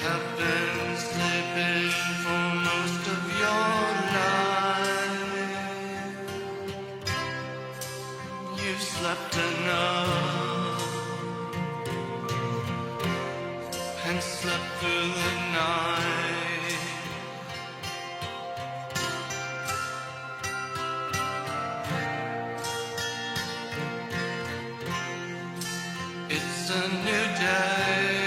have been sleeping for most of your life. You slept enough and slept through the night. It's a new day.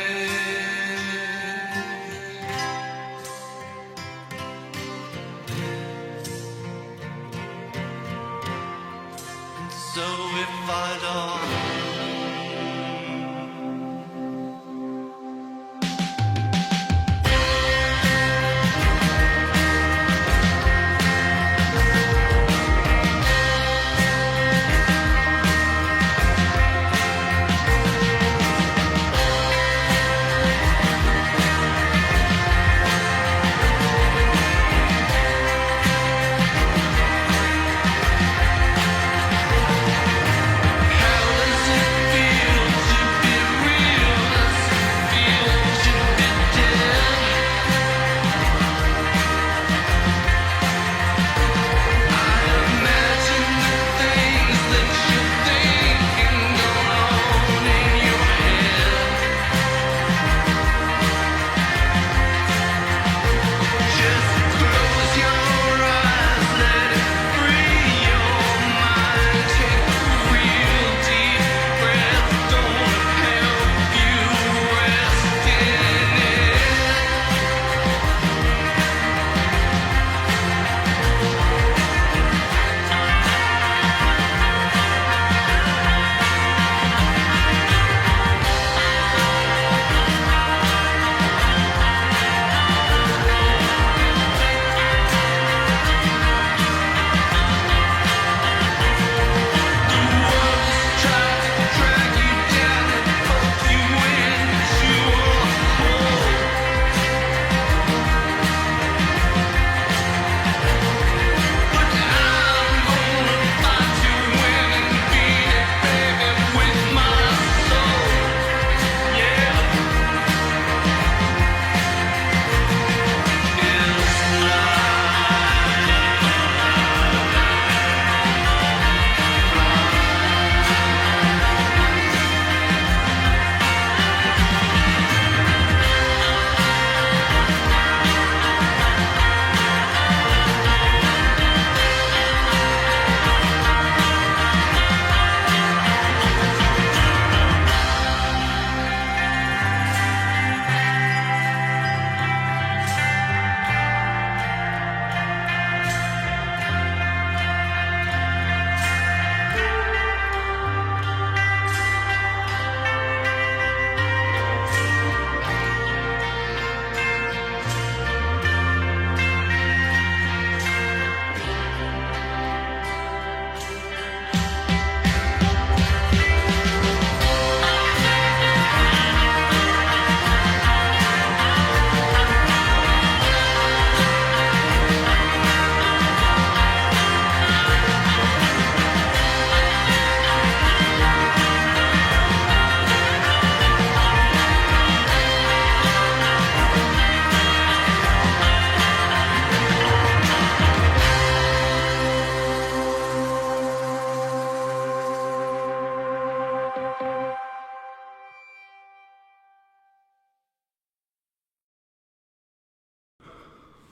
And so we fight on.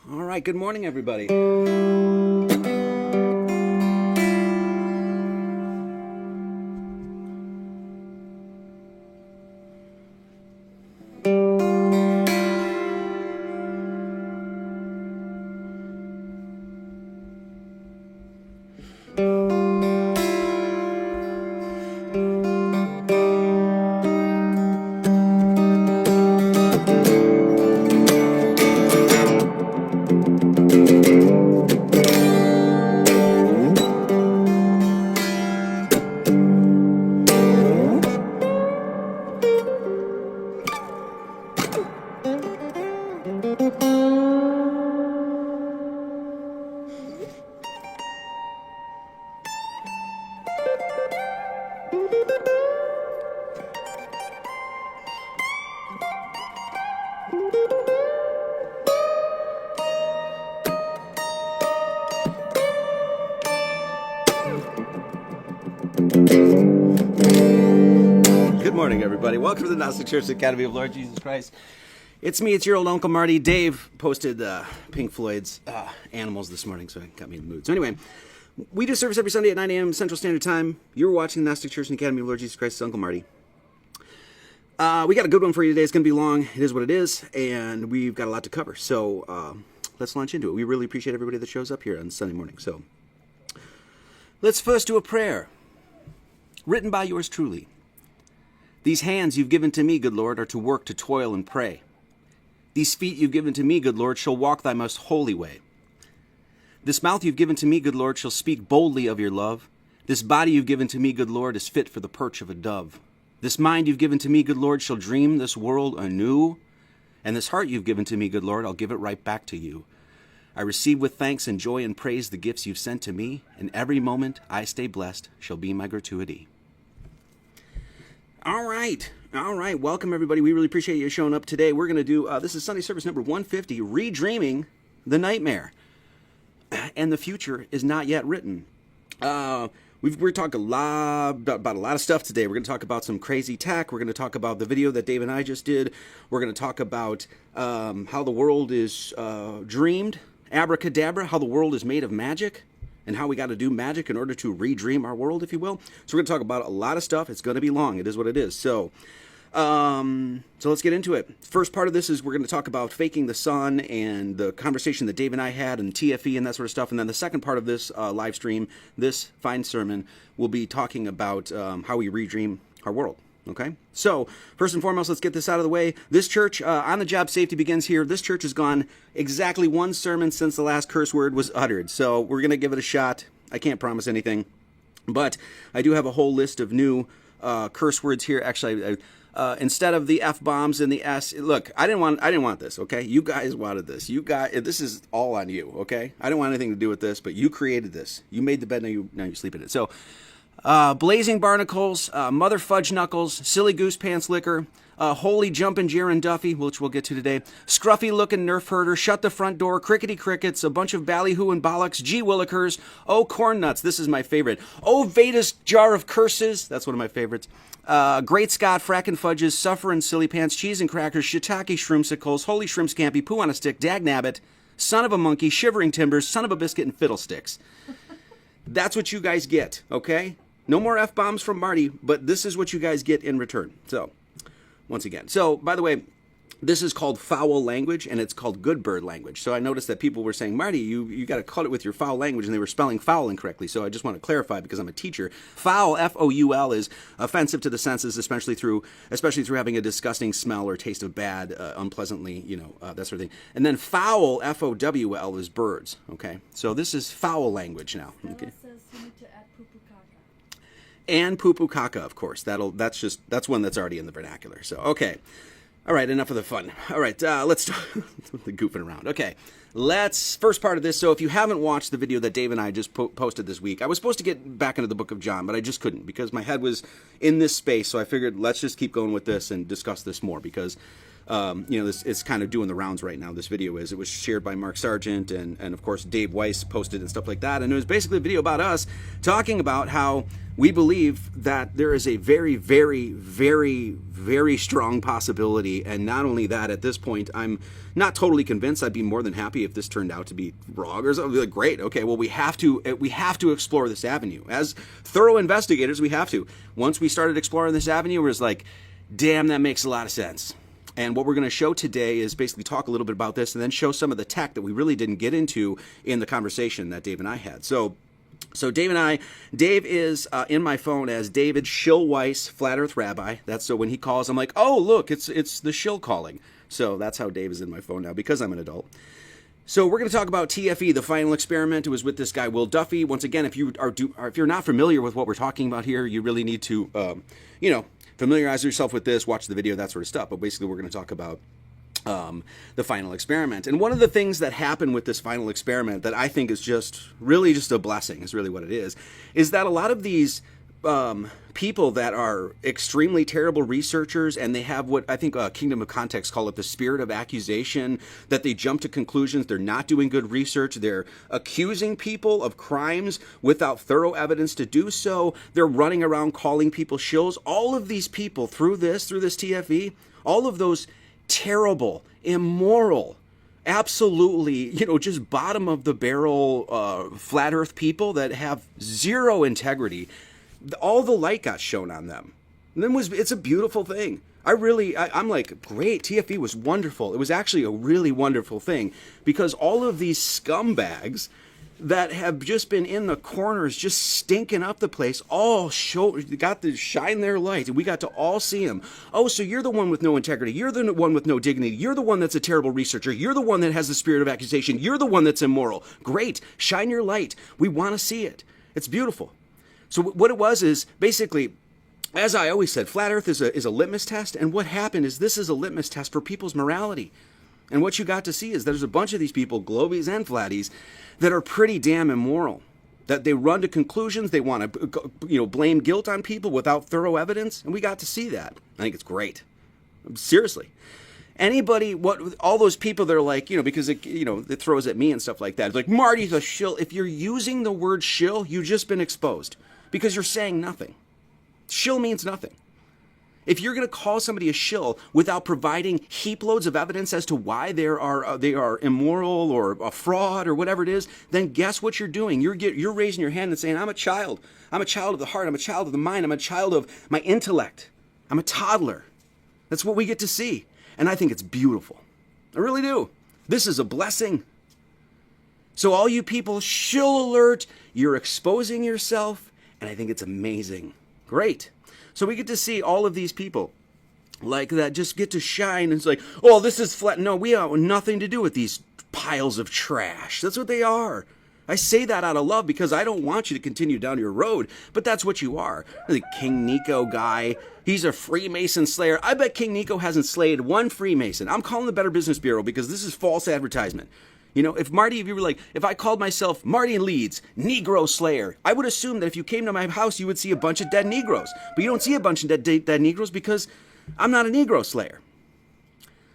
All right, good morning, everybody. morning, everybody. Welcome to the Gnostic Church Academy of Lord Jesus Christ. It's me, it's your old Uncle Marty. Dave posted Pink Floyd's Animals this morning, so it got me in the mood. So anyway, we do service every Sunday at 9 a.m. Central Standard Time. You're watching the Gnostic Church Academy of Lord Jesus Christ. It's Uncle Marty. We got a good one for you today. It's going to be long. It is what it is, and we've got a lot to cover. So let's launch into it. We really appreciate everybody that shows up here on Sunday morning. So let's first do a prayer written by yours truly. These hands you've given to me, good Lord, are to work, to toil, and pray. These feet you've given to me, good Lord, shall walk thy most holy way. This mouth you've given to me, good Lord, shall speak boldly of your love. This body you've given to me, good Lord, is fit for the perch of a dove. This mind you've given to me, good Lord, shall dream this world anew. And this heart you've given to me, good Lord, I'll give it right back to you. I receive with thanks and joy and praise the gifts you've sent to me, and every moment I stay blessed shall be my gratuity. All right. Welcome, everybody. We really appreciate you showing up today. We're going to do, this is Sunday service number 150, Redreaming the Nightmare. And the future is not yet written. We're talking about a lot of stuff today. We're going to talk about some crazy tech. We're going to talk about the video that Dave and I just did. We're going to talk about how the world is dreamed, abracadabra, how the world is made of magic, and how we got to do magic in order to redream our world, if you will. So we're going to talk about a lot of stuff. It's going to be long. It is what it is. So let's get into it. First part of this is we're going to talk about faking the sun and the conversation that Dave and I had and TFE and that sort of stuff. And then the second part of this live stream, this fine sermon, will be talking about how we redream our world. Okay? So, first and foremost, let's get this out of the way. This church, on the job safety begins here. This church has gone exactly one sermon since the last curse word was uttered. So, we're going to give it a shot. I can't promise anything. But I do have a whole list of new curse words here. Actually, instead of the F-bombs and the S, look, I didn't want this, okay? You guys wanted this. This is all on you, okay? I didn't want anything to do with this, but you created this. You made the bed, now you sleep in it. So, blazing barnacles, mother fudge knuckles, silly goose pants liquor, holy jumpin' Jaron Duffy, which we'll get to today, scruffy looking nerf herder, shut the front door, crickety crickets, a bunch of ballyhoo and bollocks, gee willikers, oh corn nuts, this is my favorite, oh Veda's jar of curses, that's one of my favorites, great Scott, frackin' fudges, sufferin' silly pants, cheese and crackers, shiitake shroomsicles, holy shrimp scampi, poo on a stick, dag nabbit, son of a monkey, shivering timbers, son of a biscuit, and fiddlesticks. That's what you guys get, okay? No more F-bombs from Marty, but this is what you guys get in return. So, once again. So, by the way, this is called foul language, and it's called good bird language. So I noticed that people were saying, Marty, you got to cut it with your foul language, and they were spelling foul incorrectly. So I just want to clarify because I'm a teacher. Foul, F-O-U-L, is offensive to the senses, especially through having a disgusting smell or taste of bad, unpleasantly, that sort of thing. And then foul, F-O-W-L, is birds. Okay, so this is foul language now. Okay. And poo-poo caca, of course. That's one that's already in the vernacular. So, okay. All right, enough of the fun. All right, let's start the goofing around. Okay, first part of this. So if you haven't watched the video that Dave and I just posted this week, I was supposed to get back into the book of John, but I just couldn't because my head was in this space. So I figured let's just keep going with this and discuss this more because, this it's kind of doing the rounds right now. This video is. It was shared by Mark Sargent and of course Dave Weiss posted and stuff like that. And it was basically a video about us talking about how we believe that there is a very, very, very, very strong possibility, and not only that, at this point, I'm not totally convinced. I'd be more than happy if this turned out to be wrong or something. Like, great, okay, well, we have to explore this avenue. As thorough investigators, we have to. Once we started exploring this avenue, it was like, damn, that makes a lot of sense. And what we're going to show today is basically talk a little bit about this and then show some of the tech that we really didn't get into in the conversation that Dave and I had. So Dave is in my phone as David Shillweiss, Flat Earth Rabbi. That's so when he calls, I'm like, oh, look, it's the shill calling. So that's how Dave is in my phone now because I'm an adult. So we're going to talk about TFE, the final experiment. It was with this guy, Will Duffy. Once again, if you're not familiar with what we're talking about here, you really need to, familiarize yourself with this, watch the video, that sort of stuff. But basically, we're going to talk about the final experiment. And one of the things that happened with this final experiment that I think is just a blessing, is really what it is that a lot of these people that are extremely terrible researchers, and they have what I think Kingdom of Context call it the spirit of accusation, that they jump to conclusions. They're not doing good research. They're accusing people of crimes without thorough evidence to do so. They're running around calling people shills. All of these people through this TFE, all of those terrible, immoral, absolutely, just bottom of the barrel flat earth people that have zero integrity, all the light got shown on them. And then it's a beautiful thing. I'm like, great, TFE was wonderful. It was actually a really wonderful thing, because all of these scumbags that have just been in the corners, just stinking up the place, got to shine their light, and we got to all see them. Oh, so you're the one with no integrity. You're the one with no dignity. You're the one that's a terrible researcher. You're the one that has the spirit of accusation. You're the one that's immoral. Great. Shine your light. We want to see it. It's beautiful. So what it was is basically, as I always said, Flat Earth is a litmus test. And what happened is this is a litmus test for people's morality. And what you got to see is there's a bunch of these people, Globies and Flatties, that are pretty damn immoral. That they run to conclusions. They want to blame guilt on people without thorough evidence. And we got to see that. I think it's great. Seriously. All those people that are like, because it throws at me and stuff like that. It's like, Marty's a shill. If you're using the word shill, you've just been exposed. Because you're saying nothing. Shill means nothing. If you're going to call somebody a shill without providing heap loads of evidence as to why they are immoral or a fraud or whatever it is, then guess what you're doing? You're raising your hand and saying, I'm a child. I'm a child of the heart. I'm a child of the mind. I'm a child of my intellect. I'm a toddler. That's what we get to see. And I think it's beautiful. I really do. This is a blessing. So all you people, shill alert. You're exposing yourself. And I think it's amazing. Great. So we get to see all of these people like that just get to shine. And it's like, oh, this is flat. No, we have nothing to do with these piles of trash. That's what they are. I say that out of love because I don't want you to continue down your road, but that's what you are. The King Nico guy, he's a Freemason slayer. I bet King Nico hasn't slayed one Freemason. I'm calling the Better Business Bureau because this is false advertisement. If I called myself Marty in Leeds, Negro Slayer, I would assume that if you came to my house, you would see a bunch of dead Negroes. But you don't see a bunch of dead Negroes because I'm not a Negro Slayer.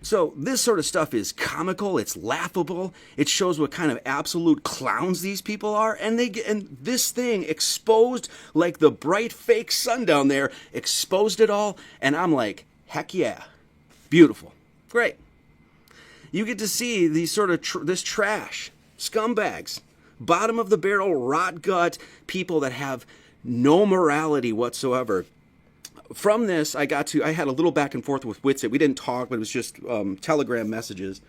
So this sort of stuff is comical, it's laughable, it shows what kind of absolute clowns these people are, and this thing exposed, like the bright fake sun down there, exposed it all, and I'm like, heck yeah, beautiful, great. You get to see these sort of this trash, scumbags, bottom of the barrel, rot gut people that have no morality whatsoever. From this, I had a little back and forth with Witsit. We didn't talk, but it was just Telegram messages.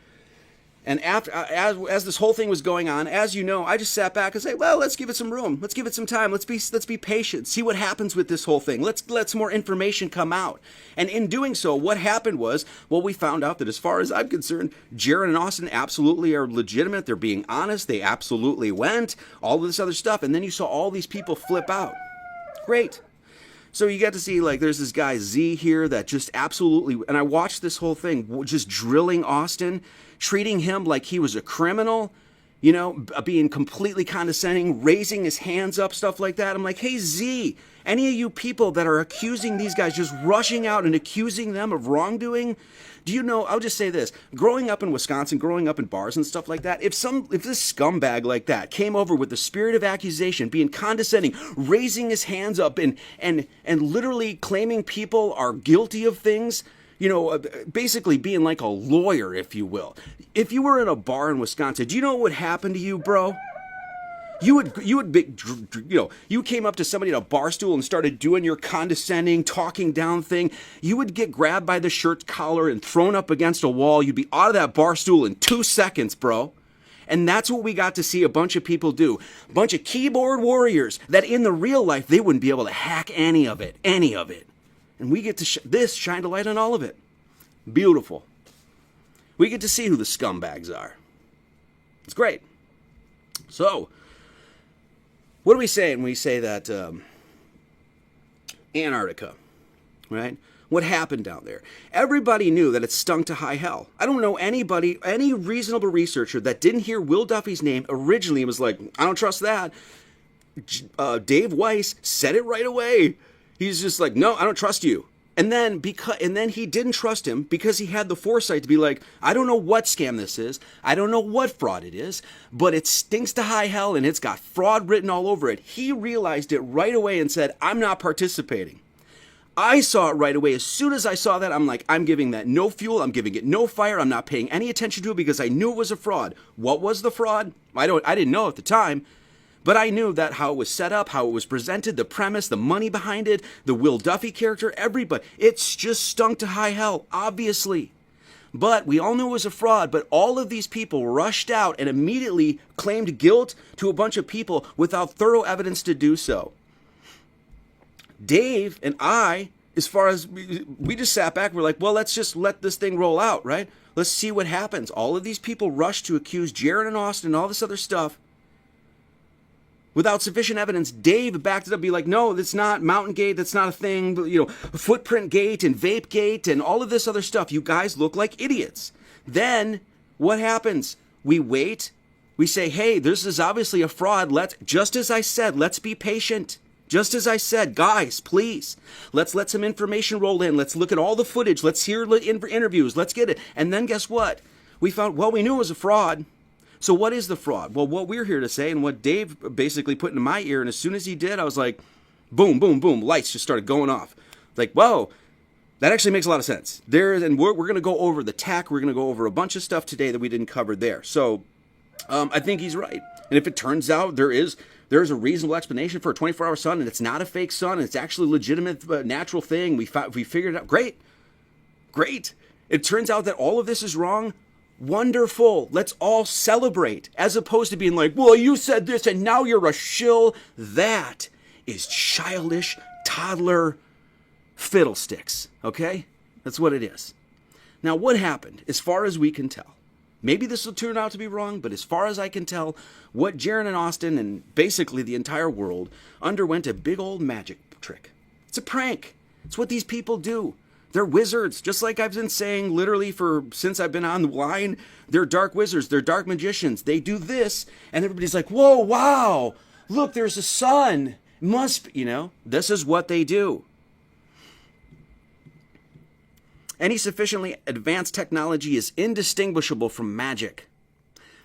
And as this whole thing was going on, as you know, I just sat back and said, well, let's give it some room. Let's give it some time. Let's be patient. See what happens with this whole thing. Let's let some more information come out. And in doing so, what happened was, we found out that as far as I'm concerned, Jared and Austin absolutely are legitimate. They're being honest. They absolutely went. All of this other stuff. And then you saw all these people flip out. Great. So you get to see, there's this guy Z here that just absolutely, and I watched this whole thing, just drilling Austin, treating him like he was a criminal, being completely condescending, raising his hands up, stuff like that. I'm like, hey, Z, any of you people that are accusing these guys, just rushing out and accusing them of wrongdoing, do you know, I'll just say this, growing up in Wisconsin, growing up in bars and stuff like that, if this scumbag like that came over with the spirit of accusation, being condescending, raising his hands up and literally claiming people are guilty of things, basically being like a lawyer, if you will. If you were in a bar in Wisconsin, do you know what would happen to you, bro? You came up to somebody at a bar stool and started doing your condescending, talking down thing. You would get grabbed by the shirt collar and thrown up against a wall. You'd be out of that bar stool in 2 seconds, bro. And that's what we got to see a bunch of people do. A bunch of keyboard warriors that in the real life, they wouldn't be able to hack any of it. And we get to shine a light on all of it. Beautiful. We get to see who the scumbags are. It's great. So, what do we say when we say that Antarctica, right? What happened down there? Everybody knew that it stunk to high hell. I don't know anybody, any reasonable researcher that didn't hear Will Duffy's name originally and was like, I don't trust that. Dave Weiss said it right away. He's just like, no, I don't trust you. And then he didn't trust him because he had the foresight to be like, I don't know what scam this is. I don't know what fraud it is, but it stinks to high hell and it's got fraud written all over it. He realized it right away and said, I'm not participating. I saw it right away. As soon as I saw that, I'm like, I'm giving that no fuel. I'm giving it no fire. I'm not paying any attention to it because I knew it was a fraud. What was the fraud? I didn't know at the time. But I knew that how it was set up, how it was presented, the premise, the money behind it, the Will Duffy character, everybody. It's just stunk to high hell, obviously. But we all knew it was a fraud, but all of these people rushed out and immediately claimed guilt to a bunch of people without thorough evidence to do so. Dave and I, as far as we just sat back, we're like, well, let's just let this thing roll out, right? Let's see what happens. All of these people rushed to accuse Jaron and Austin and all this other stuff. Without sufficient evidence, Dave backed it up, be like, no, that's not Mountain Gate, that's not a thing, Footprint Gate and Vape Gate and all of this other stuff. You guys look like idiots. Then what happens? We wait. We say, hey, this is obviously a fraud. Just as I said, let's be patient. Just as I said, guys, please, let's let some information roll in. Let's look at all the footage. Let's hear interviews. Let's get it. And then guess what? We found, well, we knew it was a fraud. So what is the fraud? Well, what we're here to say and what Dave basically put into my ear, and as soon as he did, I was like, boom, boom, boom, lights just started going off. Like, whoa, that actually makes a lot of sense. And we're going to go over the tech. We're going to go over a bunch of stuff today that we didn't cover there. So I think he's right. And if it turns out there's a reasonable explanation for a 24-hour sun, and it's not a fake sun, and it's actually a legitimate natural thing, we figured it out. Great. It turns out that all of this is wrong. Wonderful. Let's all celebrate, as opposed to being like, well, you said this and now you're a shill. That is childish, toddler fiddlesticks. Okay? That's what it is. Now, what happened, as far as we can tell? Maybe this will turn out to be wrong, but as far as I can tell, what Jaron and Austin and basically the entire world underwent a big old magic trick. It's a prank. It's what these people do. They're wizards, just like I've been saying literally since I've been on the line. They're dark wizards. They're dark magicians. They do this, and everybody's like, whoa, wow, look, there's a sun. Must be, this is what they do. Any sufficiently advanced technology is indistinguishable from magic.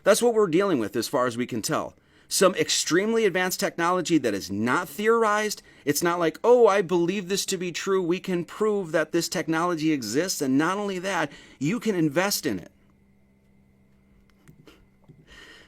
That's what we're dealing with as far as we can tell. Some extremely advanced technology that is not theorized. It's not like, oh, I believe this to be true. We can prove that this technology exists. And not only that, you can invest in it.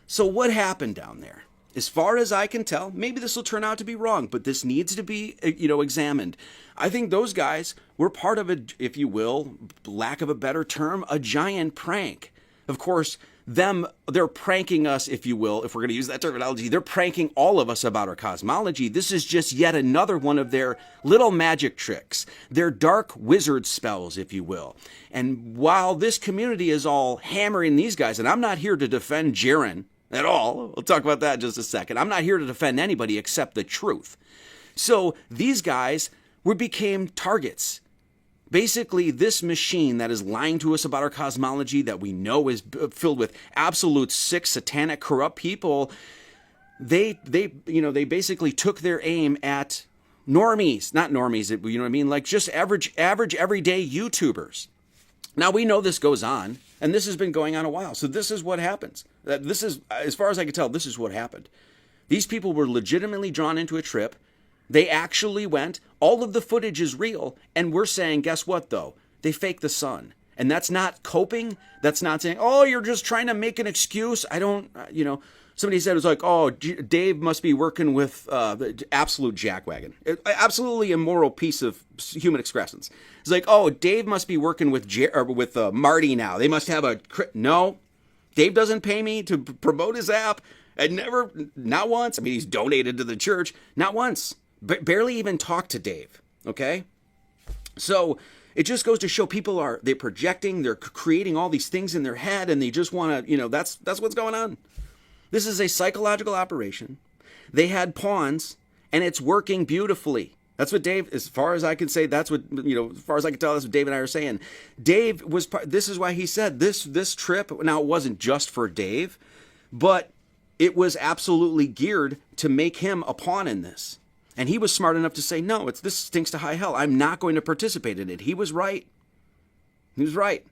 So what happened down there? As far as I can tell, maybe this will turn out to be wrong, but this needs to be, examined. I think those guys were part of a, if you will, lack of a better term, a giant prank. Of course, they're pranking us, if you will, if we're going to use that terminology. They're pranking all of us about our cosmology. This is just yet another one of their little magic tricks, their dark wizard spells, if you will. And while this community is all hammering these guys, and I'm not here to defend Jaron at all, we'll talk about that in just a second. I'm not here to defend anybody except the truth. So these guys became targets. Basically, this machine that is lying to us about our cosmology that we know is filled with absolute sick, satanic, corrupt people, they basically took their aim at normies, not normies, you know what I mean? Like just average, everyday YouTubers. Now, we know this goes on, and this has been going on a while. So this is what happens. This is, as far as I can tell, this is what happened. These people were legitimately drawn into a trip. They actually went, all of the footage is real, and we're saying, guess what, though? They faked the sun. And that's not coping. That's not saying, oh, you're just trying to make an excuse. I don't, somebody said it was like, oh, Dave must be working with the absolute jackwagon. Absolutely immoral piece of human excrescence. It's like, oh, Dave must be working with Marty now. They must have a, no, Dave doesn't pay me to promote his app. And not once. I mean, he's donated to the church. Not once. Barely even talked to Dave, okay? So it just goes to show they're projecting, they're creating all these things in their head, and they just want to, that's what's going on. This is a psychological operation. They had pawns, and it's working beautifully. That's what Dave, as far as I can say, that's what, as far as I can tell, that's what Dave and I are saying. Dave this is why he said this trip, now it wasn't just for Dave, but it was absolutely geared to make him a pawn in this. And he was smart enough to say, no, this stinks to high hell. I'm not going to participate in it. He was right. He was right.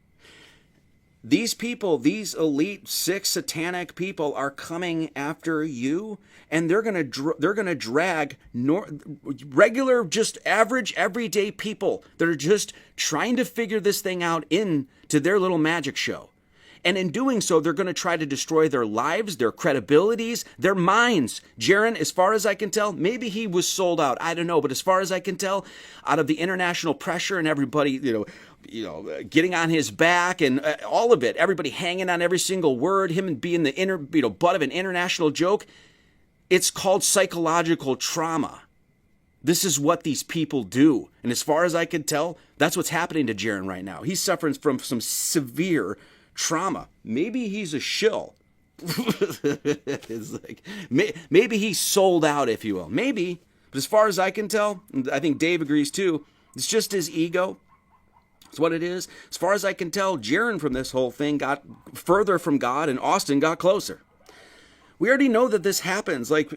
These people, these elite, sick, satanic people are coming after you, and they're gonna drag regular, just average, everyday people that are just trying to figure this thing out into their little magic show. And in doing so, they're going to try to destroy their lives, their credibilities, their minds. Jaron, as far as I can tell, maybe he was sold out. I don't know. But as far as I can tell, out of the international pressure and everybody, getting on his back and all of it, everybody hanging on every single word, him being the butt of an international joke, it's called psychological trauma. This is what these people do. And as far as I can tell, that's what's happening to Jaron right now. He's suffering from some severe trauma. Maybe he's a shill. It's like, maybe he's sold out, if you will. Maybe. But as far as I can tell, and I think Dave agrees too, it's just his ego. It's what it is. As far as I can tell, Jaron from this whole thing got further from God and Austin got closer. We already know that this happens. Like,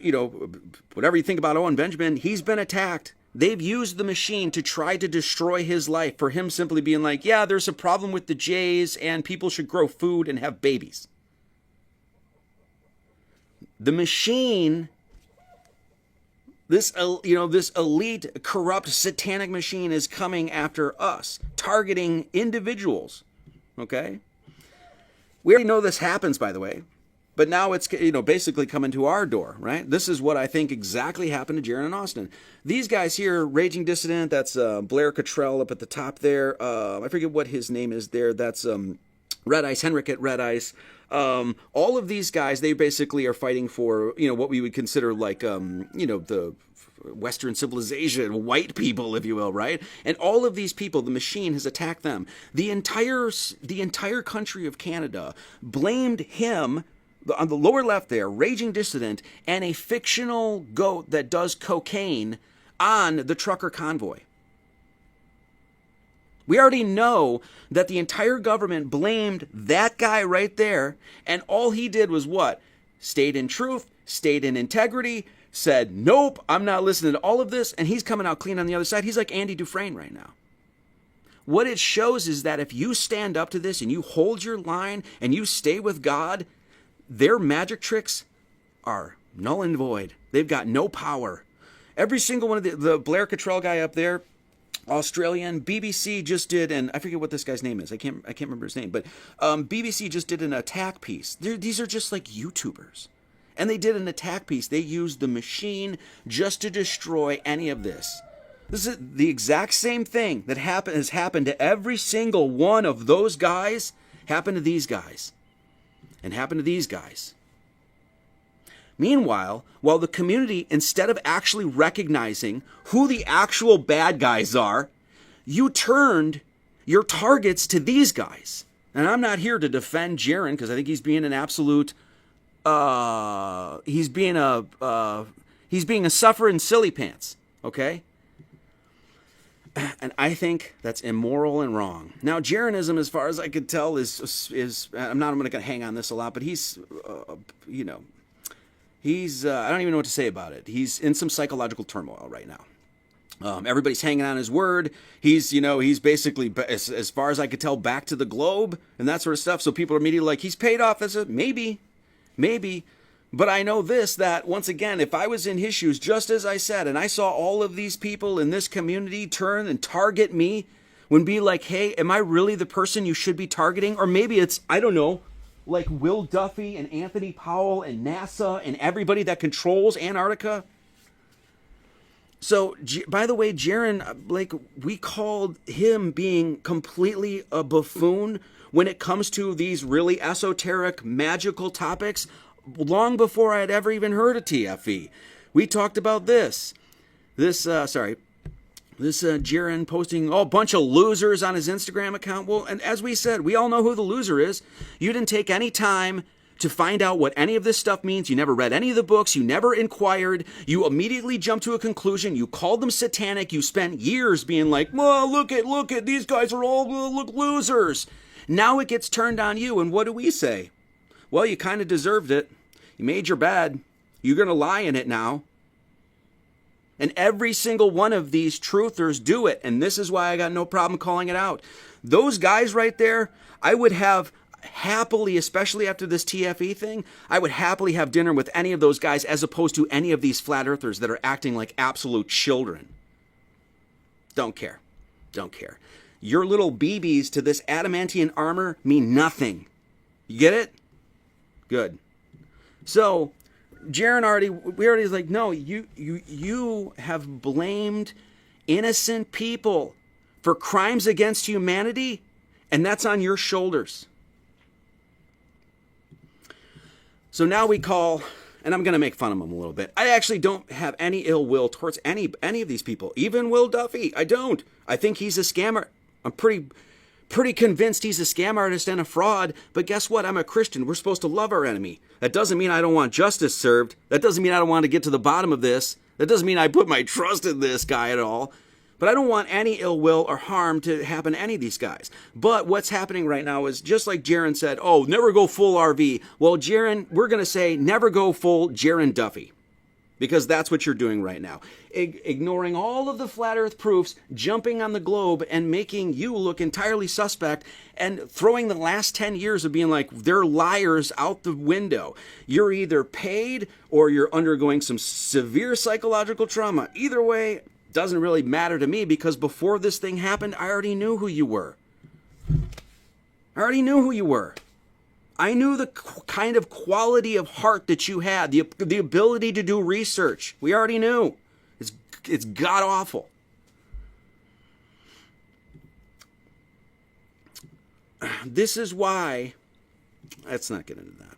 whatever you think about Owen Benjamin, he's been attacked. They've used the machine to try to destroy his life for him simply being like, yeah, there's a problem with the Jays and people should grow food and have babies. The machine, this elite, corrupt, satanic machine is coming after us, targeting individuals, okay? We already know this happens, by the way. But now it's, basically coming to our door, right? This is what I think exactly happened to Jaron and Austin. These guys here, Raging Dissident, that's Blair Cottrell up at the top there. I forget what his name is there. That's Red Ice, Henrik at Red Ice. All of these guys, they basically are fighting for, what we would consider like, the Western civilization, white people, if you will, right? And all of these people, the machine has attacked them. The entire country of Canada blamed him. On the lower left there, Raging Dissident, and a fictional goat that does cocaine on the trucker convoy. We already know that the entire government blamed that guy right there, and all he did was what? Stayed in truth, stayed in integrity, said, nope, I'm not listening to all of this, and he's coming out clean on the other side. He's like Andy Dufresne right now. What it shows is that if you stand up to this and you hold your line and you stay with God, their magic tricks are null and void. They've got no power. Every single one of the Blair Cottrell guy up there, Australian, BBC just did, and I forget what this guy's name is. I can't remember his name, but BBC just did an attack piece. These are just like YouTubers. And they did an attack piece. They used the machine just to destroy any of this. This is the exact same thing that has happened to every single one of those guys, happened to these guys. And happened to these guys. Meanwhile, while the community, instead of actually recognizing who the actual bad guys are, you turned your targets to these guys. And I'm not here to defend Jaron because I think he's being an absolute, he's being a suffering silly pants, okay? And I think that's immoral and wrong. Now, Jaronism, as far as I could tell, is I'm going to hang on this a lot, but he's, he's I don't even know what to say about it. He's in some psychological turmoil right now. Everybody's hanging on his word. He's basically, as far as I could tell, back to the globe and that sort of stuff. So people are immediately like, he's paid off. That's maybe. But I know this, that once again, if I was in his shoes, just as I said, and I saw all of these people in this community turn and target me, would be like, hey, am I really the person you should be targeting? Or maybe it's, I don't know, like Will Duffy and Anthony Powell and NASA and everybody that controls Antarctica. So, by the way, Jaron, like, we called him being completely a buffoon when it comes to these really esoteric, magical topics long before I had ever even heard of TFE. We talked about this Jaron posting a bunch of losers on his Instagram account. Well, and as we said, we all know who the loser is. You didn't take any time to find out what any of this stuff means. You never read any of the books. You never inquired. You immediately jumped to a conclusion. You called them satanic. You spent years being like, well, look at, these guys are all losers. Now it gets turned on you. And what do we say? Well, you kind of deserved it. You made your bed. You're going to lie in it now. And every single one of these truthers do it. And this is why I got no problem calling it out. Those guys right there, I would have happily, especially after this TFE thing, I would happily have dinner with any of those guys as opposed to any of these flat earthers that are acting like absolute children. Don't care. Don't care. Your little BBs to this adamantium armor mean nothing. You get it? Good. So, Jaron we already was like, no, you have blamed innocent people for crimes against humanity, and that's on your shoulders. So now we call, and I'm going to make fun of him a little bit. I actually don't have any ill will towards any of these people, even Will Duffy. I don't. I think he's a scammer. I'm pretty convinced he's a scam artist and a fraud, but guess what? I'm a Christian. We're supposed to love our enemy. That doesn't mean I don't want justice served. That doesn't mean I don't want to get to the bottom of this. That doesn't mean I put my trust in this guy at all. But I don't want any ill will or harm to happen to any of these guys. But what's happening right now is just like Jaron said, oh, never go full RV. Well, Jaron, we're going to say never go full Jaron Duffy. Because that's what you're doing right now. Ignoring all of the flat earth proofs, jumping on the globe and making you look entirely suspect and throwing the last 10 years of being like, they're liars out the window. You're either paid or you're undergoing some severe psychological trauma. Either way, doesn't really matter to me because before this thing happened, I already knew who you were. I knew the kind of quality of heart that you had, the ability to do research. We already knew. It's god-awful. This is why, let's not get into that.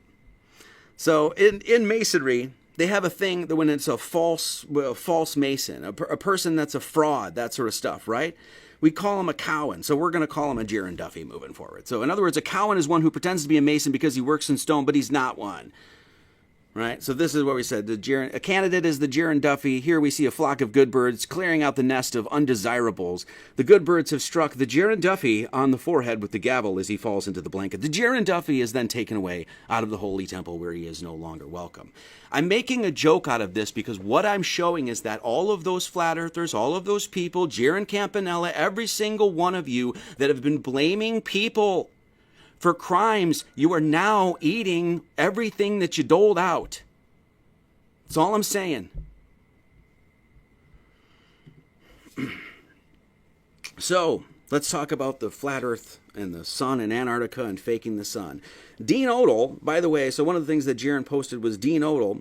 So in Masonry, they have a thing that when it's a false Mason, a person that's a fraud, that sort of stuff, right? We call him a Cowan, so we're going to call him a Jaron Duffy moving forward. So in other words, a Cowan is one who pretends to be a Mason because he works in stone, but he's not one. Right? So this is what we said. A candidate is the Jaron Duffy. Here we see a flock of good birds clearing out the nest of undesirables. The good birds have struck the Jaron Duffy on the forehead with the gavel as he falls into the blanket. The Jaron Duffy is then taken away out of the holy temple where he is no longer welcome. I'm making a joke out of this because what I'm showing is that all of those flat earthers, all of those people, Jaron Campanella, every single one of you that have been blaming people for crimes, you are now eating everything that you doled out. That's all I'm saying. So, let's talk about the flat earth and the sun in Antarctica and faking the sun. Dean Odell, by the way, so one of the things that Jaron posted was Dean Odell.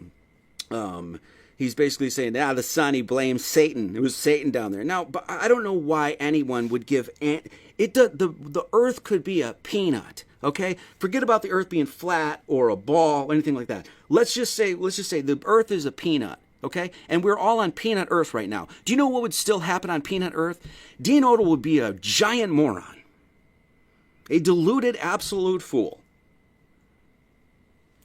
He's basically saying, the sun, he blames Satan. It was Satan down there. Now, but I don't know why anyone would give... The earth could be a peanut. Okay, forget about the earth being flat or a ball or anything like that. Let's just say the earth is a peanut. Okay, and we're all on peanut earth right now. Do you know what would still happen on peanut earth? Dean Odell would be a giant moron, a deluded absolute fool.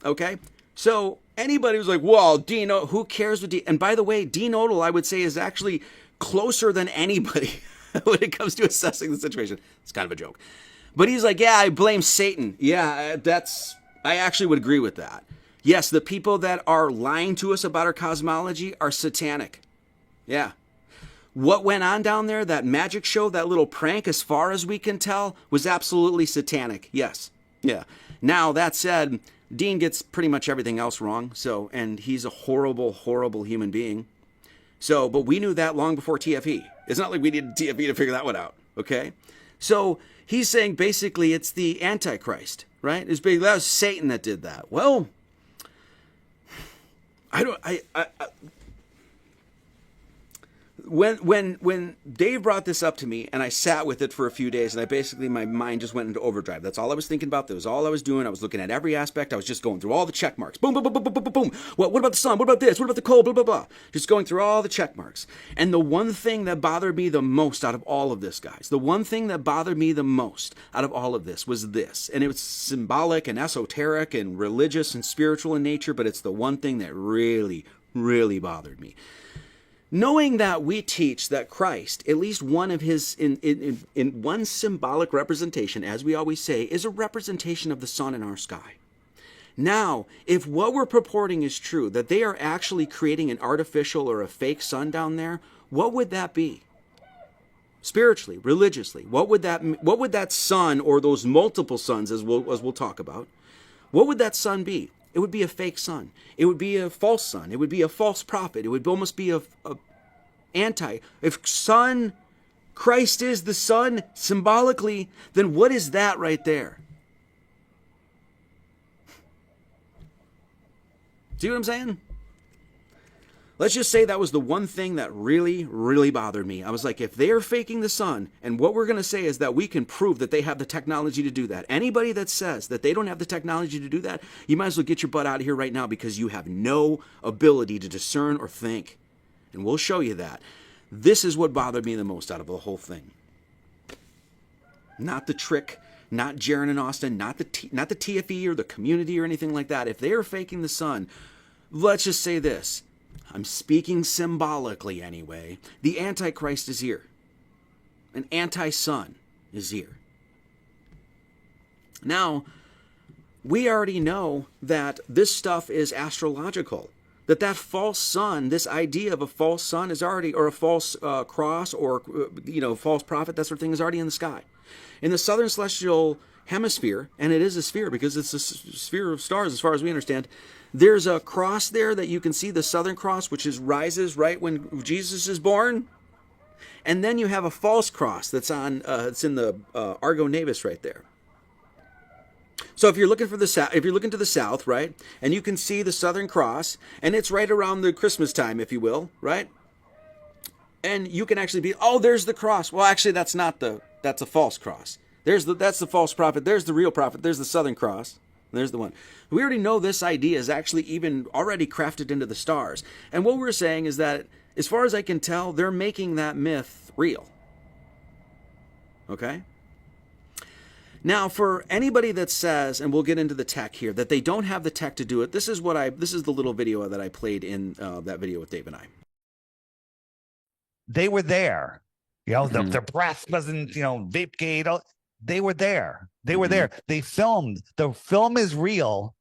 Okay, so anybody who's like, well, Dean, who cares what Dean? And by the way, Dean Odell, I would say, is actually closer than anybody when it comes to assessing the situation. It's kind of a joke. But he's like, I blame Satan. Yeah, I actually would agree with that. Yes, the people that are lying to us about our cosmology are satanic. Yeah. What went on down there, that magic show, that little prank, as far as we can tell, was absolutely satanic. Yes. Yeah. Now, that said, Dean gets pretty much everything else wrong. And he's a horrible, horrible human being. But we knew that long before TFE. It's not like we needed TFE to figure that one out. Okay? So, he's saying basically it's the Antichrist, right? That was Satan that did that. Well, when Dave brought this up to me and I sat with it for a few days and my mind just went into overdrive. That's all I was thinking about. That was all I was doing. I was looking at every aspect. I was just going through all the check marks. Boom, boom, boom, boom, boom, boom, boom. What about the sun? What about this? What about the cold? Blah, blah, blah. Just going through all the check marks. And the one thing that bothered me the most out of all of this, guys, the one thing that bothered me the most out of all of this was this. And it was symbolic and esoteric and religious and spiritual in nature, but it's the one thing that really, really bothered me. Knowing that we teach that Christ, at least one of his, in one symbolic representation, as we always say, is a representation of the sun in our sky. Now, if what we're purporting is true, that they are actually creating an artificial or a fake sun down there, what would that be? Spiritually, religiously, what would that sun, or those multiple suns, as we'll talk about, what would that sun be? It would be a fake sun. It would be a false sun. It would be a false prophet. It would almost be a anti. If Christ is the sun symbolically, then what is that right there? See what I'm saying? Let's just say that was the one thing that really, really bothered me. I was like, if they're faking the sun, and what we're going to say is that we can prove that they have the technology to do that. Anybody that says that they don't have the technology to do that, you might as well get your butt out of here right now, because you have no ability to discern or think. And we'll show you that. This is what bothered me the most out of the whole thing. Not the trick, not Jaron and Austin, not the TFE or the community or anything like that. If they are faking the sun, let's just say this. I'm speaking symbolically anyway. The Antichrist is here. An anti-sun is here. Now, we already know that this stuff is astrological. That false sun, this idea of a false sun is already, or a false cross, or false prophet, that sort of thing, is already in the sky. In the southern celestial hemisphere, and it is a sphere because it's a sphere of stars as far as we understand, there's a cross there that you can see, the Southern Cross, which rises right when Jesus is born. And then you have a false cross that's it's in the Argo Navis right there. So if you're looking to the south, right, and you can see the Southern Cross, and it's right around the Christmas time, if you will, right? And you can actually there's the cross. Well, actually, that's a false cross. That's the false prophet. There's the real prophet. There's the Southern Cross. There's the one. We already know this idea is actually even already crafted into the stars. And what we're saying is that, as far as I can tell, they're making that myth real. Okay? Now, for anybody that says, and we'll get into the tech here, that they don't have the tech to do it, this is the little video that I played in that video with Dave and I. They were there. Their breath wasn't, vape gate. They were there. They were there. They filmed. The film is real,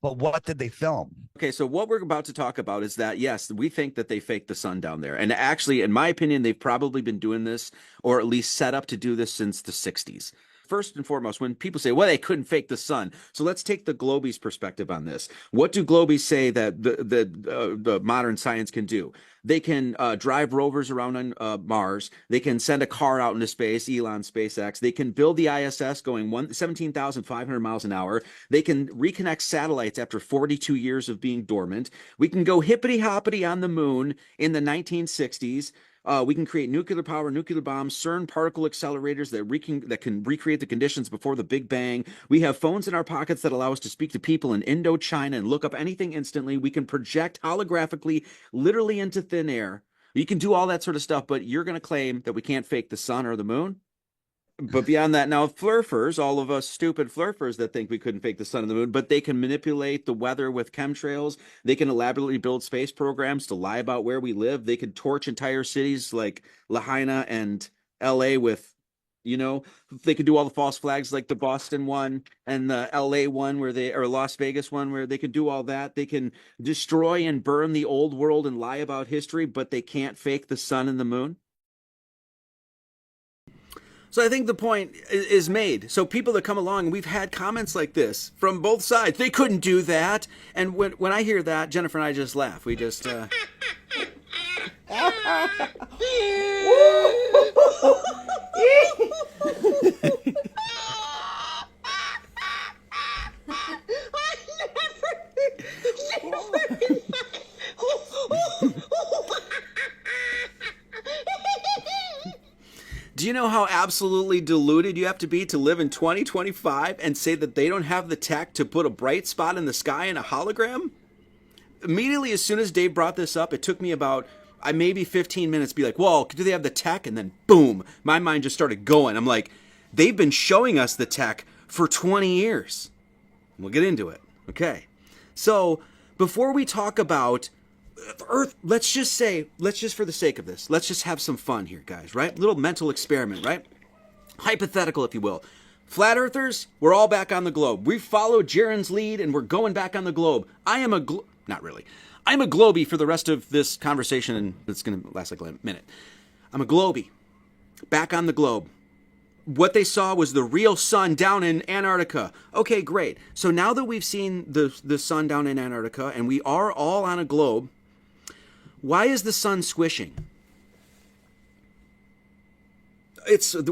but what did they film? Okay, so what we're about to talk about is that, yes, we think that they faked the sun down there. And actually, in my opinion, they've probably been doing this, or at least set up to do this, since the 60s. First and foremost, when people say, well, they couldn't fake the sun. So let's take the Globies perspective on this. What do Globies say that the modern science can do? They can drive rovers around on Mars. They can send a car out into space, Elon, SpaceX. They can build the ISS going 17,500 miles an hour. They can reconnect satellites after 42 years of being dormant. We can go hippity-hoppity on the moon in the 1960s. We can create nuclear power, nuclear bombs, CERN particle accelerators that can recreate the conditions before the Big Bang. We have phones in our pockets that allow us to speak to people in Indochina and look up anything instantly. We can project holographically, literally into thin air. You can do all that sort of stuff, but you're going to claim that we can't fake the sun or the moon? But beyond that, now flurfers, all of us stupid flurfers that think we couldn't fake the sun and the moon, but they can manipulate the weather with chemtrails. They can elaborately build space programs to lie about where we live. They could torch entire cities like Lahaina and LA with, they could do all the false flags like the Boston one and the LA one or Las Vegas one, where they could do all that. They can destroy and burn the old world and lie about history, but they can't fake the sun and the moon. So I think the point is made. So people that come along, we've had comments like this from both sides. They couldn't do that. And when I hear that, Jennifer and I just laugh. We just... Do you know how absolutely deluded you have to be to live in 2025 and say that they don't have the tech to put a bright spot in the sky in a hologram? Immediately, as soon as Dave brought this up, it took me about maybe 15 minutes to be like, well, do they have the tech? And then boom, my mind just started going. I'm like, they've been showing us the tech for 20 years. We'll get into it. Okay. So before we talk about Earth, let's just for the sake of this, let's just have some fun here, guys, right? Little mental experiment, right? Hypothetical, if you will. Flat Earthers, we're all back on the globe. We followed Jaron's lead and we're going back on the globe. I am not really. I'm a globie for the rest of this conversation, and it's going to last like a minute. I'm a globie. Back on the globe. What they saw was the real sun down in Antarctica. Okay, great. So now that we've seen the sun down in Antarctica and we are all on a globe, why is the sun squishing?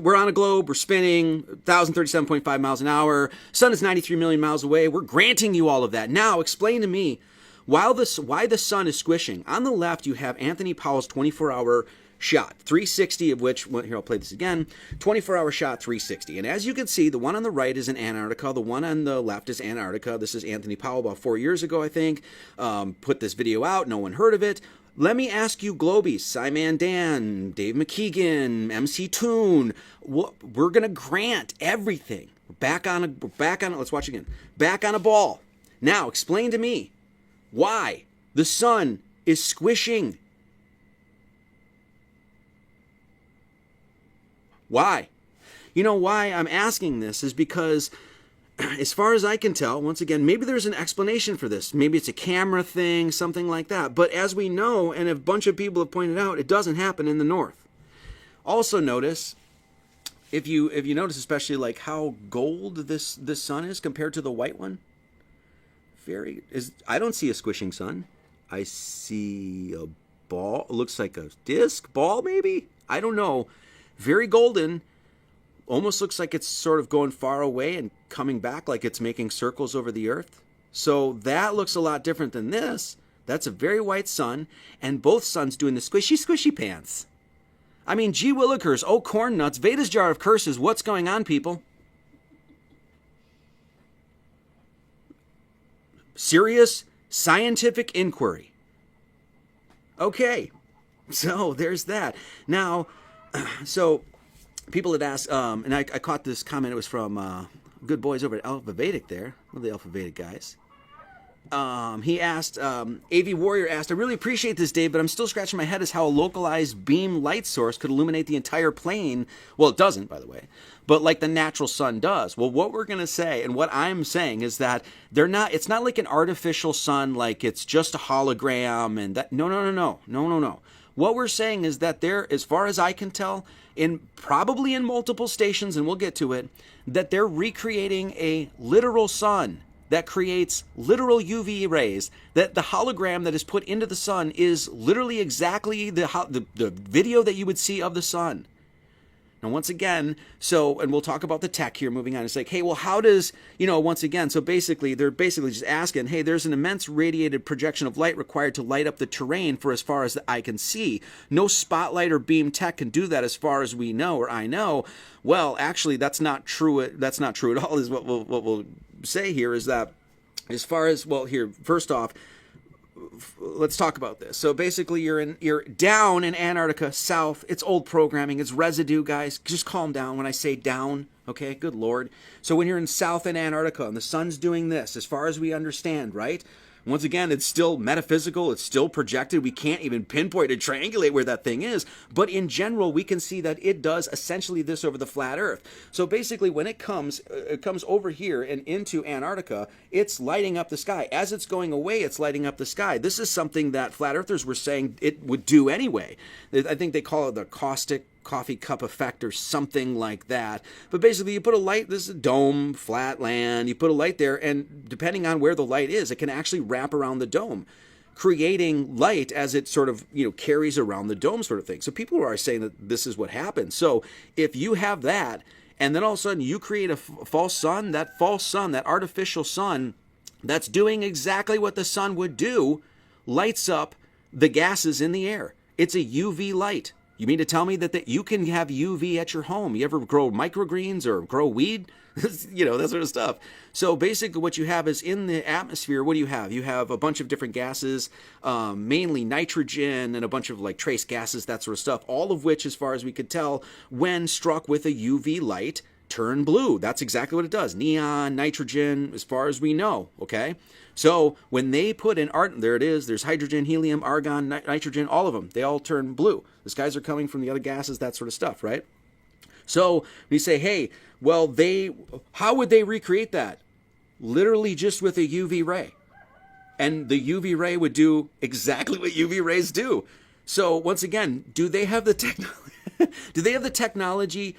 We're on a globe, we're spinning 1,037.5 miles an hour. Sun is 93 million miles away. We're granting you all of that. Now, explain to me why the sun is squishing. On the left, you have Anthony Powell's 24-hour shot, 360 of which, well, here, I'll play this again, 24-hour shot, 360. And as you can see, the one on the right is in Antarctica. The one on the left is Antarctica. This is Anthony Powell about 4 years ago, I think. Put this video out. No one heard of it. Let me ask you, Globies, Simon Dan, Dave McKeegan, MC Toon, we're going to grant everything. We're back on, let's watch again. Back on a ball. Now, explain to me why the sun is squishing. Why? You know why I'm asking this is because, as far as I can tell, once again, maybe there's an explanation for this. Maybe it's a camera thing, something like that. But as we know, and a bunch of people have pointed out, it doesn't happen in the north. Also notice, if you notice especially like how gold this sun is compared to the white one, I don't see a squishing sun. I see a ball. It looks like a disc ball, maybe? I don't know. Very golden. Almost looks like it's sort of going far away and coming back, like it's making circles over the earth. So that looks a lot different than this. That's a very white sun, and both suns doing the squishy pants. I mean, gee willikers, oh corn nuts, Veda's jar of curses, what's going on, people? Serious scientific inquiry. Okay, so there's that. Now, so people had asked, and I caught this comment. It was from good boys over at Alpha Vedic there, one of the Alpha Vedic guys. He asked, AV Warrior asked, I really appreciate this, Dave, but I'm still scratching my head as how a localized beam light source could illuminate the entire plane. Well, it doesn't, by the way, but like the natural sun does. Well, what we're going to say, and what I'm saying is that it's not like an artificial sun, like it's just a hologram and that, no. What we're saying is that there, as far as I can tell, probably in multiple stations, and we'll get to it, that they're recreating a literal sun that creates literal UV rays, that the hologram that is put into the sun is literally exactly the video that you would see of the sun. Now, once again, and we'll talk about the tech here moving on. It's like, hey, well, how does, once again, so basically, they're basically just asking, hey, there's an immense radiated projection of light required to light up the terrain for as far as the eye can see. No spotlight or beam tech can do that as far as we know, or I know. Well, actually, that's not true. That's not true at all, is what we'll say here, is that as far as, well, here, first off, let's talk about this. So basically, you're down in Antarctica, south. It's old programming. It's residue, guys. Just calm down when I say down. Okay, good Lord. So when you're in south in Antarctica and the sun's doing this, as far as we understand, right? Once again, it's still metaphysical. It's still projected. We can't even pinpoint and triangulate where that thing is. But in general, we can see that it does essentially this over the flat Earth. So basically, when it comes over here and into Antarctica, it's lighting up the sky. As it's going away, it's lighting up the sky. This is something that flat Earthers were saying it would do anyway. I think they call it the caustic coffee cup effect or something like that. But basically, you put a light, this is a dome, flat land, you put a light there, and depending on where the light is, it can actually wrap around the dome, creating light as it sort of, carries around the dome sort of thing. So people are saying that this is what happens. So if you have that, and then all of a sudden you create a false sun, that artificial sun, that's doing exactly what the sun would do, lights up the gases in the air. It's a UV light. You mean to tell me that you can have UV at your home? You ever grow microgreens or grow weed? That sort of stuff. So basically what you have is in the atmosphere, what do you have? You have a bunch of different gases, mainly nitrogen and a bunch of like trace gases, that sort of stuff, all of which, as far as we could tell, when struck with a UV light, turn blue. That's exactly what it does. Neon, nitrogen, as far as we know, okay? So when they put in there it is, there's hydrogen, helium, argon, nitrogen, all of them. They all turn blue. The skies are coming from the other gases, that sort of stuff, right? So we say, hey, well, how would they recreate that? Literally just with a UV ray. And the UV ray would do exactly what UV rays do. So once again, do they have the technology? Do they have the technology?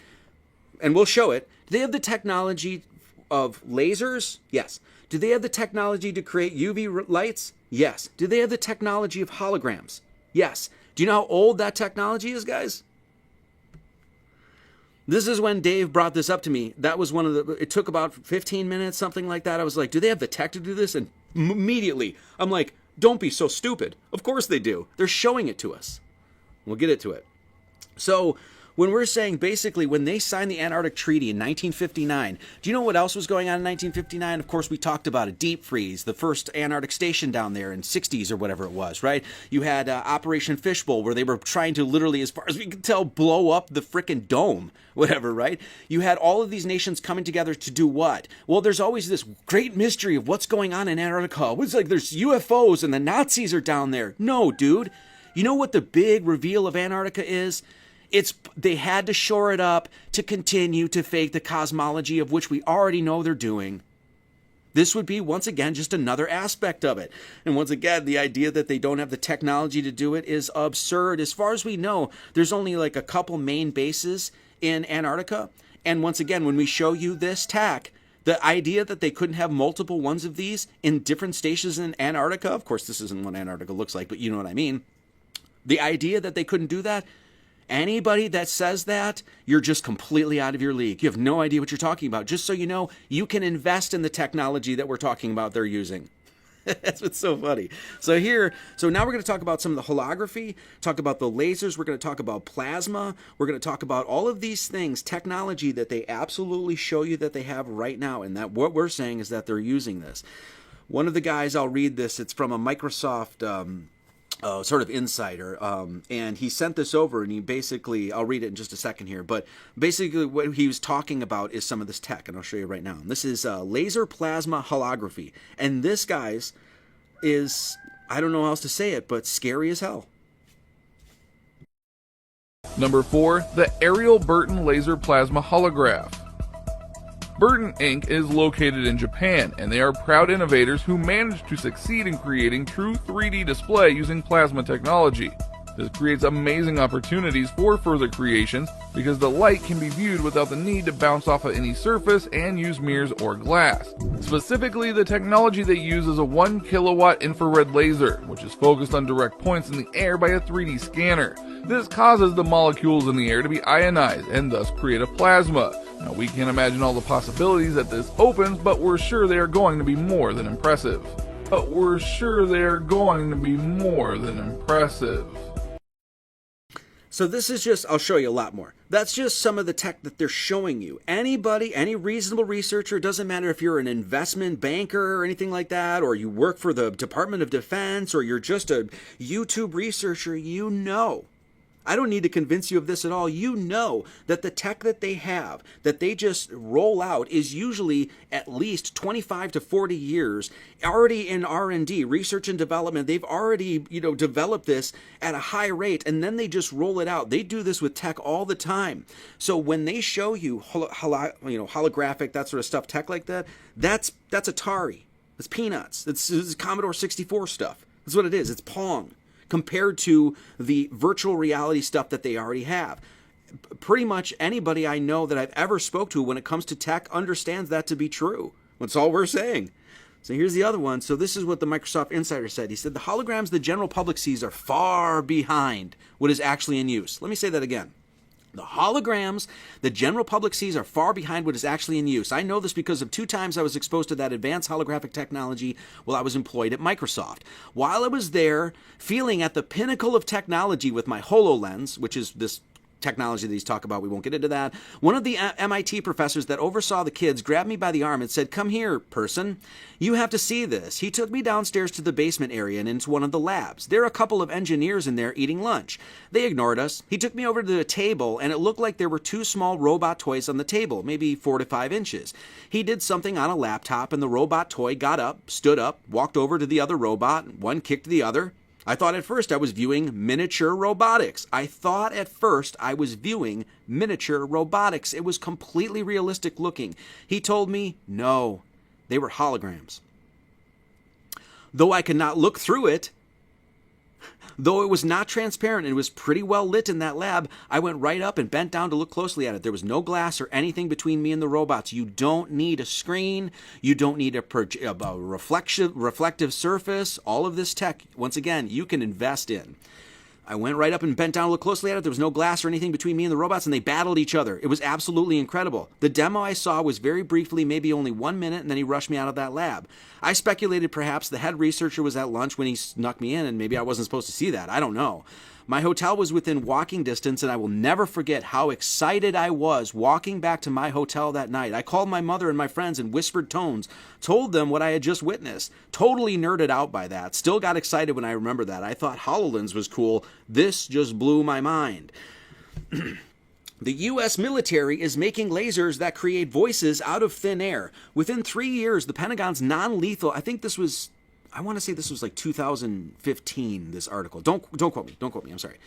And we'll show it. Do they have the technology of lasers? Yes. Do they have the technology to create UV lights? Yes. Do they have the technology of holograms? Yes. Do you know how old that technology is, guys? This is when Dave brought this up to me. That was it took about 15 minutes, something like that. I was like, do they have the tech to do this? And immediately, I'm like, don't be so stupid. Of course they do. They're showing it to us. We'll get into it. So when we're saying basically when they signed the Antarctic Treaty in 1959, do you know what else was going on in 1959? Of course, we talked about a deep freeze, the first Antarctic station down there in 60s or whatever it was, right? You had Operation Fishbowl where they were trying to literally, as far as we could tell, blow up the frickin' dome, whatever, right? You had all of these nations coming together to do what? Well, there's always this great mystery of what's going on in Antarctica. It's like there's UFOs and the Nazis are down there. No, dude. You know what the big reveal of Antarctica is? They had to shore it up to continue to fake the cosmology of which we already know they're doing. This would be, once again, just another aspect of it. And once again, the idea that they don't have the technology to do it is absurd. As far as we know, there's only like a couple main bases in Antarctica. And once again, when we show you this tech, the idea that they couldn't have multiple ones of these in different stations in Antarctica, of course, this isn't what Antarctica looks like, but you know what I mean. The idea that they couldn't do that, anybody that says that, you're just completely out of your league. You have no idea what you're talking about. Just so you know, you can invest in the technology that we're talking about they're using. That's what's so funny. So now we're going to talk about some of the holography, talk about the lasers, we're going to talk about plasma, we're going to talk about all of these things, technology that they absolutely show you that they have right now, and that what we're saying is that they're using this. One of the guys, I'll read this, it's from a Microsoft sort of insider, and he sent this over, and he basically, I'll read it in just a second here, but basically what he was talking about is some of this tech, and I'll show you right now. And this is laser plasma holography, and this, guys, is, I don't know how else to say it, but scary as hell. Number 4, the Ariel Burton Laser Plasma Holograph. Burton Inc. is located in Japan, and they are proud innovators who managed to succeed in creating true 3D display using plasma technology. This creates amazing opportunities for further creations because the light can be viewed without the need to bounce off of any surface and use mirrors or glass. Specifically, the technology they use is a 1 kilowatt infrared laser, which is focused on direct points in the air by a 3D scanner. This causes the molecules in the air to be ionized and thus create a plasma. Now, we can't imagine all the possibilities that this opens, but we're sure they are going to be more than impressive. So this is just, I'll show you a lot more. That's just some of the tech that they're showing you. Anybody, any reasonable researcher, doesn't matter if you're an investment banker or anything like that, or you work for the Department of Defense, or you're just a YouTube researcher, you know. I don't need to convince you of this at all. You know that the tech that they have, that they just roll out, is usually at least 25 to 40 years already in R&D, research and development. They've already, developed this at a high rate, and then they just roll it out. They do this with tech all the time. So when they show you, holographic, that sort of stuff, tech like that, that's Atari. It's peanuts. It's Commodore 64 stuff. That's what it is. It's Pong, compared to the virtual reality stuff that they already have. Pretty much anybody I know that I've ever spoke to when it comes to tech understands that to be true. That's all we're saying. So here's the other one. So this is what the Microsoft insider said. He said, the holograms the general public sees are far behind what is actually in use. Let me say that again. The holograms the general public sees are far behind what is actually in use. I know this because of 2 times I was exposed to that advanced holographic technology while I was employed at Microsoft. While I was there, feeling at the pinnacle of technology with my HoloLens, which is this technology that he's talking about, we won't get into that, one of the MIT professors that oversaw the kids grabbed me by the arm and said, "Come here, person. You have to see this." He took me downstairs to the basement area and into one of the labs. There are a couple of engineers in there eating lunch. They ignored us. He took me over to the table, and it looked like there were 2 small robot toys on the table, maybe 4 to 5 inches. He did something on a laptop, and the robot toy got up, stood up, walked over to the other robot, one kicked the other. I thought at first I was viewing miniature robotics. It was completely realistic looking. He told me, no, they were holograms. Though I could not look through it, though it was not transparent and it was pretty well lit in that lab, I went right up and bent down to look closely at it. There was no glass or anything between me and the robots. You don't need a screen. You don't need a reflective surface. All of this tech, once again, you can invest in. I went right up and bent down to look closely at it. There was no glass or anything between me and the robots, and they battled each other. It was absolutely incredible. The demo I saw was very briefly, maybe only 1 minute, and then he rushed me out of that lab. I speculated perhaps the head researcher was at lunch when he snuck me in, and maybe I wasn't supposed to see that. I don't know. My hotel was within walking distance, and I will never forget how excited I was walking back to my hotel that night. I called my mother and my friends in whispered tones, told them what I had just witnessed. Totally nerded out by that. Still got excited when I remember that. I thought HoloLens was cool. This just blew my mind. The U.S. military is making lasers that create voices out of thin air. Within 3 years, the Pentagon's non-lethal, I want to say this was like 2015, this article. Don't quote me. Don't quote me. I'm sorry.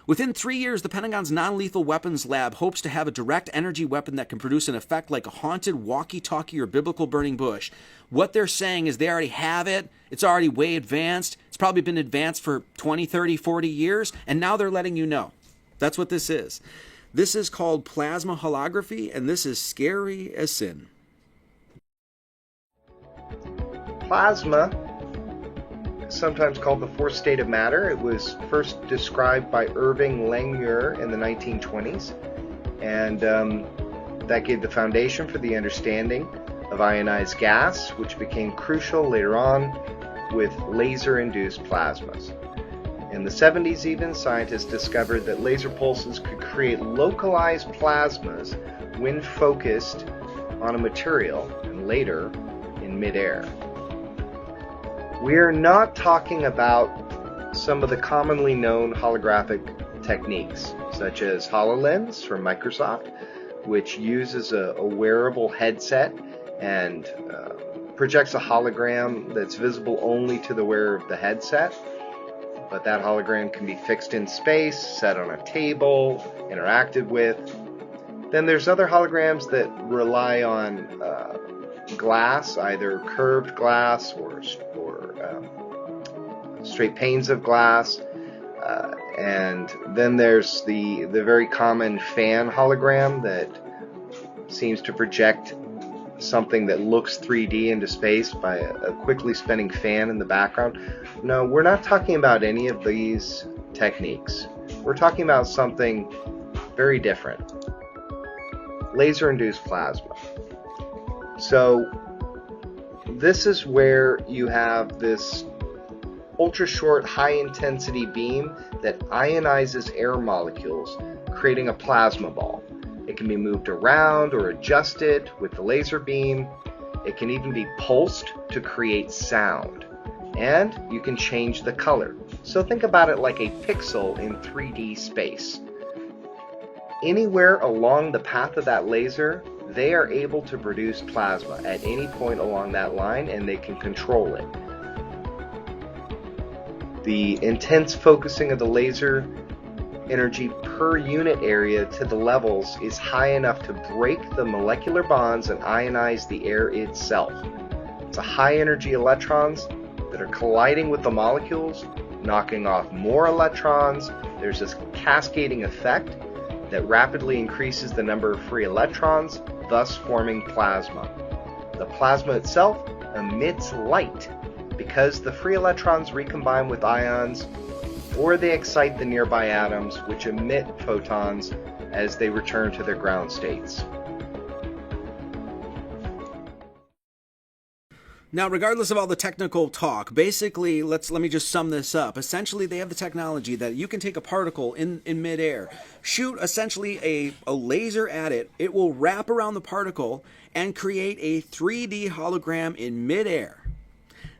Within 3 years, the Pentagon's non-lethal weapons lab hopes to have a direct energy weapon that can produce an effect like a haunted walkie-talkie or biblical burning bush. What they're saying is they already have it. It's already way advanced. It's probably been advanced for 20, 30, 40 years, and now they're letting you know. That's what this is. This is called plasma holography, and this is scary as sin. Plasma, sometimes called the fourth state of matter. It was first described by Irving Langmuir in the 1920s, and that gave the foundation for the understanding of ionized gas, which became crucial later on with laser-induced plasmas. In the 70s even, scientists discovered that laser pulses could create localized plasmas when focused on a material, and later in midair. We're not talking about some of the commonly known holographic techniques, such as HoloLens from Microsoft, which uses a wearable headset and projects a hologram that's visible only to the wearer of the headset. But that hologram can be fixed in space, set on a table, interacted with. Then there's other holograms that rely on glass, either curved glass or straight panes of glass. And then there's the very common fan hologram that seems to project something that looks 3D into space by a quickly spinning fan in the background. No, we're not talking about any of these techniques. We're talking about something very different. Laser-induced plasma. So this is where you have this ultra-short, high-intensity beam that ionizes air molecules, creating a plasma ball. It can be moved around or adjusted with the laser beam. It can even be pulsed to create sound. And you can change the color. So think about it like a pixel in 3D space. Anywhere along the path of that laser, they are able to produce plasma at any point along that line, and they can control it. The intense focusing of the laser energy per unit area to the levels is high enough to break the molecular bonds and ionize the air itself. It's a high energy electrons that are colliding with the molecules, knocking off more electrons. There's this cascading effect that rapidly increases the number of free electrons, thus forming plasma. The plasma itself emits light because the free electrons recombine with ions, or they excite the nearby atoms, which emit photons as they return to their ground states. Now, regardless of all the technical talk, basically, let me just sum this up. Essentially, they have the technology that you can take a particle in midair, shoot essentially a laser at it, it will wrap around the particle and create a 3D hologram in midair.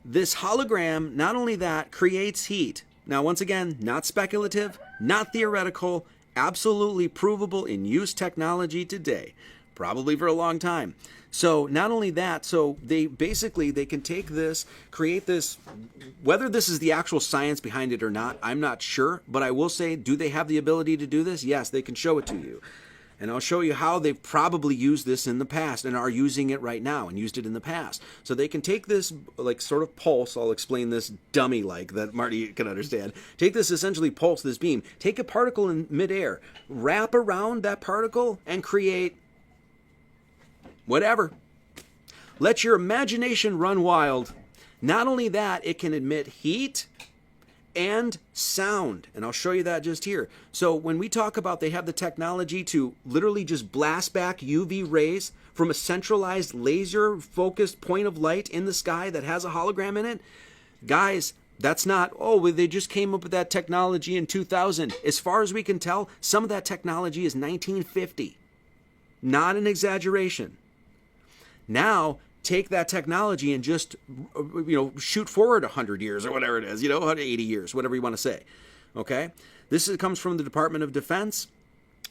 This hologram, not only that, creates heat. Now, once again, not speculative, not theoretical, absolutely provable in use technology today. probably for a long time. So not only that, so they can take this, create this, whether this is the actual science behind it or not, I'm not sure, but I will say, do they have the ability to do this? Yes, they can show it to you. And I'll show you how they've probably used this in the past and are using it right now and used it in the past. So they can take this like sort of pulse, I'll explain this dummy like that Marty can understand. Take this essentially pulse, this beam, take a particle in midair, wrap around that particle and create whatever. Let your imagination run wild. Not only that, it can emit heat and sound. And I'll show you that just here. So when we talk about they have the technology to literally just blast back UV rays from a centralized laser focused point of light in the sky that has a hologram in it, guys, that's not, oh, they just came up with that technology in 2000. As far as we can tell, some of that technology is 1950. Not an exaggeration. Now, take that technology and just, shoot forward 100 years or whatever it is, 180 years, whatever you want to say. Okay? This comes from the Department of Defense.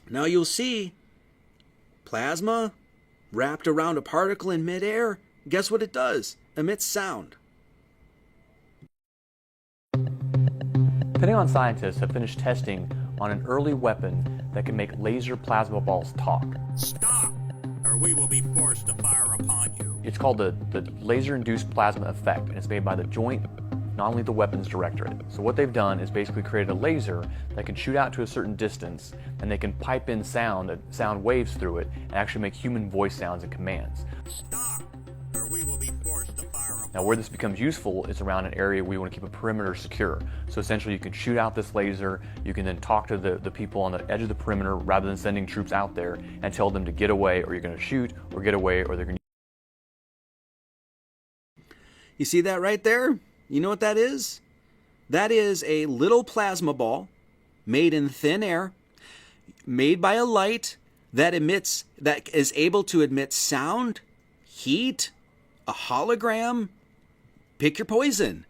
Now you'll see plasma wrapped around a particle in midair. Guess what it does? Emits sound. Pentagon scientists have finished testing on an early weapon that can make laser plasma balls talk. Stop, or we will be forced to fire upon you. It's called the laser-induced plasma effect, and it's made by the Joint Non-Lethal Weapons Directorate. So what they've done is basically created a laser that can shoot out to a certain distance, and they can pipe in sound waves through it, and actually make human voice sounds and commands. Stop, or we will be forced to fire upon you. Now where this becomes useful is around an area where you want to keep a perimeter secure. So essentially you can shoot out this laser, you can then talk to the people on the edge of the perimeter rather than sending troops out there and tell them to get away or you're going to shoot, or get away or they're going to... You see that right there? You know what that is? That is a little plasma ball made in thin air, made by a light that is able to emit sound, heat, a hologram. Pick your poison.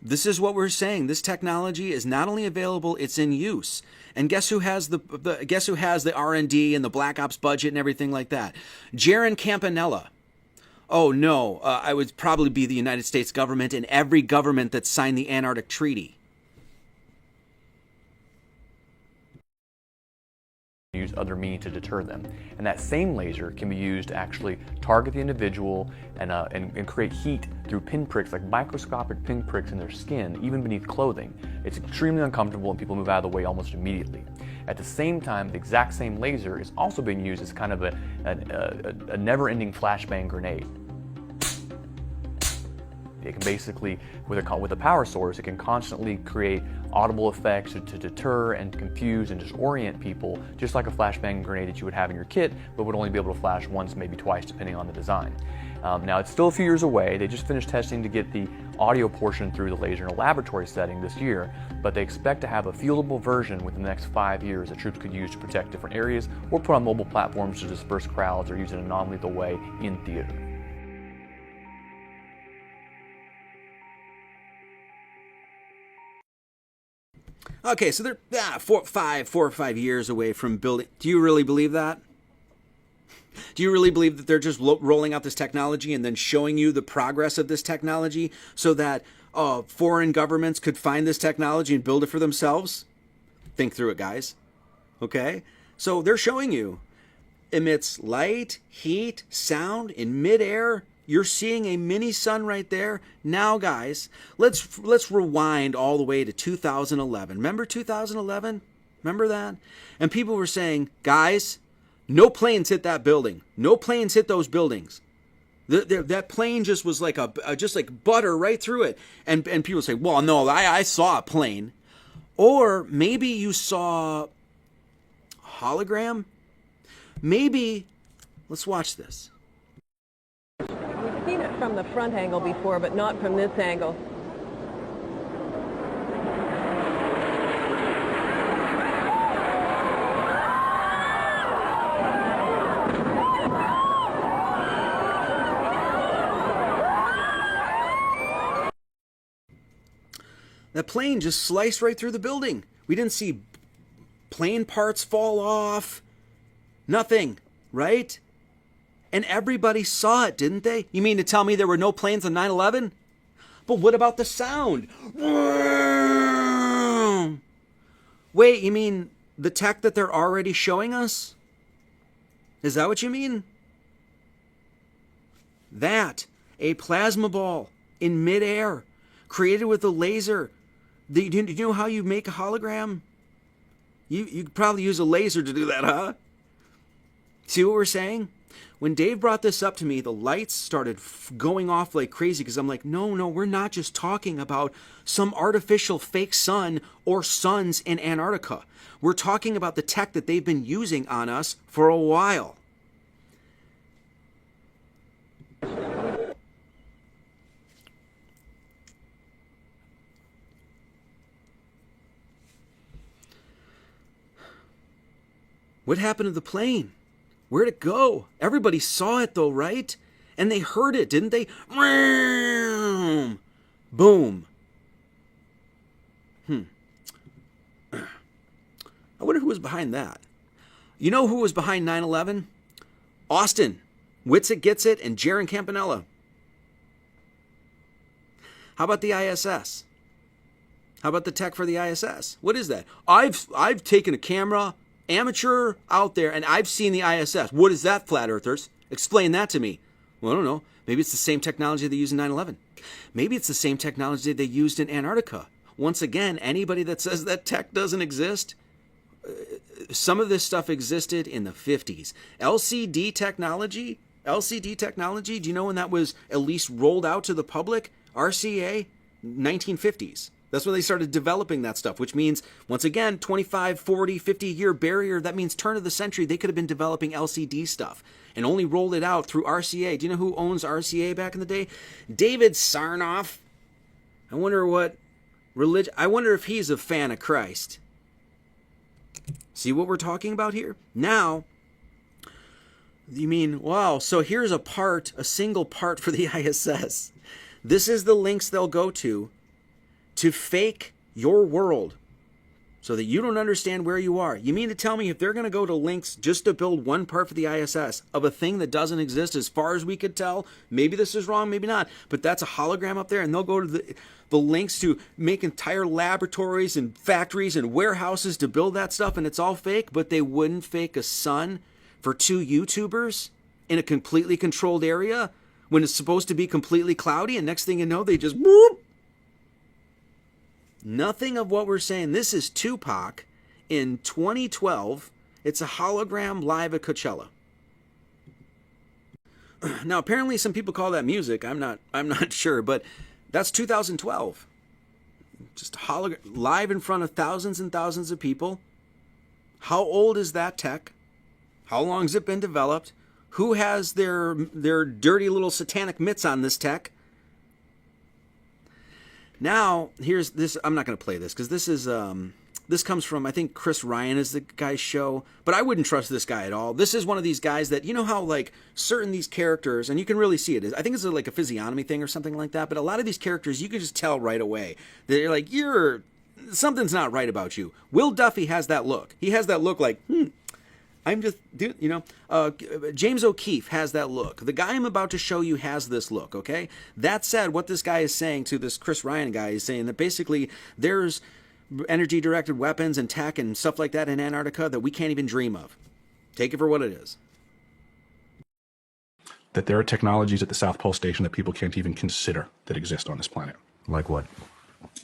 This is what we're saying. This technology is not only available, it's in use. And guess who has the R&D and the Black Ops budget and everything like that? Jaron Campanella. Oh no, I would probably be the United States government and every government that signed the Antarctic Treaty. Use other means to deter them. And that same laser can be used to actually target the individual and create heat through pinpricks, like microscopic pinpricks in their skin, even beneath clothing. It's extremely uncomfortable and people move out of the way almost immediately. At the same time, the exact same laser is also being used as kind of a never-ending flashbang grenade. It can basically, with a power source, it can constantly create audible effects to deter and confuse and disorient people, just like a flashbang grenade that you would have in your kit, but would only be able to flash once, maybe twice, depending on the design. Now, it's still a few years away. They just finished testing to get the audio portion through the laser in a laboratory setting this year, but they expect to have a fieldable version within the next 5 years that troops could use to protect different areas or put on mobile platforms to disperse crowds or use it in a non-lethal way in theater. Okay, so they're 4 or 5 years away from building. Do you really believe that? Do you really believe that they're just rolling out this technology and then showing you the progress of this technology so that foreign governments could find this technology and build it for themselves? Think through it, guys. Okay? So they're showing you. Emits light, heat, sound in midair. You're seeing a mini sun right there. Now, guys, let's rewind all the way to 2011. Remember 2011? Remember that? And people were saying, guys, no planes hit that building. No planes hit those buildings. That plane just was like just like butter right through it. And people say, well, no, I saw a plane. Or maybe you saw a hologram. Maybe, let's watch this. We've seen it from the front angle before, but not from this angle. That plane just sliced right through the building. We didn't see plane parts fall off. Nothing. right? And everybody saw it, didn't they? You mean to tell me there were no planes on 9/11? But what about the sound? Wait, you mean the tech that they're already showing us? Is that what you mean? That, a plasma ball in midair, created with a laser. Do you know how you make a hologram? You could probably use a laser to do that, huh? See what we're saying? When Dave brought this up to me, the lights started going off like crazy because I'm like, no, we're not just talking about some artificial fake sun or suns in Antarctica. We're talking about the tech that they've been using on us for a while. What happened to the plane? Where'd it go? Everybody saw it though, right? And they heard it, didn't they? Boom. I wonder who was behind that. You know who was behind 9/11? Austin, Witsit Gets It, and Jaron Campanella. How about the ISS? How about the tech for the ISS? What is that? I've taken a camera, amateur out there, and I've seen the ISS. What is that, flat earthers? Explain that to me. Well, I don't know. Maybe it's the same technology they used in 9/11. Maybe it's the same technology they used in Antarctica. Once again, anybody that says that tech doesn't exist, some of this stuff existed in the 50s. LCD technology, do you know when that was at least rolled out to the public? RCA, 1950s. That's when they started developing that stuff, which means, once again, 25, 40, 50-year barrier. That means turn of the century, they could have been developing LCD stuff and only rolled it out through RCA. Do you know who owns RCA back in the day? David Sarnoff. I wonder what religion... I wonder if he's a fan of Christ. See what we're talking about here? Now, you mean, wow, so here's a single part for the ISS. This is the links they'll go to fake your world so that you don't understand where you are. You mean to tell me if they're going to go to links just to build one part for the ISS of a thing that doesn't exist as far as we could tell, maybe this is wrong, maybe not, but that's a hologram up there, and they'll go to the links to make entire laboratories and factories and warehouses to build that stuff, and it's all fake, but they wouldn't fake a sun for 2 YouTubers in a completely controlled area when it's supposed to be completely cloudy, and next thing you know, they just... Whoop. Nothing of what we're saying. This is Tupac in 2012. It's a hologram live at Coachella. Now, apparently some people call that music. I'm not sure, but that's 2012. Just live in front of thousands and thousands of people. How old is that tech? How long has it been developed? Who has their dirty little satanic mitts on this tech? Now, here's this. I'm not going to play this because this comes from, I think Chris Ryan is the guy's show, but I wouldn't trust this guy at all. This is one of these guys that, you know how like certain these characters, and you can really see it. I think it's like a physiognomy thing or something like that, but a lot of these characters, you can just tell right away. They're like, something's not right about you. Will Duffy has that look. He has that look like, I'm just, you know, James O'Keefe has that look. The guy I'm about to show you has this look, okay? That said, what this guy is saying to this Chris Ryan guy is saying that basically there's energy-directed weapons and tech and stuff like that in Antarctica that we can't even dream of. Take it for what it is. That there are technologies at the South Pole Station that people can't even consider that exist on this planet. Like what?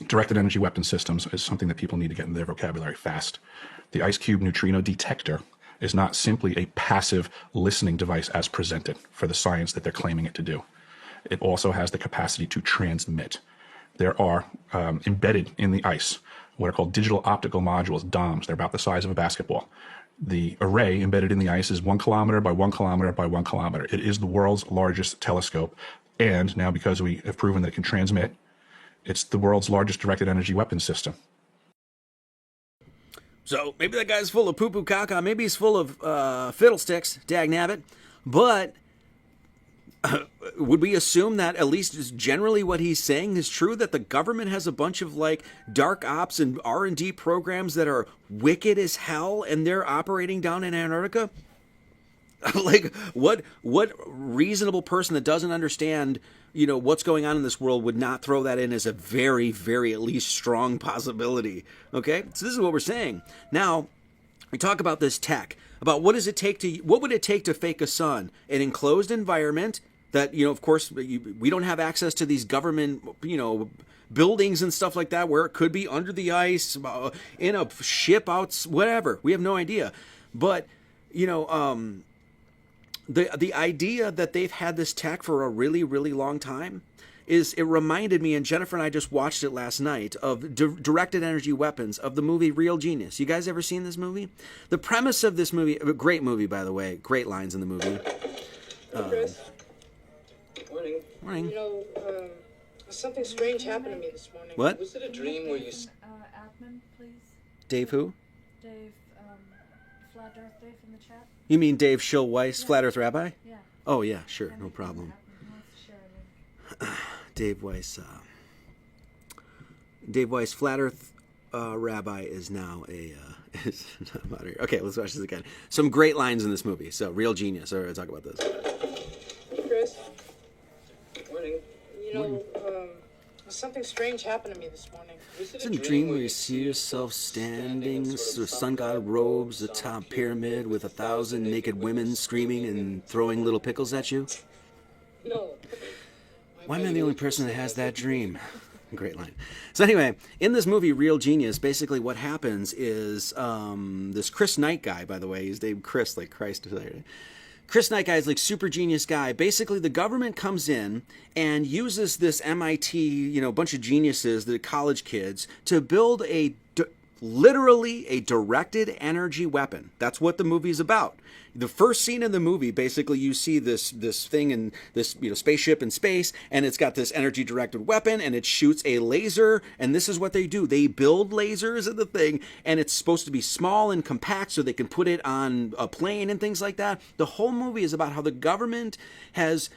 Directed energy weapon systems is something that people need to get in their vocabulary fast. The ice cube neutrino detector is not simply a passive listening device as presented for the science that they're claiming it to do. It also has the capacity to transmit. There are embedded in the ice what are called digital optical modules, DOMs. They're about the size of a basketball. The array embedded in the ice is 1 kilometer by 1 kilometer by 1 kilometer. It is the world's largest telescope. And now, because we have proven that it can transmit, it's the world's largest directed energy weapon system. So maybe that guy's full of poo-poo caca. Maybe he's full of fiddlesticks, dagnabbit. But would we assume that at least generally what he's saying is true, that the government has a bunch of like dark ops and R&D programs that are wicked as hell and they're operating down in Antarctica? Like, what reasonable person that doesn't understand, what's going on in this world would not throw that in as a very, very at least strong possibility? Okay, so this is what we're saying. Now, we talk about this tech, about what would it take to fake a sun? An enclosed environment that, of course, we don't have access to these government, buildings and stuff like that, where it could be under the ice, in a ship out, whatever. We have no idea. But, the idea that they've had this tech for a really, really long time it reminded me, and Jennifer and I just watched it last night, of directed energy weapons of the movie Real Genius. You guys ever seen this movie? The premise of this movie, a great movie, by the way, great lines in the movie. Chris. Morning. Morning. Something strange happened to me this morning. What? Was it a dream where you... admin, please. Dave who? Dave, Flat Earth Dave in the chat. You mean Dave Schulweiss, Flat Earth Rabbi? Yeah. Oh, yeah, sure, no problem. Dave Weiss, Flat Earth Rabbi is now is not moderator. Okay, let's watch this again. Some great lines in this movie. So, Real Genius. All right, talk about this. Chris. Morning. Something strange happened to me this morning. Was It's a dream where you see yourself standing, the sun god robes atop pyramid with 1,000 naked women screaming and throwing little pickles at you? No. Why am I the only person that has that dream? Great line. So anyway, in this movie, Real Genius, basically what happens is this Chris Knight guy, by the way, he's named Chris, like Christ. Chris Knight guy is like super genius guy. Basically, the government comes in and uses this MIT, bunch of geniuses, the college kids, to build literally a directed energy weapon. That's what the movie's about. The first scene in the movie, basically, you see this thing in this spaceship in space, and it's got this energy directed weapon, and it shoots a laser. And this is what they do: they build lasers in the thing, and it's supposed to be small and compact, so they can put it on a plane and things like that. The whole movie is about how the government has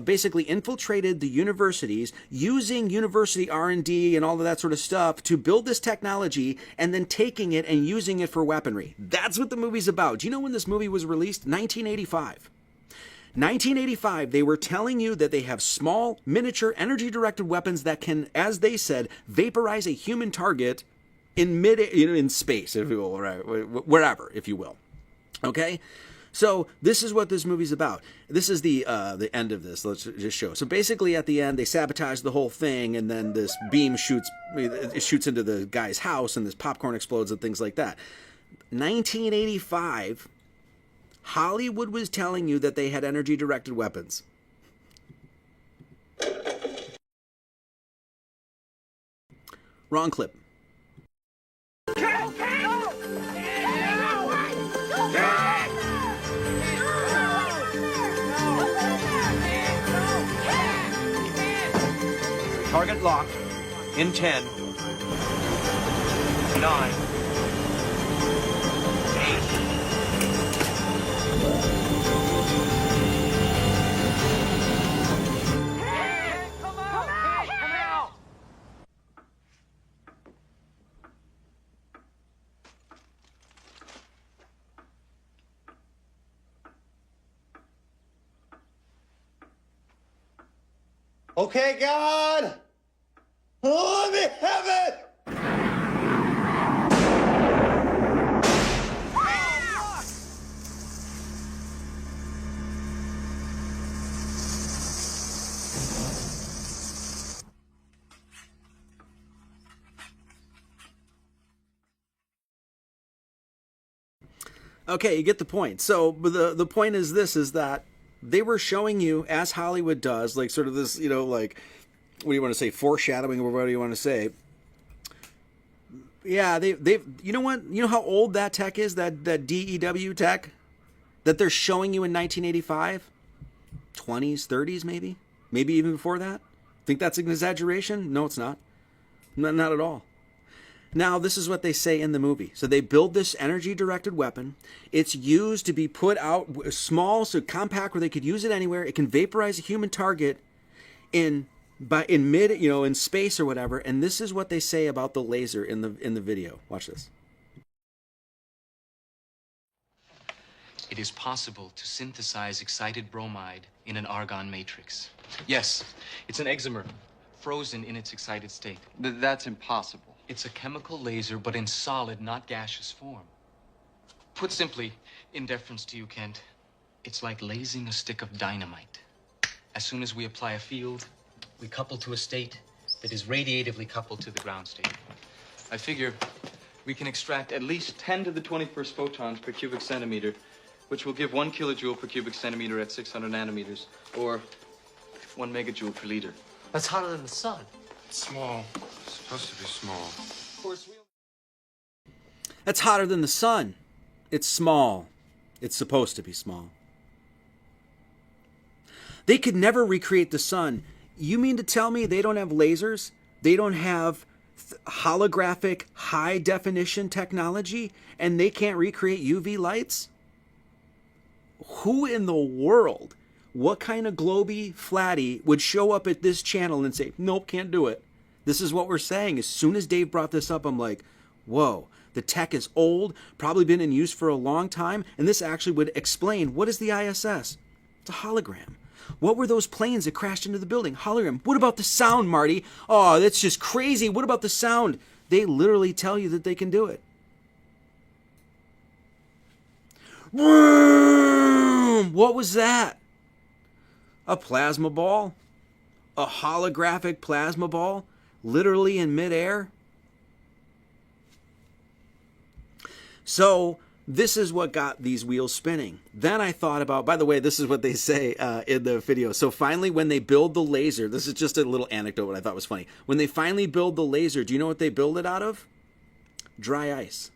basically infiltrated the universities, using university R&D and all of that sort of stuff to build this technology, and then taking it and using it for weaponry. That's what the movie's about. Do you know when this movie was released? 1985. 1985, they were telling you that they have small, miniature, energy-directed weapons that can, as they said, vaporize a human target in space, if you will, right, wherever, if you will. Okay? So this is what this movie's about. This is the end of this. Let's just show. So basically, at the end, they sabotage the whole thing, and then this beam shoots into the guy's house, and this popcorn explodes and things like that. 1985, Hollywood was telling you that they had energy-directed weapons. Wrong clip. Target locked in 10, 9, 8. Come out! Okay, God! Let me have it! Okay, you get the point. So the point is this, is that they were showing you, as Hollywood does, like sort of this, like, what do you want to say, foreshadowing, or what do you want to say? Yeah, they've you know what? You know how old that tech is, that DEW tech that they're showing you in 1985? 20s, 30s maybe? Maybe even before that? Think that's an exaggeration? No, it's not. Not at all. Now, this is what they say in the movie. So they build this energy-directed weapon. It's used to be put out small, so compact, where they could use it anywhere. It can vaporize a human target in space or whatever. And this is what they say about the laser in the video. Watch this. It is possible to synthesize excited bromide in an argon matrix. Yes, it's an exomer, frozen in its excited state. That's impossible. It's a chemical laser, but in solid, not gaseous form. Put simply, in deference to you, Kent, it's like lasing a stick of dynamite. As soon as we apply a field, we couple to a state that is radiatively coupled to the ground state. I figure we can extract at least 10 to the 21st photons per cubic centimeter, which will give 1 kilojoule per cubic centimeter at 600 nanometers, or 1 megajoule per liter. That's hotter than the sun. It's small. It's supposed to be small. Of course, That's hotter than the sun. It's small. It's supposed to be small. They could never recreate the sun. You mean to tell me they don't have lasers? They don't have holographic high definition technology, and they can't recreate UV lights? Who in the world, what kind of globy flatty would show up at this channel and say, nope, can't do it? This is what we're saying. As soon as Dave brought this up, I'm like, whoa, the tech is old, probably been in use for a long time, and this actually would explain, what is the ISS? It's a hologram. What were those planes that crashed into the building? Hologram. What about the sound, Marty? Oh, that's just crazy. What about the sound? They literally tell you that they can do it. What was that? A plasma ball? A holographic plasma ball? Literally in midair? So, this is what got these wheels spinning. Then I thought about, by the way, this is what they say in the video. So finally, when they build the laser, this is just a little anecdote what I thought was funny. When they finally build the laser, do you know what they build it out of? Dry ice.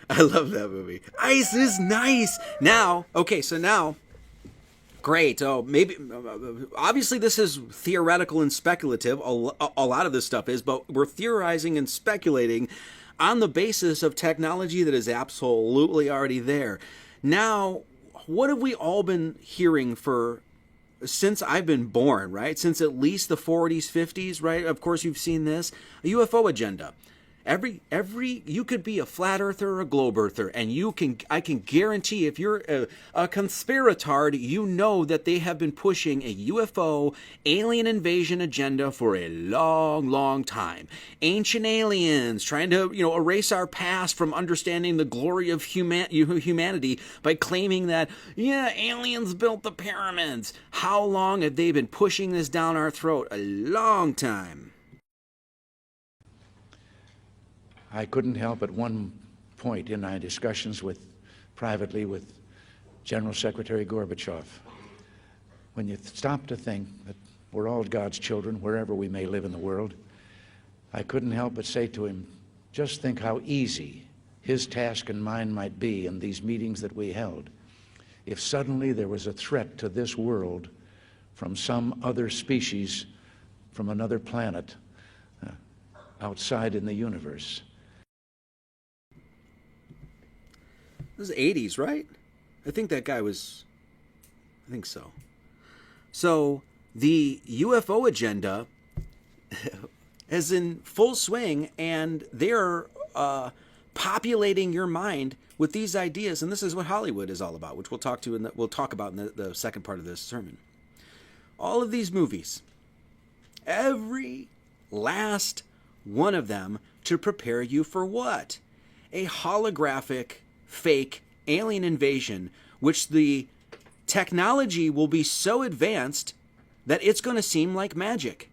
I love that movie. Ice is nice. Now, okay, so now, great. Oh, maybe, obviously this is theoretical and speculative. A lot of this stuff is, but we're theorizing and speculating on the basis of technology that is absolutely already there. Now, what have we all been hearing since I've been born, right? Since at least the 40s, 50s, right? Of course, you've seen this. A UFO agenda. You could be a flat earther or a globe earther, and I can guarantee if you're a conspiratard, you know that they have been pushing a UFO alien invasion agenda for a long, long time. Ancient aliens trying to, erase our past from understanding the glory of humanity by claiming that, aliens built the pyramids. How long have they been pushing this down our throat? A long time. I couldn't help at one point in my discussions privately with General Secretary Gorbachev, when you stop to think that we're all God's children, wherever we may live in the world, I couldn't help but say to him, just think how easy his task and mine might be in these meetings that we held if suddenly there was a threat to this world from some other species, from another planet, outside in the universe. This is the 80s, right? I think so. So the UFO agenda is in full swing, and they're populating your mind with these ideas, and this is what Hollywood is all about, which we'll talk about in the second part of this sermon. All of these movies, every last one of them, to prepare you for what? A holographic fake alien invasion, which the technology will be so advanced that it's going to seem like magic.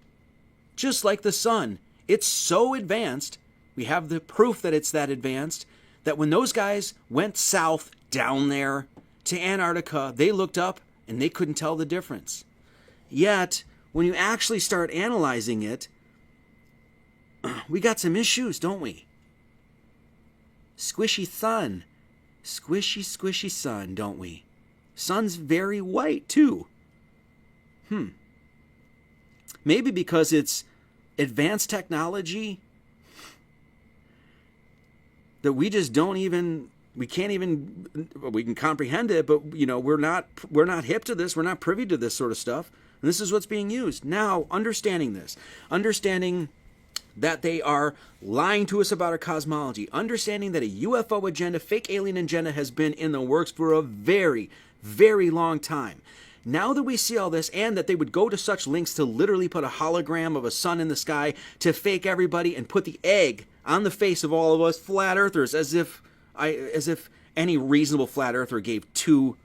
Just like the sun. It's so advanced We have the proof that it's that advanced, that when those guys went south down there to Antarctica, they looked up and they couldn't tell the difference. Yet, when you actually start analyzing it, we got some issues, don't we? Squishy sun. Squishy, squishy sun, don't we? Sun's very white, too. Maybe because it's advanced technology that we just don't even, we can't even, we can comprehend it, but, you know, we're not hip to this. We're not privy to this sort of stuff. And this is what's being used. Now, understanding this, understanding that they are lying to us about our cosmology, understanding that a UFO agenda, fake alien agenda, has been in the works for a very, very long time. Now that we see all this, and that they would go to such lengths to literally put a hologram of a sun in the sky to fake everybody and put the egg on the face of all of us flat earthers, as if any reasonable flat earther gave two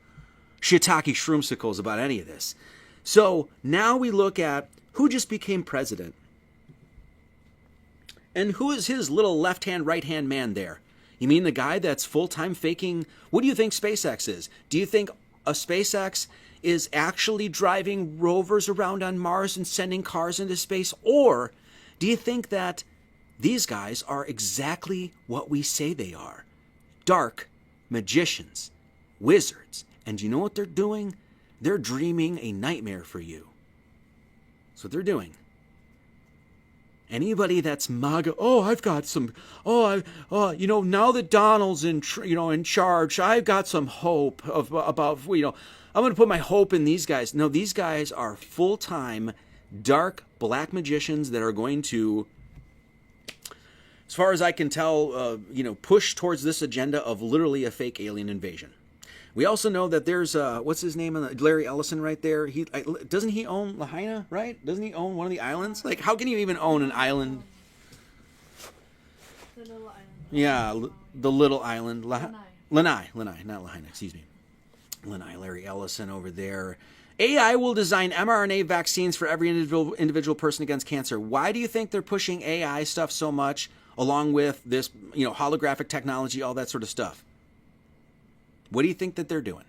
shiitake shroomsicles about any of this. So now we look at who just became president. And who is his little left-hand, right-hand man there? You mean the guy that's full-time faking? What do you think SpaceX is? Do you think a SpaceX is actually driving rovers around on Mars and sending cars into space? Or do you think that these guys are exactly what we say they are? Dark magicians, wizards. And you know what they're doing? They're dreaming a nightmare for you. That's what they're doing. Anybody that's MAGA, I've got some, you know, now that Donald's in charge, I've got some hope about, you know, I'm going to put my hope in these guys. No, these guys are full-time dark black magicians that are going to, as far as I can tell, you know, push towards this agenda of literally a fake alien invasion. We also know that there's, what's his name? Larry Ellison right there. Doesn't he own Lahaina, right? Doesn't he own one of the islands? Like, how can you even own an island? The little island. Yeah, the little island. Lanai, not Lahaina, excuse me. Lanai, Larry Ellison over there. AI will design mRNA vaccines for every individual person against cancer. Why do you think they're pushing AI stuff so much, along with this, you know, holographic technology, all that sort of stuff? What do you think that they're doing?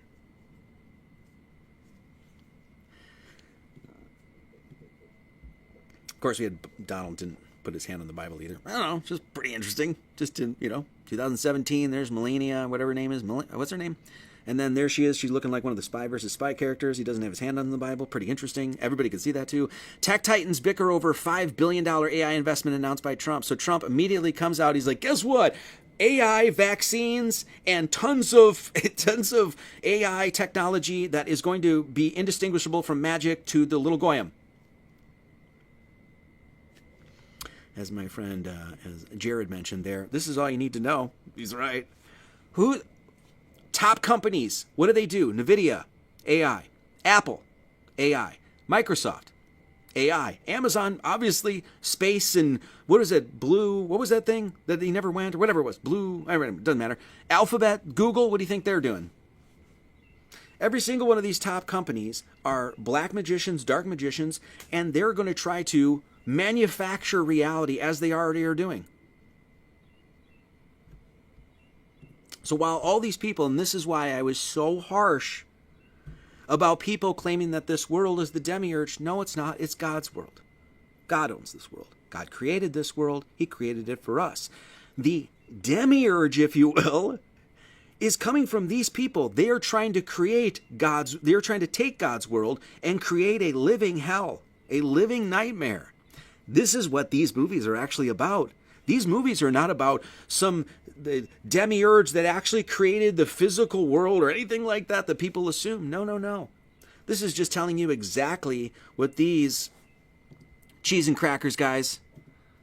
Of course, we had Donald didn't put his hand on the Bible either. I don't know, just pretty interesting. Just in, you know, 2017, there's Melania, whatever her name is. What's her name? And then there she is. She's looking like one of the Spy versus Spy characters. He doesn't have his hand on the Bible. Pretty interesting. Everybody can see that too. Tech titans bicker over $5 billion AI investment announced by Trump. So Trump immediately comes out. He's like, guess what? AI vaccines and tons of AI technology that is going to be indistinguishable from magic to the little goyim. As my friend, as Jared mentioned there, this is all you need to know. He's right. Top companies, what do they do? NVIDIA, AI. Apple, AI. Microsoft, AI. Amazon, obviously, space and, what is it, Blue, what was that thing that he never went, or whatever it was, Blue, it doesn't matter. Alphabet, Google, what do you think they're doing? Every single one of these top companies are black magicians, dark magicians, and they're going to try to manufacture reality as they already are doing. So while all these people, and this is why I was so harsh about people claiming that this world is the demiurge. No, it's not. It's God's world. God owns this world. God created this world. He created it for us. The demiurge, if you will, is coming from these people. They are trying to they're trying to take God's world and create a living hell, a living nightmare. This is what these movies are actually about. These movies are not about the demiurge that actually created the physical world or anything like that that people assume. No. This is just telling you exactly what these cheese and crackers guys,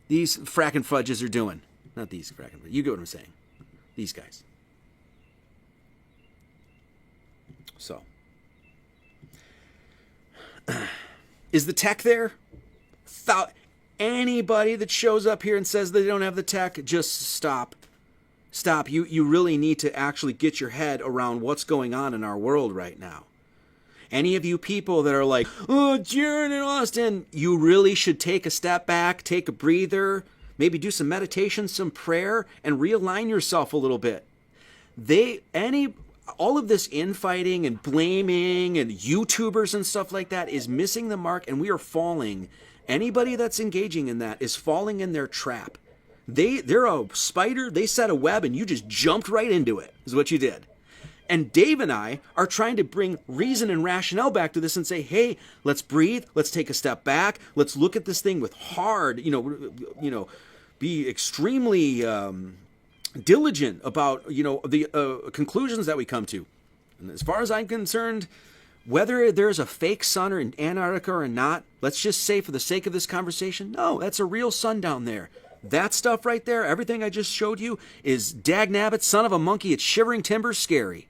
these frackin' fudges are doing. Not these frackin' fudges. You get what I'm saying. These guys. So. Is the tech there? Anybody that shows up here and says they don't have the tech, just stop. Stop. You really need to actually get your head around what's going on in our world right now. Any of you people that are like, Jared and Austin, you really should take a step back, take a breather, maybe do some meditation, some prayer, and realign yourself a little bit. All of this infighting and blaming and YouTubers and stuff like that is missing the mark, and we are falling. Anybody that's engaging in that is falling in their trap. They're a spider, they set a web, and you just jumped right into it, is what you did. And Dave and I are trying to bring reason and rationale back to this and say, hey, let's breathe, let's take a step back, let's look at this thing with hard, be extremely diligent about, the conclusions that we come to. And as far as I'm concerned, whether there's a fake sun in Antarctica or not, let's just say for the sake of this conversation, no, that's a real sun down there. That stuff right there, everything I just showed you, is dagnabbit, son of a monkey, it's shivering timber scary.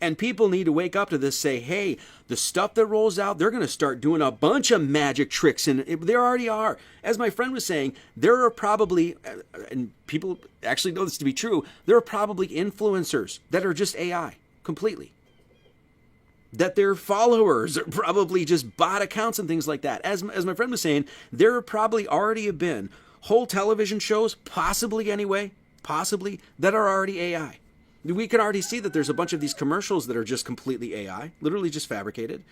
And people need to wake up to this, say, hey, the stuff that rolls out, they're going to start doing a bunch of magic tricks, and there already are. As my friend was saying, there are probably, and people actually know this to be true, there are probably influencers that are just AI, completely. That their followers are probably just bot accounts and things like that. As my friend was saying, there probably already have been whole television shows, possibly, that are already AI. We can already see that there's a bunch of these commercials that are just completely AI, literally just fabricated.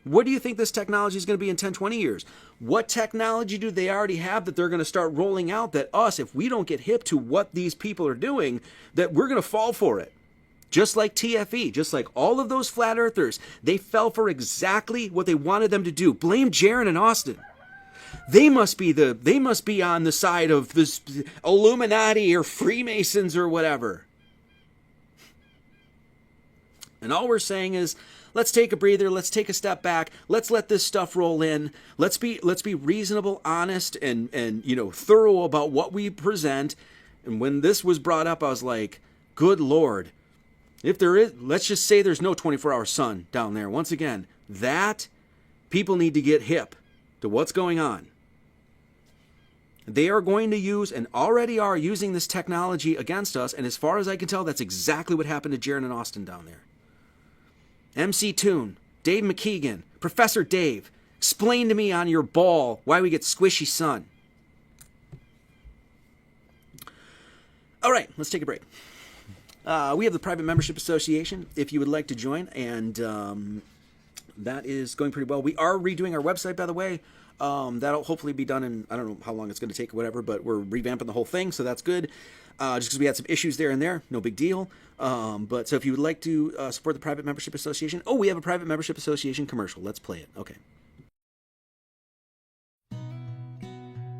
What do you think this technology is going to be in 10, 20 years? What technology do they already have that they're going to start rolling out that if we don't get hip to what these people are doing, that we're going to fall for it? Just like TFE, just like all of those flat earthers, they fell for exactly what they wanted them to do. Blame Jaron and Austin. They must be on the side of this Illuminati or Freemasons or whatever. And all we're saying is, let's take a breather, let's take a step back, let's let this stuff roll in, let's be reasonable, honest, and thorough about what we present. And when this was brought up, I was like, good Lord, if there is, let's just say there's no 24-hour sun down there. Once again, that people need to get hip to what's going on. They are going to use, and already are using, this technology against us, and as far as I can tell, that's exactly what happened to Jaron and Austin down there. MC Toon, Dave McKeegan, Professor Dave, explain to me on your ball why we get squishy sun. All right, let's take a break. We have the Private Membership Association, if you would like to join, and that is going pretty well. We are redoing our website, by the way. That'll hopefully be done in, I don't know how long it's going to take or whatever, but we're revamping the whole thing, so that's good. Just because we had some issues there and there, no big deal. But so if you would like to support the Private Membership Association, we have a Private Membership Association commercial. Let's play it. Okay.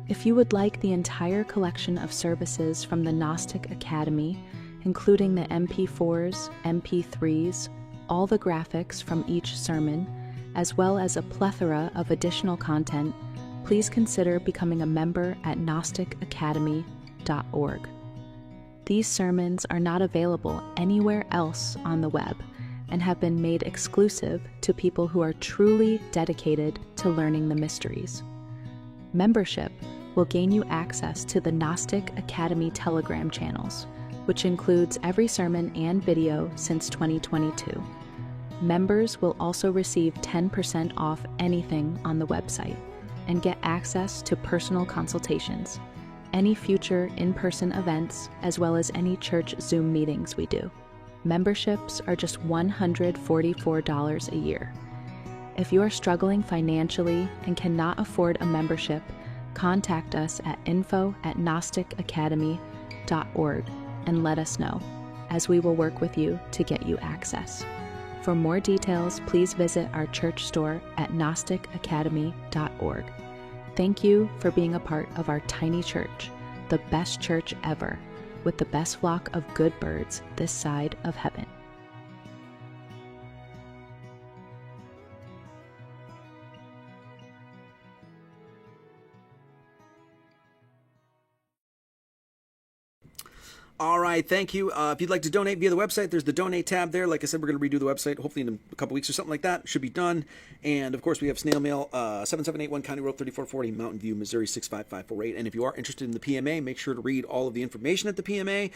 If you would like the entire collection of services from the Gnostic Academy, including the MP4s, MP3s, all the graphics from each sermon, as well as a plethora of additional content, please consider becoming a member at gnosticacademy.org. These sermons are not available anywhere else on the web and have been made exclusive to people who are truly dedicated to learning the mysteries. Membership will gain you access to the Gnostic Academy Telegram channels, which includes every sermon and video since 2022. Members will also receive 10% off anything on the website and get access to personal consultations, any future in-person events, as well as any church Zoom meetings we do. Memberships are just $144 a year. If you are struggling financially and cannot afford a membership, contact us at info@gnosticacademy.org and let us know, as we will work with you to get you access. For more details, please visit our church store at gnosticacademy.org. Thank you for being a part of our tiny church, the best church ever, with the best flock of good birds this side of heaven. All right, thank you. If you'd like to donate via the website, there's the donate tab there. Like I said, we're going to redo the website hopefully in a couple weeks or something like that. Should be done. And of course, we have snail mail, 7781 County Road 3440, Mountain View, Missouri 65548. And if you are interested in the PMA, make sure to read all of the information at the PMA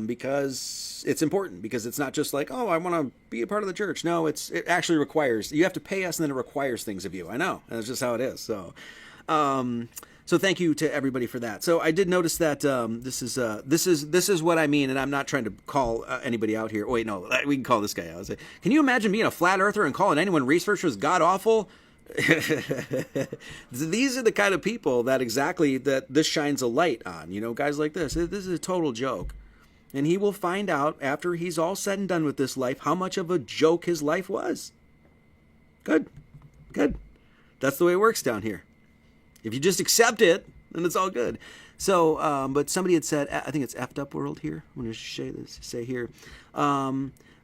because it's important. Because it's not just like, oh, I want to be a part of the church. No, it actually requires, you have to pay us and then it requires things of you. I know. That's just how it is. So So thank you to everybody for that. So I did notice that this is what I mean, and I'm not trying to call anybody out here. Oh, wait, no, we can call this guy out. Can you imagine being a flat earther and calling anyone researchers god awful? These are the kind of people that this shines a light on. You know, guys like this. This is a total joke, and he will find out after he's all said and done with this life how much of a joke his life was. Good. That's the way it works down here. If you just accept it, then it's all good. So, but somebody had said, I think it's effed up world here. I'm going to say here.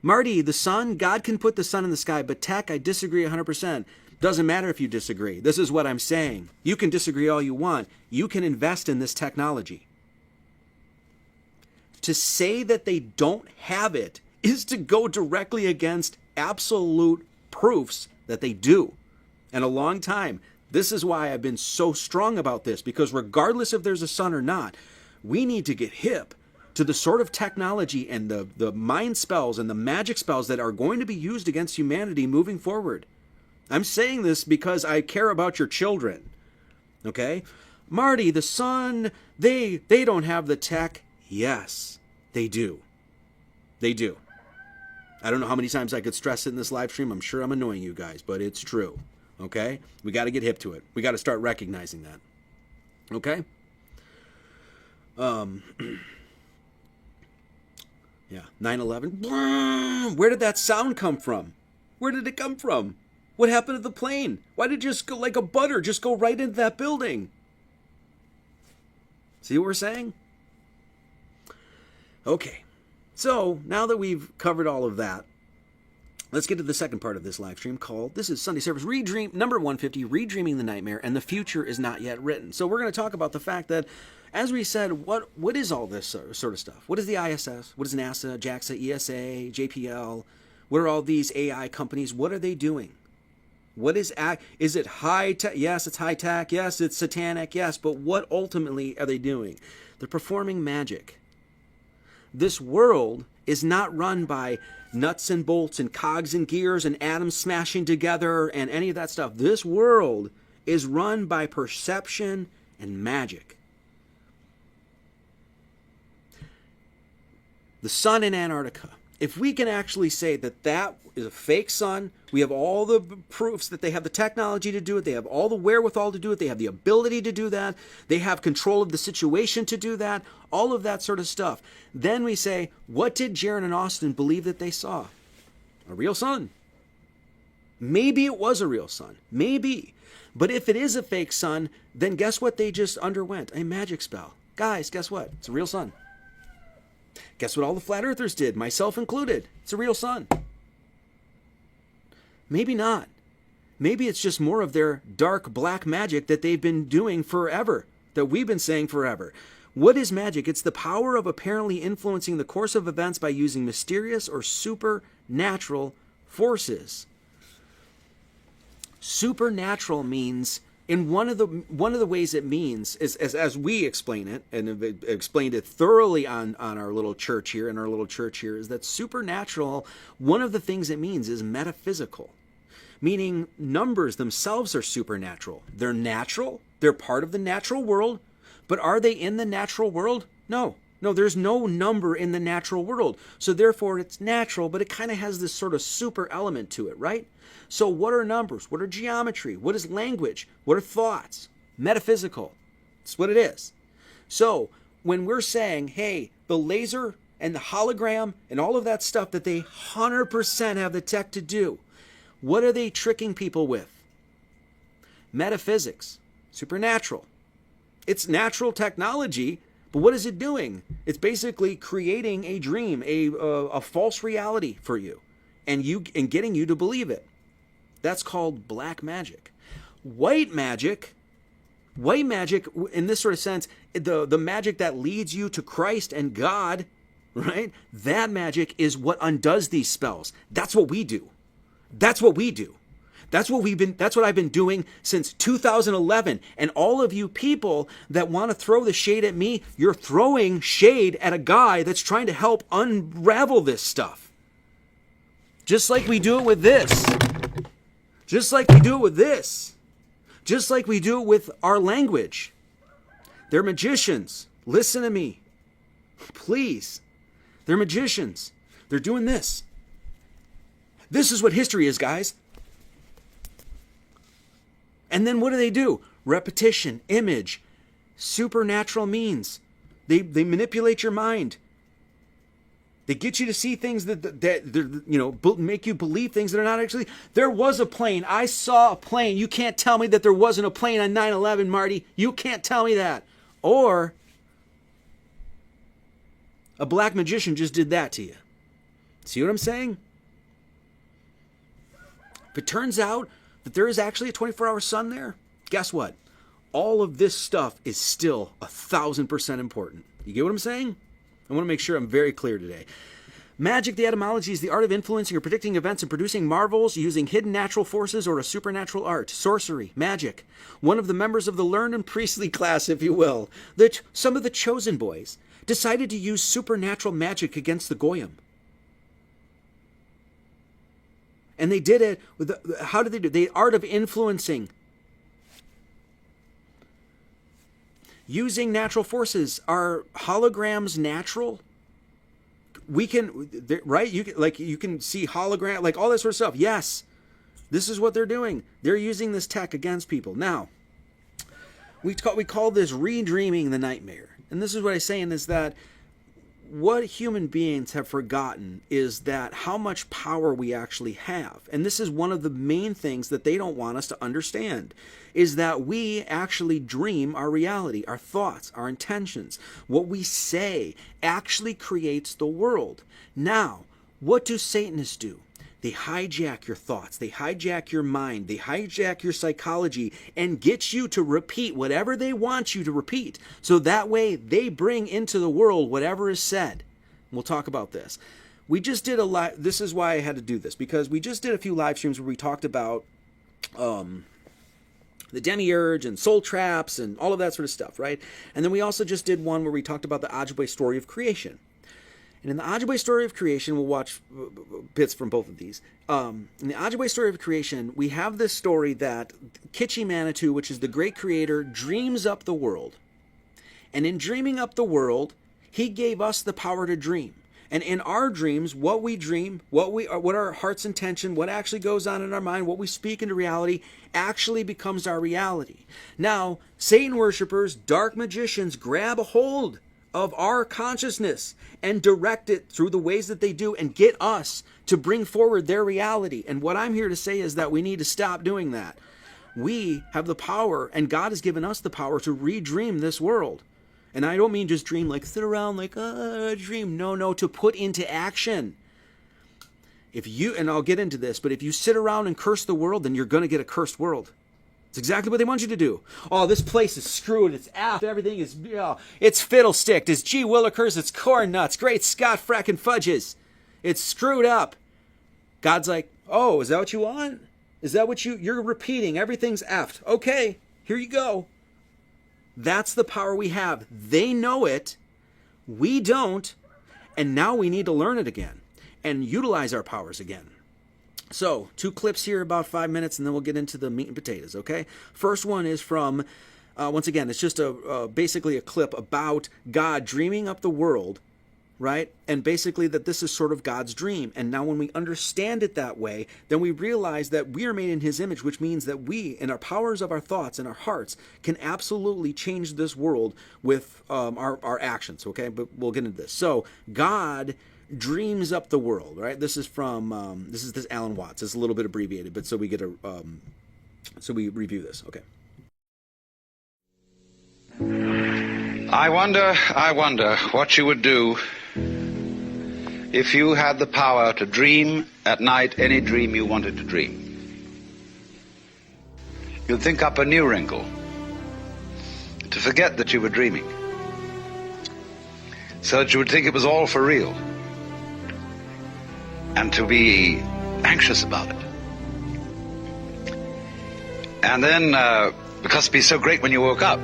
Marty, the sun, God can put the sun in the sky, but tech, I disagree 100%. Doesn't matter if you disagree. This is what I'm saying. You can disagree all you want. You can invest in this technology. To say that they don't have it is to go directly against absolute proofs that they do. And a long time. This is why I've been so strong about this, because regardless if there's a sun or not, we need to get hip to the sort of technology and the mind spells and the magic spells that are going to be used against humanity moving forward. I'm saying this because I care about your children. Okay? Marty, the sun, they don't have the tech. Yes, they do. They do. I don't know how many times I could stress it in this live stream. I'm sure I'm annoying you guys, but it's true. Okay? We got to get hip to it. We got to start recognizing that. Okay? Yeah, 9/11. Where did that sound come from? Where did it come from? What happened to the plane? Why did it just go like a butter, just go right into that building? See what we're saying? Okay. So, now that we've covered all of that, let's get to the second part of this live stream called, this is Sunday Service Redream, number 150, Redreaming the Nightmare, and the Future is Not Yet Written. So we're going to talk about the fact that, as we said, what is all this sort of stuff? What is the ISS? What is NASA, JAXA, ESA, JPL? What are all these AI companies? What are they doing? What is it high tech? Yes, it's high tech. Yes, it's satanic. Yes, but what ultimately are they doing? They're performing magic. This world is not run by nuts and bolts and cogs and gears and atoms smashing together and any of that stuff. This world is run by perception and magic. The sun in Antarctica. If we can actually say that that is a fake sun, we have all the proofs that they have the technology to do it, they have all the wherewithal to do it, they have the ability to do that, they have control of the situation to do that, all of that sort of stuff. Then we say, what did Jaron and Austin believe that they saw? A real sun. Maybe it was a real sun. Maybe. But if it is a fake sun, then guess what they just underwent? A magic spell. Guys, guess what? It's a real sun. Guess what all the flat earthers did, myself included? It's a real sun. Maybe not. Maybe it's just more of their dark black magic that they've been doing forever, that we've been saying forever. What is magic? It's the power of apparently influencing the course of events by using mysterious or supernatural forces. Supernatural means, in one of the ways it means, is as we explain it, and have explained it thoroughly on our little church here, is that supernatural, one of the things it means is metaphysical. Meaning numbers themselves are supernatural. They're natural, they're part of the natural world, but are they in the natural world? No, there's no number in the natural world. So therefore it's natural, but it kind of has this sort of super element to it, right? So what are numbers? What are geometry? What is language? What are thoughts? Metaphysical. It's what it is. So when we're saying, hey, the laser and the hologram and all of that stuff that they 100% have the tech to do, what are they tricking people with? Metaphysics. Supernatural. It's natural technology, but what is it doing? It's basically creating a dream, a false reality for you, and getting you to believe it. That's called black magic. White magic, in this sort of sense, the magic that leads you to Christ and God, right? That magic is what undoes these spells. That's what we do. That's what we do. That's what I've been doing since 2011. And all of you people that want to throw the shade at me, you're throwing shade at a guy that's trying to help unravel this stuff. Just like we do it with this. Just like we do it with this. Just like we do it with our language. They're magicians. Listen to me. Please. They're magicians. They're doing this. This is what history is, guys. And then what do? Repetition, image, supernatural means. They manipulate your mind. They get you to see things that make you believe things that are not actually. There was a plane. I saw a plane. You can't tell me that there wasn't a plane on 9/11, Marty. You can't tell me that. Or a black magician just did that to you. See what I'm saying? If it turns out that there is actually a 24-hour sun there, guess what? All of this stuff is still 1,000% important. You get what I'm saying? I want to make sure I'm very clear today. Magic, the etymology, is the art of influencing or predicting events and producing marvels using hidden natural forces or a supernatural art. Sorcery, magic. One of the members of the learned and priestly class, if you will, some of the chosen boys, decided to use supernatural magic against the Goyim. And they did it with how did they do it? The art of influencing. Using natural forces. Are holograms natural? We can, right? You can see hologram, like all that sort of stuff. Yes, this is what they're doing. They're using this tech against people. Now, we call this redreaming the nightmare. And this is what I'm saying is that what human beings have forgotten is that how much power we actually have. And this is one of the main things that they don't want us to understand, is that we actually dream our reality, our thoughts, our intentions. What we say actually creates the world. Now, what do Satanists do? They hijack your thoughts, they hijack your mind, they hijack your psychology and get you to repeat whatever they want you to repeat. So that way they bring into the world whatever is said. We'll talk about this. We just did a live, this is why I had to do this, because we just did a few live streams where we talked about the demiurge and soul traps and all of that sort of stuff, right? And then we also just did one where we talked about the Ojibwe story of creation. And in the Ojibwe story of creation, we'll watch bits from both of these. In the Ojibwe story of creation, we have this story that Kitchi Manitou, which is the great creator, dreams up the world. And in dreaming up the world, he gave us the power to dream. And in our dreams, what we dream, what our heart's intention, what actually goes on in our mind, what we speak into reality, actually becomes our reality. Now, Satan worshipers, dark magicians, grab a hold of our consciousness and direct it through the ways that they do and get us to bring forward their reality. And what I'm here to say is that we need to stop doing that. We have the power, and God has given us the power to redream this world. And I don't mean just dream, like sit around like, dream. No, to put into action. And I'll get into this, but if you sit around and curse the world, then you're going to get a cursed world. It's exactly what they want you to do. Oh, this place is screwed. It's aft. Everything is, it's fiddlesticked. It's gee willikers. It's corn nuts. Great Scott frackin' fudges. It's screwed up. God's like, oh, is that what you want? Is that what you're repeating? Everything's effed. Okay, here you go. That's the power we have. They know it. We don't. And now we need to learn it again and utilize our powers again. So, 2 clips here, about 5 minutes, and then we'll get into the meat and potatoes, okay? First one is from, once again, it's just basically a clip about God dreaming up the world, right? And basically that this is sort of God's dream. And now when we understand it that way, then we realize that we are made in his image, which means that we, in our powers of our thoughts and our hearts, can absolutely change this world with our actions, okay? But we'll get into this. So, God dreams up the world, right? This is from this Alan Watts. It's a little bit abbreviated, but so we get so we review this. Okay. I wonder what you would do if you had the power to dream at night any dream you wanted to dream. You'd think up a new wrinkle to forget that you were dreaming, so that you would think it was all for real, and to be anxious about it. And then, because it'd be so great when you woke up.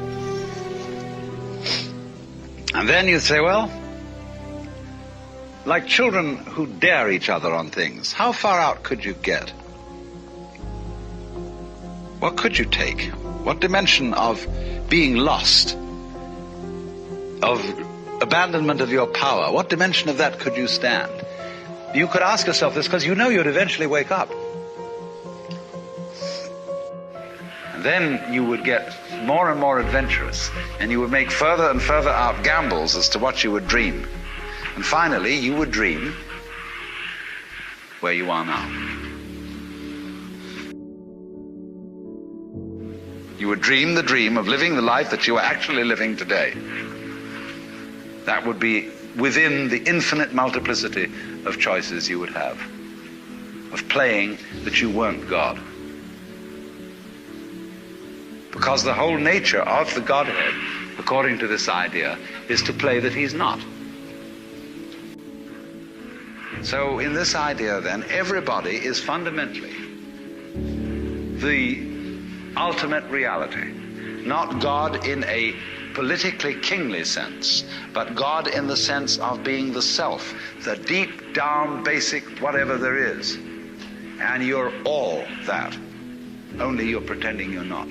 And then you'd say, well, like children who dare each other on things, how far out could you get? What could you take? What dimension of being lost of abandonment of your power, what dimension of that could you stand? You could ask yourself this because you know you'd eventually wake up. And then you would get more and more adventurous, and you would make further and further out gambles as to what you would dream. And finally, you would dream where you are now. You would dream the dream of living the life that you are actually living today. That would be within the infinite multiplicity of choices you would have, of playing that you weren't God. Because the whole nature of the Godhead, according to this idea, is to play that he's not. So in this idea then, everybody is fundamentally the ultimate reality. Not God in a politically kingly sense, but God in the sense of being the self, the deep down basic whatever there is. And you're all that, only you're pretending you're not.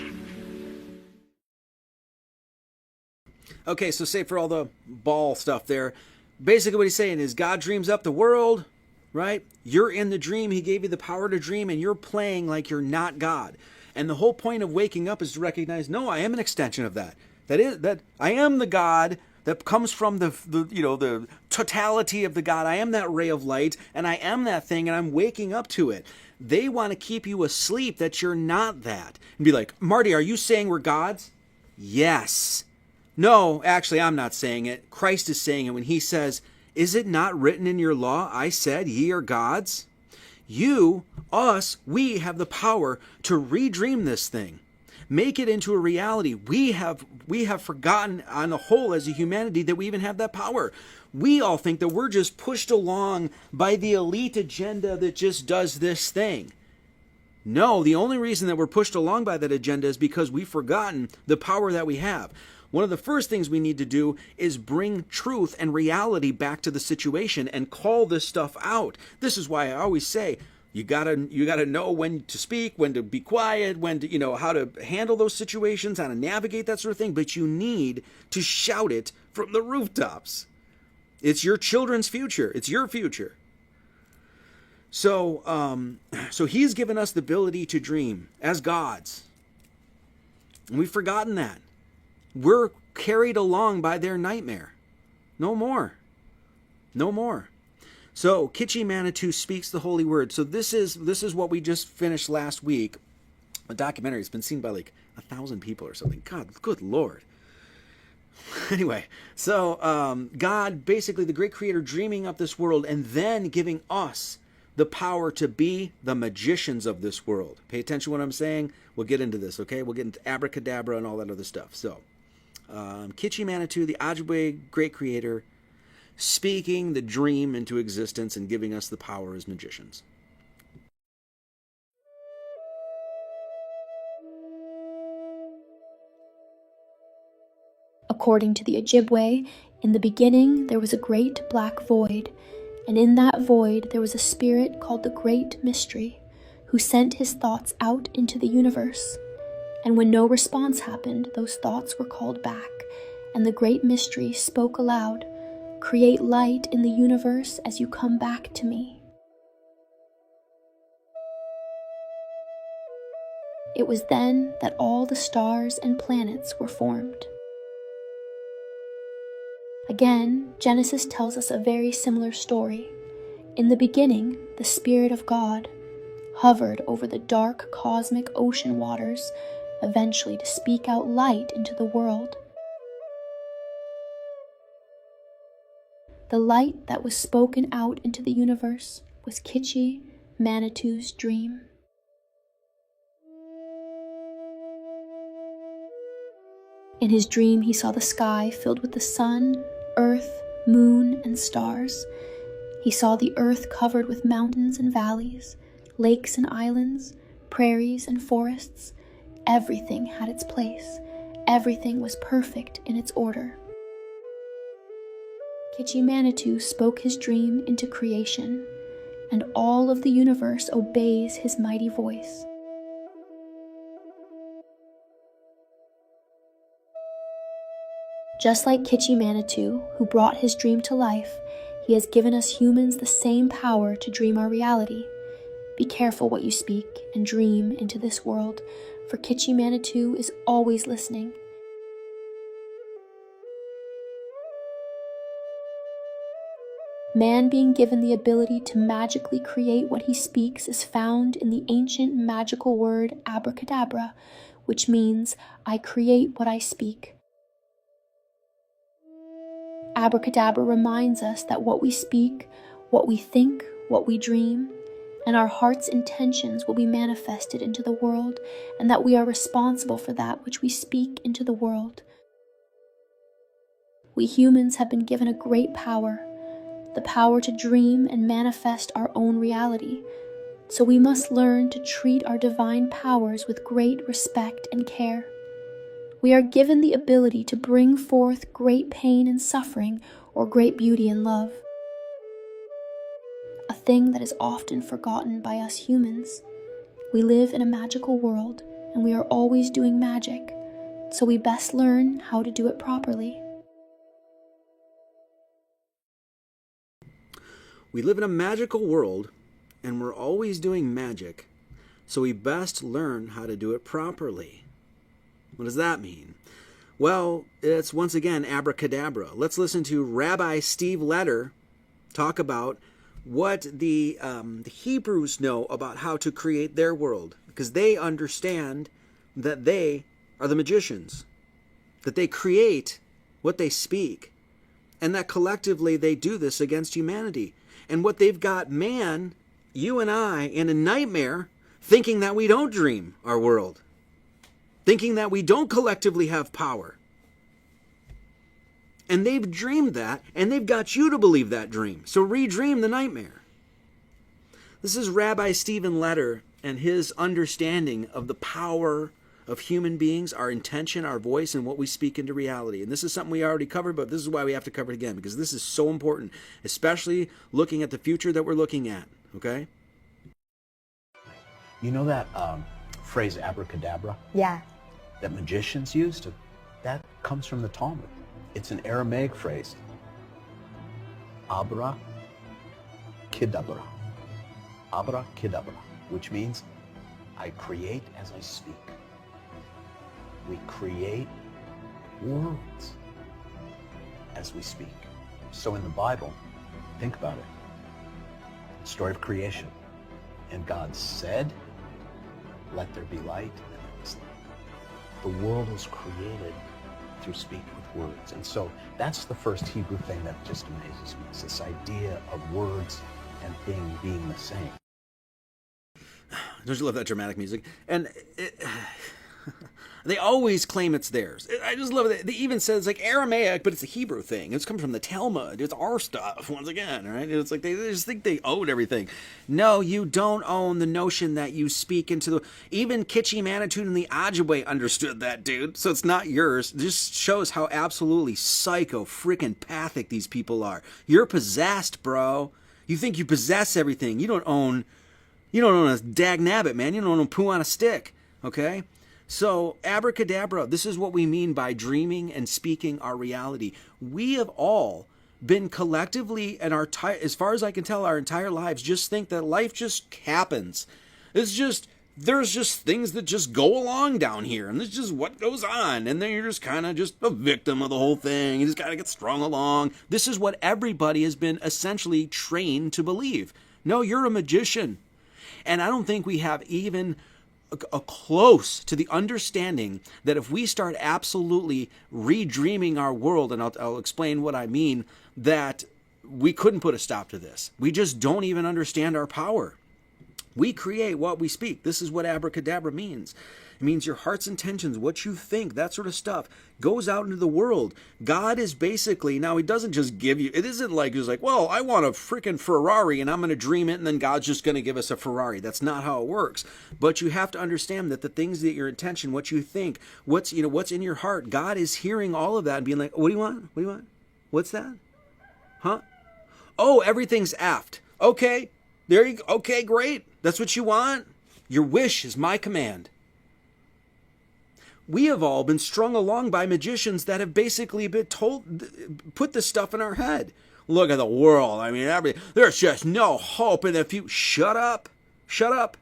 Okay, so say for all the ball stuff there, basically what he's saying is God dreams up the world, right? You're in the dream. He gave you the power to dream, and you're playing like you're not God. And the whole point of waking up is to recognize, no, I am an extension of that. That I am the God that comes from the totality of the God. I am that ray of light, and I am that thing, and I'm waking up to it. They want to keep you asleep that you're not that. And be like, Marty, are you saying we're gods? Yes. No, actually, I'm not saying it. Christ is saying it when he says, is it not written in your law, I said, ye are gods? You, us, we have the power to redream this thing. Make it into a reality. We have forgotten on the whole as a humanity that we even have that power. We all think that we're just pushed along by the elite agenda that just does this thing. No, the only reason that we're pushed along by that agenda is because we've forgotten the power that we have. One of the first things we need to do is bring truth and reality back to the situation and call this stuff out. This is why I always say, you gotta know when to speak, when to be quiet, when to, how to handle those situations, how to navigate that sort of thing. But you need to shout it from the rooftops. It's your children's future. It's your future. So he's given us the ability to dream as gods. And we've forgotten that. We're carried along by their nightmare. No more. No more. So Kitchi Manitou speaks the holy word. So this is what we just finished last week. A documentary. It's been seen by like 1,000 people or something. God, good Lord. Anyway, so God, basically the great creator, dreaming up this world and then giving us the power to be the magicians of this world. Pay attention to what I'm saying. We'll get into this, okay? We'll get into abracadabra and all that other stuff. So, Kitchi Manitou, the Ojibwe great creator, speaking the dream into existence and giving us the power as magicians. According to the Ojibwe, in the beginning there was a great black void, and in that void there was a spirit called the Great Mystery, who sent his thoughts out into the universe. And when no response happened, those thoughts were called back, and the Great Mystery spoke aloud, "Create light in the universe as you come back to me." It was then that all the stars and planets were formed. Again, Genesis tells us a very similar story. In the beginning, the Spirit of God hovered over the dark cosmic ocean waters, eventually to speak out light into the world. The light that was spoken out into the universe was Kitchi Manitou's dream. In his dream, he saw the sky filled with the sun, earth, moon, and stars. He saw the earth covered with mountains and valleys, lakes and islands, prairies and forests. Everything had its place. Everything was perfect in its order. Kitchi Manitou spoke his dream into creation, and all of the universe obeys his mighty voice. Just like Kitchi Manitou, who brought his dream to life, he has given us humans the same power to dream our reality. Be careful what you speak and dream into this world, for Kitchi Manitou is always listening. Man being given the ability to magically create what he speaks is found in the ancient magical word abracadabra, which means, I create what I speak. Abracadabra reminds us that what we speak, what we think, what we dream, and our heart's intentions will be manifested into the world, and that we are responsible for that which we speak into the world. We humans have been given a great power, the power to dream and manifest our own reality, so we must learn to treat our divine powers with great respect and care. We are given the ability to bring forth great pain and suffering or great beauty and love, a thing that is often forgotten by us humans. We live in a magical world, and we are always doing magic, so we best learn how to do it properly. We live in a magical world, and we're always doing magic, so we best learn how to do it properly. What does that mean? Well, it's once again abracadabra. Let's listen to Rabbi Steve Letter talk about what the Hebrews know about how to create their world, because they understand that they are the magicians, that they create what they speak, and that collectively they do this against humanity. And what they've got man, you and I, in a nightmare, thinking that we don't dream our world, thinking that we don't collectively have power. And they've dreamed that, and they've got you to believe that dream. So redream the nightmare. This is Rabbi Stephen Letter and his understanding of the power of human beings, our intention, our voice, and what we speak into reality. And this is something we already covered, but this is why we have to cover it again, because this is so important, especially looking at the future that we're looking at, okay? You know that phrase abracadabra? Yeah. That magicians used? That comes from the Talmud. It's an Aramaic phrase. Abra kidabra. Abra kidabra, which means I create as I speak. We create worlds as we speak. So in the Bible, think about it. Story of creation. And God said, let there be light, and there was light. The world was created through speaking with words. And so that's the first Hebrew thing that just amazes me, is this idea of words and being the same. Don't you love that dramatic music? And they always claim it's theirs. I just love it. They even said it's like Aramaic, but it's a Hebrew thing. It's come from the Talmud. It's our stuff, once again, right? It's like they just think they own everything. No, you don't own the notion that you speak into the... Even Kitchi Manitou and the Ojibwe understood that, dude. So it's not yours. It just shows how absolutely psycho freaking pathic these people are. You're possessed, bro. You think you possess everything. You don't own a dag nabbit, man. You don't own a poo on a stick, okay? So, abracadabra, this is what we mean by dreaming and speaking our reality. We have all been collectively, and as far as I can tell, our entire lives, just think that life just happens. There's just things that just go along down here, and this is just what goes on, and then you're just kind of just a victim of the whole thing. You just got to get strung along. This is what everybody has been essentially trained to believe. No, you're a magician. And I don't think we have even a close to the understanding that if we start absolutely redreaming our world, and I'll explain what I mean, that we couldn't put a stop to this. We just don't even understand our power. We create what we speak. This is what abracadabra means. It means your heart's intentions, what you think, that sort of stuff goes out into the world. God is basically, now he doesn't just give you, it isn't like, he's like, well, I want a freaking Ferrari and I'm going to dream it and then God's just going to give us a Ferrari. That's not how it works. But you have to understand that the things that your intention, what you think, what's in your heart, God is hearing all of that and being like, what do you want? What do you want? What's that? Huh? Oh, everything's aft. Okay. There you go. Okay, great. That's what you want? Your wish is my command. we have all been strung along by magicians that have basically been put this stuff in our head. Look at the world. I mean, there's just no hope in the future. Shut up. Shut up.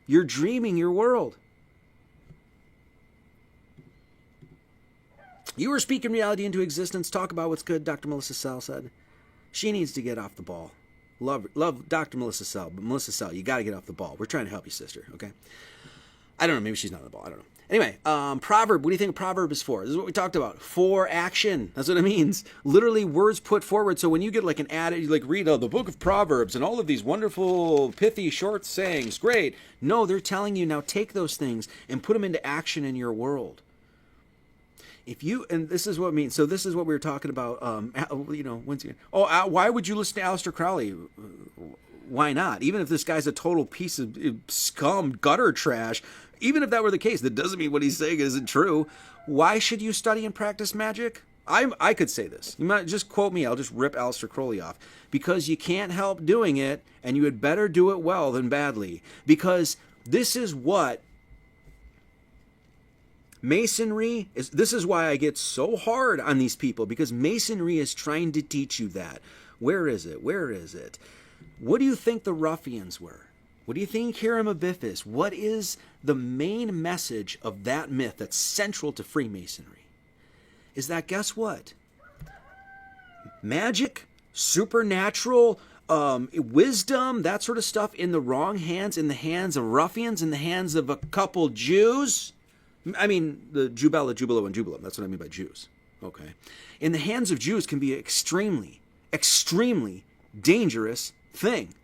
You're dreaming your world. You are speaking reality into existence. Talk about what's good, Dr. Melissa Sell said. She needs to get off the ball. Love Dr. Melissa Sell, but Melissa Sell, you got to get off the ball. We're trying to help you, sister, okay? I don't know. Maybe she's not on the ball. I don't know. Anyway, proverb. What do you think a proverb is for? This is what we talked about. For action. That's what it means. Literally words put forward. So when you get like an ad, you like read the book of Proverbs and all of these wonderful, pithy, short sayings. Great. No, they're telling you now take those things and put them into action in your world. If you, and this is what it means. So this is what we were talking about, once again. Why would you listen to Aleister Crowley? Why not? Even if this guy's a total piece of scum, gutter trash, even if that were the case, that doesn't mean what he's saying isn't true. Why should you study and practice magic? I could say this. You might just quote me. I'll just rip Aleister Crowley off. Because you can't help doing it, and you had better do it well than badly. Because this is what Masonry is. This is why I get so hard on these people, because Masonry is trying to teach you that. Where is it? Where is it? What do you think the ruffians were? What do you think Hiram Abiff is? What is the main message of that myth that's central to Freemasonry? Is that, guess what? Magic, supernatural, wisdom, that sort of stuff in the wrong hands, in the hands of ruffians, in the hands of a couple Jews. I mean, the Jubela, Jubilo, and Jubilam. That's what I mean by Jews. Okay. In the hands of Jews can be extremely, extremely dangerous thing.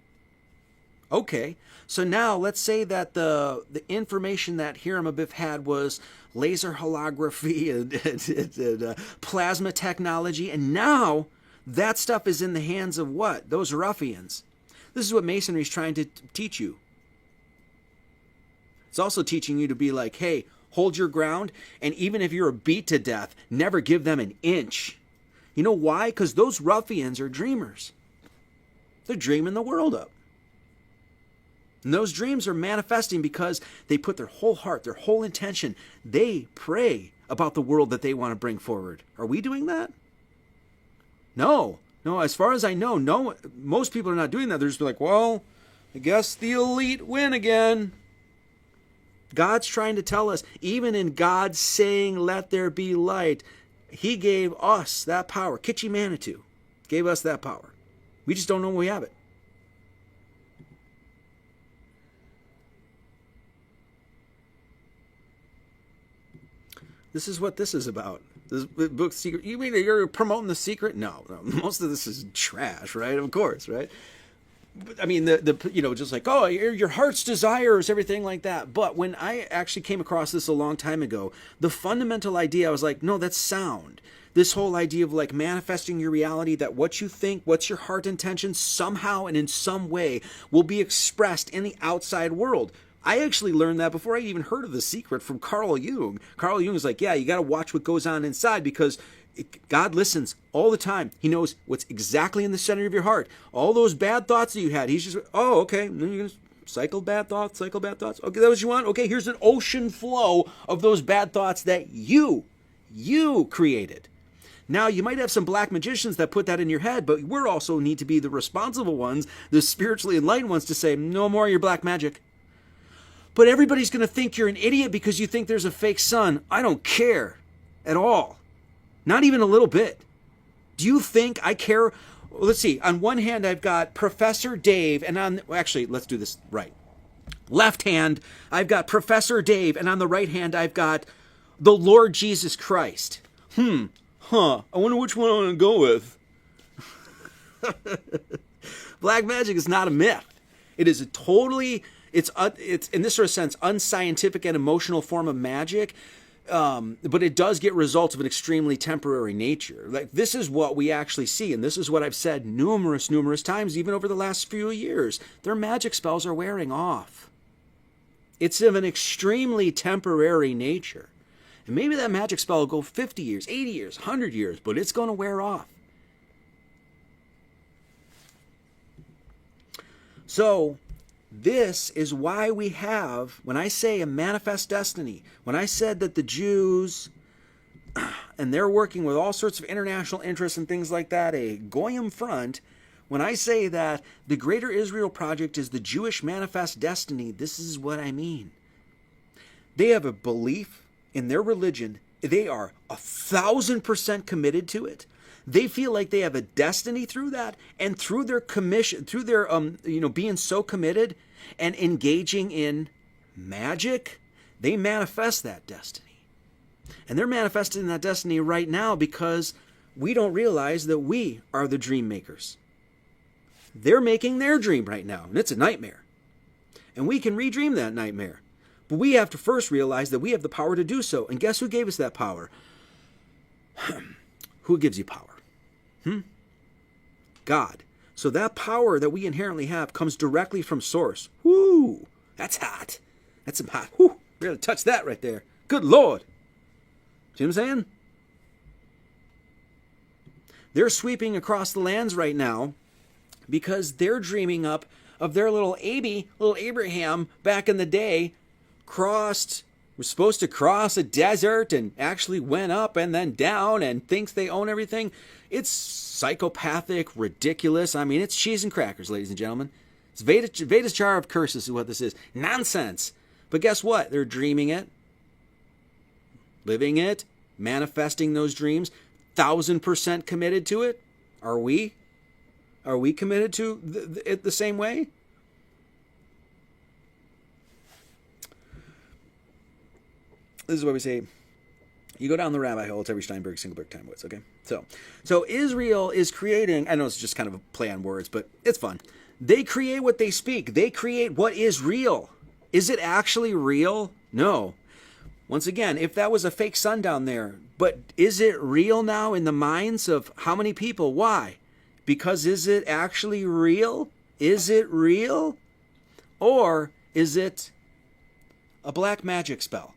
Okay, so now let's say that the information that Hiram Abiff had was laser holography and plasma technology, and now that stuff is in the hands of what? Those ruffians. This is what Masonry is trying to teach you. It's also teaching you to be like, hey, hold your ground, and even if you're beat to death, never give them an inch. You know why? Because those ruffians are dreamers. They're dreaming the world up. And those dreams are manifesting because they put their whole heart, their whole intention. They pray about the world that they want to bring forward. Are we doing that? No. No, as far as I know, no. Most people are not doing that. They're just like, well, I guess the elite win again. God's trying to tell us, even in God saying, let there be light, he gave us that power. Kitchi Manitou gave us that power. We just don't know when we have it. This is what this is about. This book, secret. You mean you're promoting the secret? No. Most of this is trash, right? Of course, right? I mean, just like, oh, your heart's desires, everything like that. But when I actually came across this a long time ago, the fundamental idea, I was like, no, that's sound. This whole idea of like manifesting your reality, that what you think, what's your heart intention, somehow and in some way will be expressed in the outside world. I actually learned that before I even heard of The Secret from Carl Jung. Carl Jung is like, yeah, you got to watch what goes on inside because God listens all the time. He knows what's exactly in the center of your heart. All those bad thoughts that you had, he's just, oh, okay. And then you're going to cycle bad thoughts. Okay, that's what you want? Okay, here's an ocean flow of those bad thoughts that you created. Now, you might have some black magicians that put that in your head, but we also need to be the responsible ones, the spiritually enlightened ones, to say, no more of your black magic. But everybody's going to think you're an idiot because you think there's a fake sun. I don't care at all. Not even a little bit. Do you think I care? Well, let's see. On one hand, I've got Professor Dave, and actually, let's do this right. Left hand, I've got Professor Dave, and on the right hand, I've got the Lord Jesus Christ. I wonder which one I'm going to go with. Black magic is not a myth. It is a totally... It's in this sort of sense unscientific and emotional form of magic, but it does get results of an extremely temporary nature. Like this is what we actually see, and this is what I've said numerous times, even over the last few years. Their magic spells are wearing off. It's of an extremely temporary nature, and maybe that magic spell will go 50 years, 80 years, 100 years, but it's going to wear off. So This is why we have, when I say a manifest destiny, when I said that the Jews, and they're working with all sorts of international interests and things like that, a Goyim front, when I say that the Greater Israel Project is the Jewish manifest destiny, this is what I mean. They have a belief in their religion. They are 1,000% committed to it. They feel like they have a destiny through that, and through their commission, through their being so committed and engaging in magic, they manifest that destiny. And they're manifesting that destiny right now because we don't realize that we are the dream makers. They're making their dream right now, and it's a nightmare. And we can redream that nightmare. But we have to first realize that we have the power to do so. And guess who gave us that power? Who gives you power? God. So that power that we inherently have comes directly from source. Whoo! That's hot. That's some hot. Whoo! We're going to touch that right there. Good Lord. See what I'm saying? They're sweeping across the lands right now because they're dreaming up of their little Abraham back in the day was supposed to cross a desert and actually went up and then down and thinks they own everything. It's psychopathic, ridiculous. I mean, it's cheese and crackers, ladies and gentlemen. It's Veda's jar of curses is what this is. Nonsense. But guess what? They're dreaming it, living it, manifesting those dreams, 1,000% committed to it. Are we? Are we committed to it the same way? This is what we say. You go down the rabbit hole, it's every Steinberg, Singleberg, Time Woods, okay? So Israel is creating, I know it's just kind of a play on words, but it's fun. They create what they speak. They create what is real. Is it actually real? No. Once again, if that was a fake sun down there, but is it real now in the minds of how many people? Why? Because is it actually real? Is it real? Or is it a black magic spell?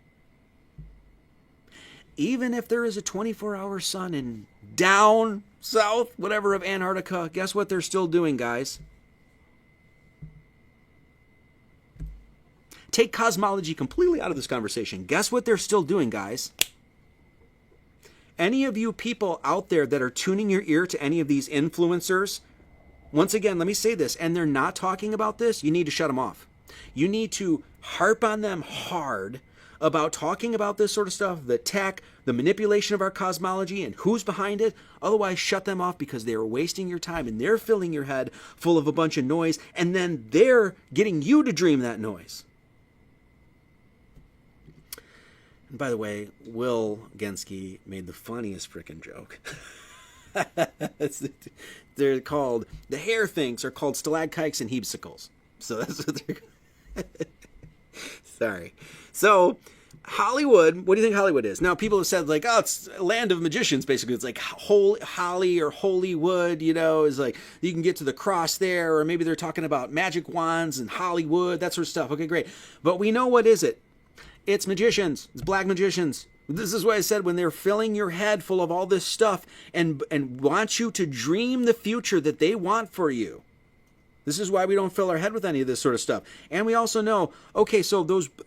Even if there is a 24-hour sun in down south, whatever, of Antarctica, guess what they're still doing, guys? Take cosmology completely out of this conversation. Guess what they're still doing, guys? Any of you people out there that are tuning your ear to any of these influencers, once again, let me say this, and they're not talking about this, you need to shut them off. You need to harp on them hard about talking about this sort of stuff, the tech, the manipulation of our cosmology, and who's behind it. Otherwise, shut them off because they are wasting your time and they're filling your head full of a bunch of noise, and then they're getting you to dream that noise. And by the way, Will Gensky made the funniest frickin' joke. They're called, the hair things are called stalactites and hebsicles. So that's what they're Sorry. So, Hollywood, what do you think Hollywood is? Now, people have said, like, oh, it's a land of magicians, basically. It's like Holly or Holywood, is like, you can get to the cross there, or maybe they're talking about magic wands and Hollywood, that sort of stuff. Okay, great. But we know what is it. It's magicians. It's black magicians. This is what I said, when they're filling your head full of all this stuff and want you to dream the future that they want for you. This is why we don't fill our head with any of this sort of stuff. And we also know, okay, so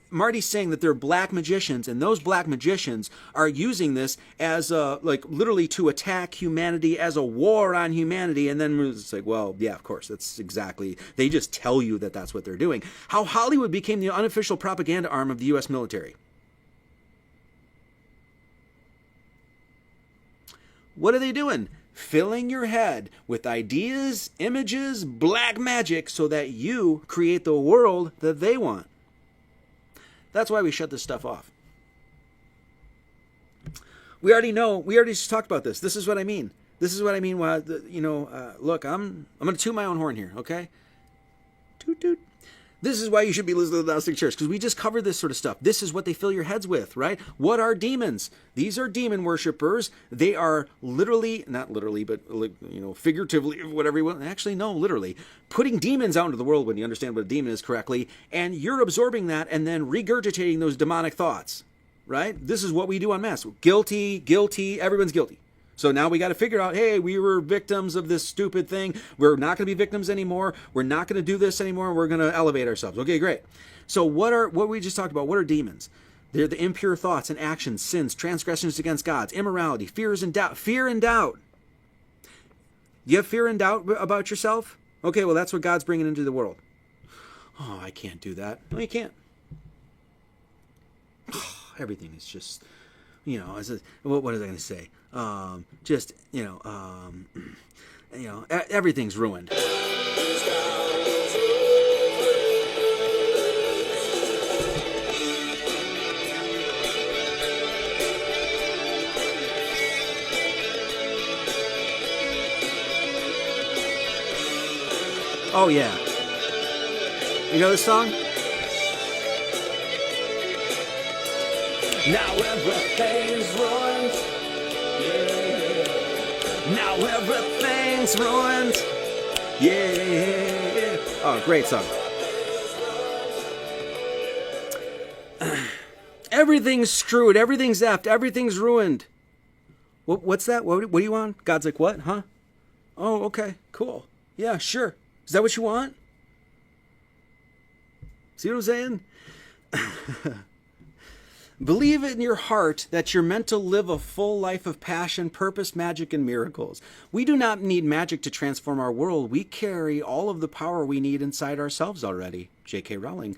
Marty's saying that they're black magicians, and those black magicians are using this as literally to attack humanity, as a war on humanity. And then it's like, well, yeah, of course, that's exactly, they just tell you that that's what they're doing. How Hollywood became the unofficial propaganda arm of the U.S. military. What are they doing? Filling your head with ideas, images, black magic so that you create the world that they want. That's why we shut this stuff off. We already know, we already just talked about this. This is what I mean. This is what I mean. Look, I'm going to toot my own horn here, okay? Toot, toot. This is why you should be listening to the Gnostic Church, because we just covered this sort of stuff. This is what they fill your heads with, right? What are demons? These are demon worshippers. They are literally, not literally, but figuratively, whatever you want. Actually, no, literally, putting demons out into the world when you understand what a demon is correctly, and you're absorbing that and then regurgitating those demonic thoughts, right? This is what we do en masse. Guilty, everyone's guilty. So now we got to figure out, hey, we were victims of this stupid thing. We're not going to be victims anymore. We're not going to do this anymore. We're going to elevate ourselves. Okay, great. So what we just talked about, what are demons? They're the impure thoughts and actions, sins, transgressions against God's, immorality, fears and doubt. Fear and doubt. You have fear and doubt about yourself? Okay, well, that's what God's bringing into the world. Oh, I can't do that. No, you can't. Everything is just, what was I going to say? Everything's ruined. Oh, yeah. You know this song? Now everything's ruined. Yeah. Now everything's ruined. Yeah. Oh, great song. Everything's screwed. Everything's effed. Everything's ruined. What's that? What do you want? God's like, what? Huh? Oh, okay. Cool. Yeah, sure. Is that what you want? See what I'm saying? Believe in your heart that you're meant to live a full life of passion, purpose, magic, and miracles. We do not need magic to transform our world. We carry all of the power we need inside ourselves already. J.K. Rowling.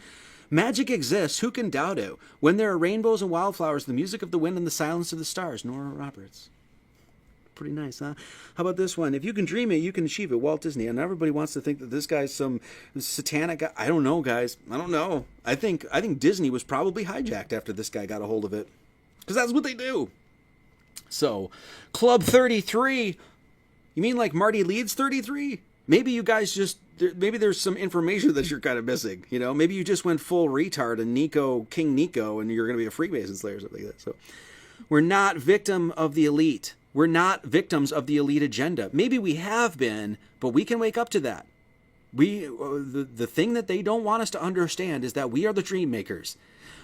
Magic exists. Who can doubt it? When there are rainbows and wildflowers, the music of the wind and the silence of the stars. Nora Roberts. Pretty nice, huh? How about this one? If you can dream it, you can achieve it. Walt Disney. And everybody wants to think that this guy's some satanic guy. I don't know, guys. I don't know. I think Disney was probably hijacked after this guy got a hold of it. Because that's what they do. So, Club 33. You mean like Marty Leeds 33? Maybe you guys just... Maybe there's some information that you're kind of missing. Maybe you just went full retard and King Nico, and you're going to be a Freemason Slayer or something like that. So, we're not victim of the elite. We're not victims of the elite agenda. Maybe we have been, but we can wake up to that. The thing that they don't want us to understand is that we are the dream makers.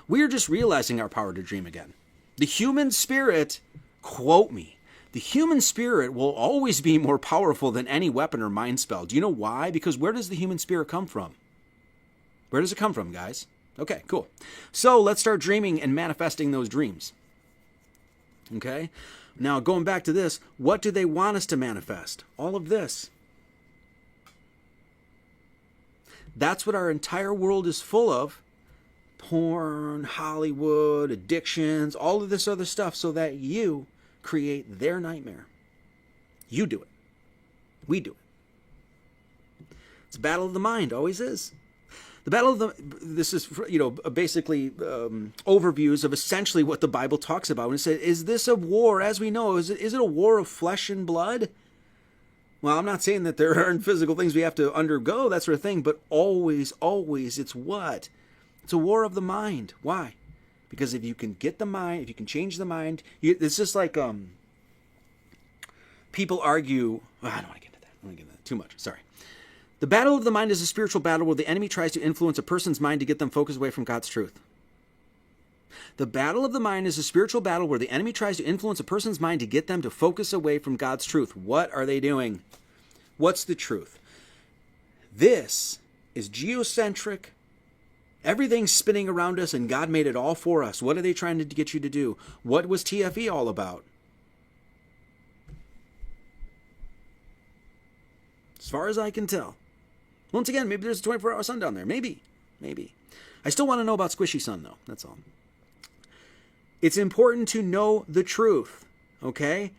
We are just realizing our power to dream again. The human spirit, quote me, the human spirit will always be more powerful than any weapon or mind spell. Do you know why? Because where does the human spirit come from? Where does it come from, guys? Okay, cool. So let's start dreaming and manifesting those dreams. Okay? Now, going back to this, what do they want us to manifest? All of this. That's what our entire world is full of. Porn, Hollywood, addictions, all of this other stuff, so that you create their nightmare. You do it. We do it. It's a battle of the mind, always is. The battle of this is, basically overviews of essentially what the Bible talks about. When it says, is this a war? As we know, is it a war of flesh and blood? Well, I'm not saying that there aren't physical things we have to undergo, that sort of thing, but always, it's what? It's a war of the mind. Why? Because if you can get the mind, if you can change the mind, it's just like people argue. I don't want to get into that. I don't want to get into that too much. Sorry. The battle of the mind is a spiritual battle where the enemy tries to influence a person's mind to get them focused away from God's truth. The battle of the mind is a spiritual battle where the enemy tries to influence a person's mind to get them to focus away from God's truth. What are they doing? What's the truth? This is geocentric. Everything's spinning around us and God made it all for us. What are they trying to get you to do? What was TFE all about? As far as I can tell. Once again, maybe there's a 24-hour sun down there. Maybe. I still want to know about squishy sun, though. That's all. It's important to know the truth, okay?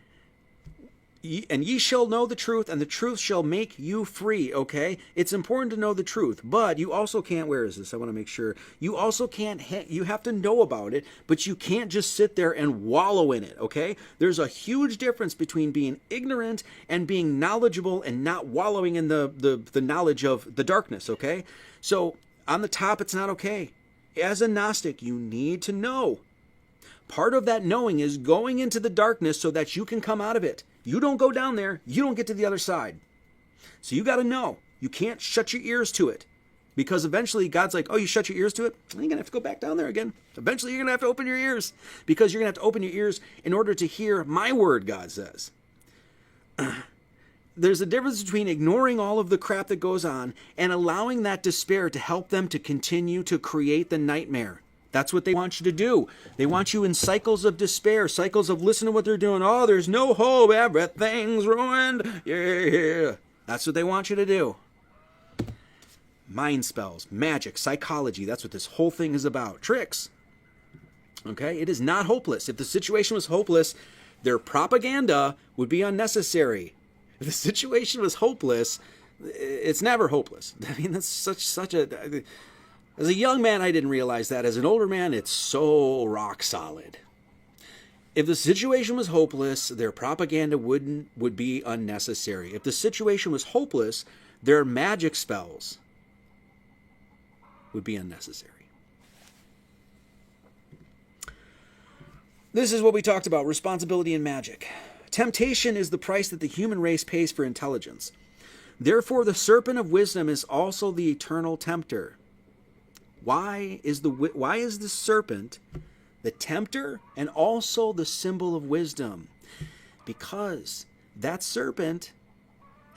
And ye shall know the truth, and the truth shall make you free, okay? It's important to know the truth, but you also can't, where is this? I want to make sure. You also can't, you have to know about it, but you can't just sit there and wallow in it, okay? There's a huge difference between being ignorant and being knowledgeable and not wallowing in the knowledge of the darkness, okay? So on the top, it's not okay. As a Gnostic, you need to know. Part of that knowing is going into the darkness so that you can come out of it. You don't go down there, you don't get to the other side. So you got to know. You can't shut your ears to it. Because eventually God's like, oh, you shut your ears to it? You're going to have to go back down there again. Eventually you're going to have to open your ears. Because you're going to have to open your ears in order to hear my word, God says. there's a difference between ignoring all of the crap that goes on and allowing that despair to help them to continue to create the nightmare. That's what they want you to do. They want you in cycles of despair, cycles of listen to what they're doing. Oh, there's no hope. Everything's ruined. Yeah. That's what they want you to do. Mind spells, magic, psychology. That's what this whole thing is about. Tricks. Okay? It is not hopeless. If the situation was hopeless, their propaganda would be unnecessary. If the situation was hopeless, it's never hopeless. I mean, that's such a... As a young man, I didn't realize that. As an older man, it's so rock solid. If the situation was hopeless, their propaganda would be unnecessary. If the situation was hopeless, their magic spells would be unnecessary. This is what we talked about, responsibility and magic. Temptation is the price that the human race pays for intelligence. Therefore, the serpent of wisdom is also the eternal tempter. Why is the serpent the tempter and also the symbol of wisdom? Because that serpent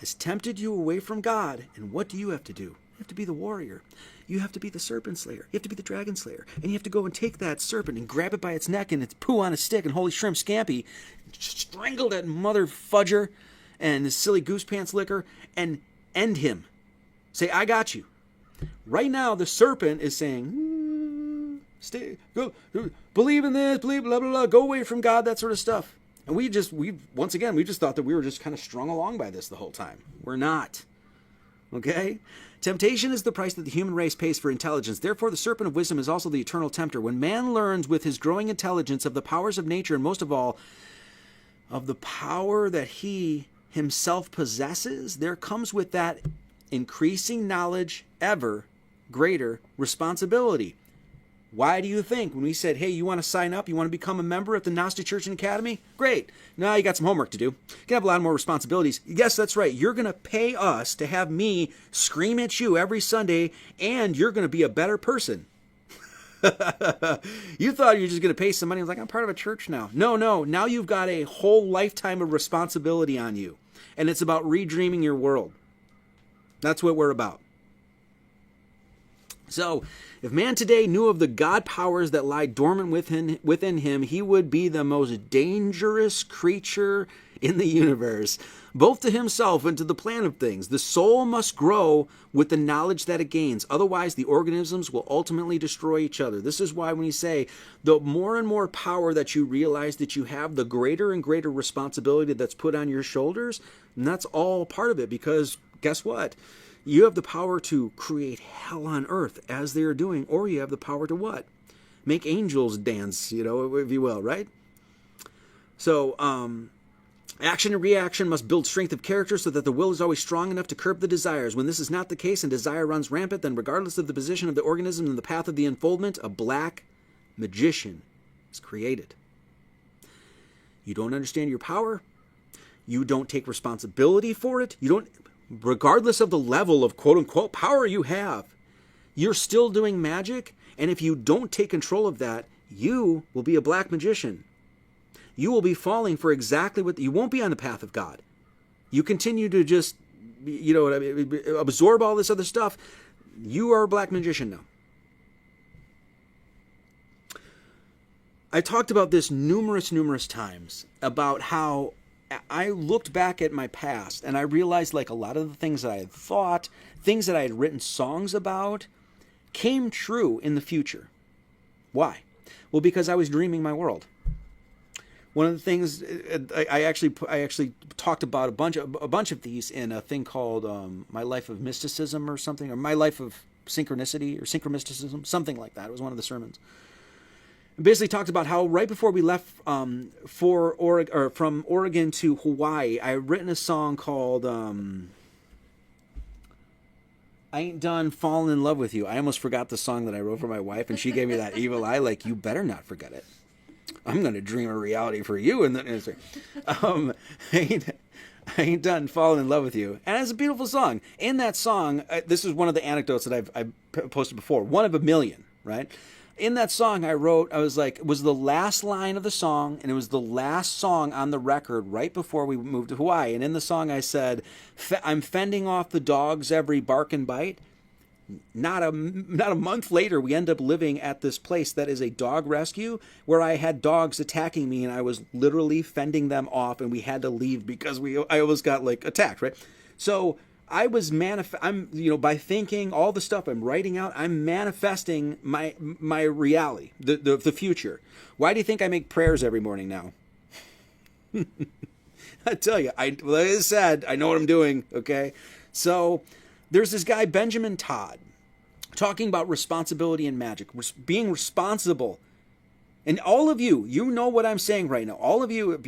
has tempted you away from God. And what do you have to do? You have to be the warrior. You have to be the serpent slayer. You have to be the dragon slayer. And you have to go and take that serpent and grab it by its neck and its poo on a stick and holy shrimp scampi, strangle that mother fudger and the silly goose pants licker and end him. Say, I got you. Right now, the serpent is saying, stay, go, believe in this, believe, blah, blah, blah, go away from God, that sort of stuff. And we just thought that we were just kind of strung along by this the whole time. We're not. Okay? Temptation is the price that the human race pays for intelligence. Therefore, the serpent of wisdom is also the eternal tempter. When man learns with his growing intelligence of the powers of nature, and most of all, of the power that he himself possesses, there comes with that increasing knowledge, ever greater responsibility. Why do you think when we said, hey, you want to sign up? You want to become a member at the Gnostic Church and Academy? Great. Now you got some homework to do. You can have a lot more responsibilities. Yes, that's right. You're going to pay us to have me scream at you every Sunday, and you're going to be a better person. You thought you were just going to pay some money. I was like, I'm part of a church now. No. Now you've got a whole lifetime of responsibility on you, and it's about redreaming your world. That's what we're about. So, if man today knew of the God powers that lie dormant within him, he would be the most dangerous creature in the universe, both to himself and to the plan of things. The soul must grow with the knowledge that it gains. Otherwise, the organisms will ultimately destroy each other. This is why when you say, the more and more power that you realize that you have, the greater and greater responsibility that's put on your shoulders, and that's all part of it, because guess what? You have the power to create hell on earth as they are doing, or you have the power to what? Make angels dance, if you will, right? So, action and reaction must build strength of character so that the will is always strong enough to curb the desires. When this is not the case and desire runs rampant, then regardless of the position of the organism in the path of the unfoldment, a black magician is created. You don't understand your power. You don't take responsibility for it. You don't... Regardless of the level of quote-unquote power you have, you're still doing magic, and if you don't take control of that, you will be a black magician. You will be falling for exactly what... You won't be on the path of God. You continue to just, absorb all this other stuff. You are a black magician now. I talked about this numerous times, about how I looked back at my past and I realized like a lot of the things that I had thought, things that I had written songs about, came true in the future. Why? Well, because I was dreaming my world. One of the things I actually talked about a bunch of these in a thing called My Life of Mysticism or something, or My Life of Synchronicity or Synchromysticism, something like that. It was one of the sermons. Basically talked about how right before we left from Oregon to Hawaii, I had written a song called I Ain't Done Falling in Love with You. I almost forgot the song that I wrote for my wife, and she gave me that evil eye like, you better not forget it. I'm going to dream a reality for you. And then I ain't done falling in love with you. And it's a beautiful song. In that song, this is one of the anecdotes that I've posted before. One of a million, right? In that song I wrote, I was like, it was the last line of the song, and it was the last song on the record right before we moved to Hawaii. And in the song I said, I'm fending off the dogs every bark and bite. Not a month later, we end up living at this place that is a dog rescue where I had dogs attacking me, and I was literally fending them off, and we had to leave because I almost got like attacked, right? So I was by thinking all the stuff I'm writing out, I'm manifesting my reality, the future. Why do you think I make prayers every morning now? I tell you, like I said, I know what I'm doing. Okay, so. There's this guy, Benjamin Todd, talking about responsibility and magic, being responsible. And all of you know what I'm saying right now. All of you,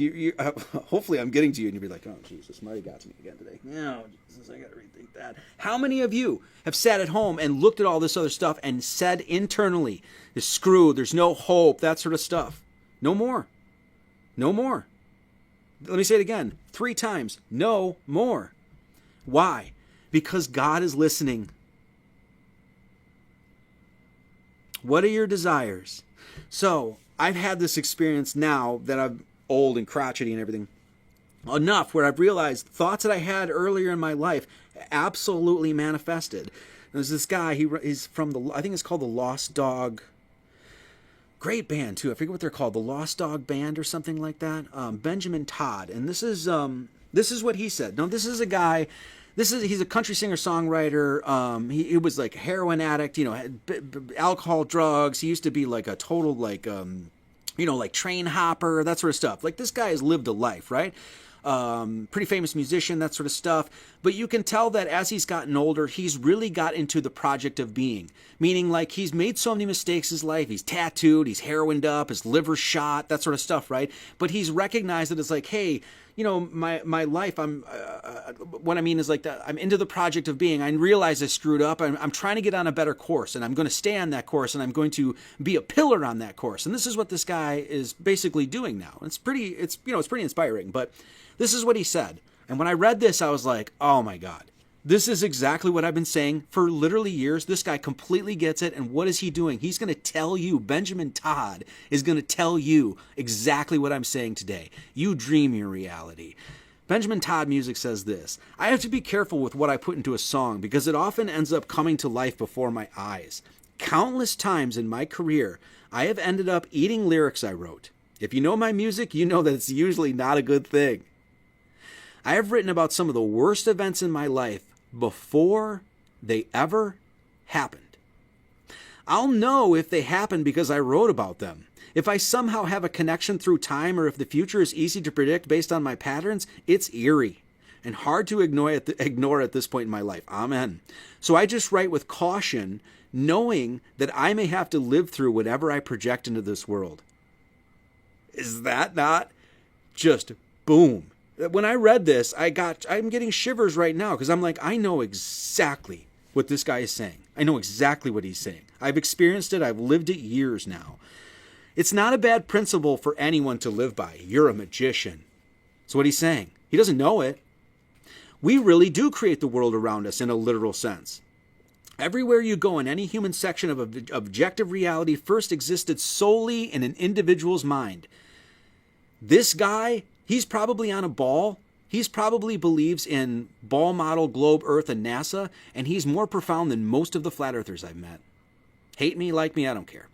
hopefully I'm getting to you and you'll be like, oh, Jesus, Marty got to me again today. No, Jesus, I got to rethink that. How many of you have sat at home and looked at all this other stuff and said internally, it's screwed, there's no hope, that sort of stuff? No more. No more. Let me say it again, 3 times. No more. Why? Because God is listening. What are your desires? So I've had this experience now that I'm old and crotchety and everything, enough where I've realized thoughts that I had earlier in my life absolutely manifested. There's this guy, he's from I think it's called the Lost Dog. Great band too. I forget what they're called, the Lost Dog Band or something like that. Benjamin Todd, and this is what he said. No, this is a guy. He's a country singer songwriter. He was like a heroin addict, had alcohol, drugs. He used to be like a total like train hopper, that sort of stuff. Like this guy has lived a life, right? Pretty famous musician, that sort of stuff. But you can tell that as he's gotten older, he's really got into the project of being. Meaning like he's made so many mistakes in his life. He's tattooed, he's heroined up, his liver shot, that sort of stuff, right? But he's recognized that it's like, hey, my life, what I mean is like that I'm into the project of being. I realize I screwed up. I'm trying to get on a better course, and I'm going to stay on that course, and I'm going to be a pillar on that course. And this is what this guy is basically doing now. It's pretty inspiring, but this is what he said. And when I read this, I was like, oh my God, this is exactly what I've been saying for literally years. This guy completely gets it. And what is he doing? He's going to tell you, Benjamin Todd is going to tell you exactly what I'm saying today. You dream your reality. Benjamin Todd Music says this: I have to be careful with what I put into a song because it often ends up coming to life before my eyes. Countless times in my career, I have ended up eating lyrics I wrote. If you know my music, you know that it's usually not a good thing. I have written about some of the worst events in my life before they ever happened. I'll know if they happened because I wrote about them. If I somehow have a connection through time, or if the future is easy to predict based on my patterns, it's eerie and hard to ignore at this point in my life. Amen. So I just write with caution, knowing that I may have to live through whatever I project into this world. Is that not just boom? When I read this, I'm getting shivers right now because I'm like, I know exactly what this guy is saying. I know exactly what he's saying. I've experienced it. I've lived it years now. It's not a bad principle for anyone to live by. You're a magician. That's what he's saying. He doesn't know it. We really do create the world around us in a literal sense. Everywhere you go in any human section of objective reality first existed solely in an individual's mind. This guy, he's probably on a ball. He's probably believes in ball model, globe, earth, and NASA, and he's more profound than most of the flat earthers I've met. Hate me, like me, I don't care.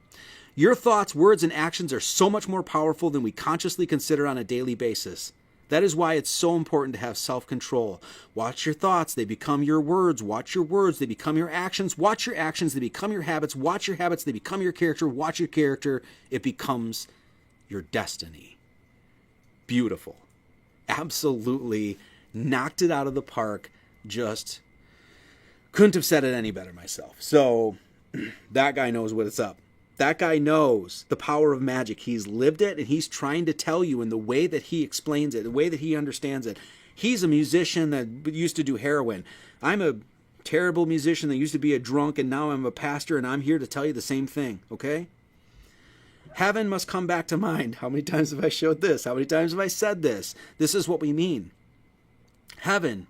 Your thoughts, words, and actions are so much more powerful than we consciously consider on a daily basis. That is why it's so important to have self-control. Watch your thoughts, they become your words. Watch your words, they become your actions. Watch your actions, they become your habits. Watch your habits, they become your character. Watch your character, it becomes your destiny. Beautiful. Absolutely knocked it out of the park. Just couldn't have said it any better myself. So that guy knows what it's up. That guy knows the power of magic. He's lived it, and he's trying to tell you in the way that he explains it, the way that he understands it. He's a musician that used to do heroin. I'm a terrible musician that used to be a drunk, and now I'm a pastor, and I'm here to tell you the same thing, okay? Heaven must come back to mind. How many times have I showed this? How many times have I said this? This is what we mean. Heaven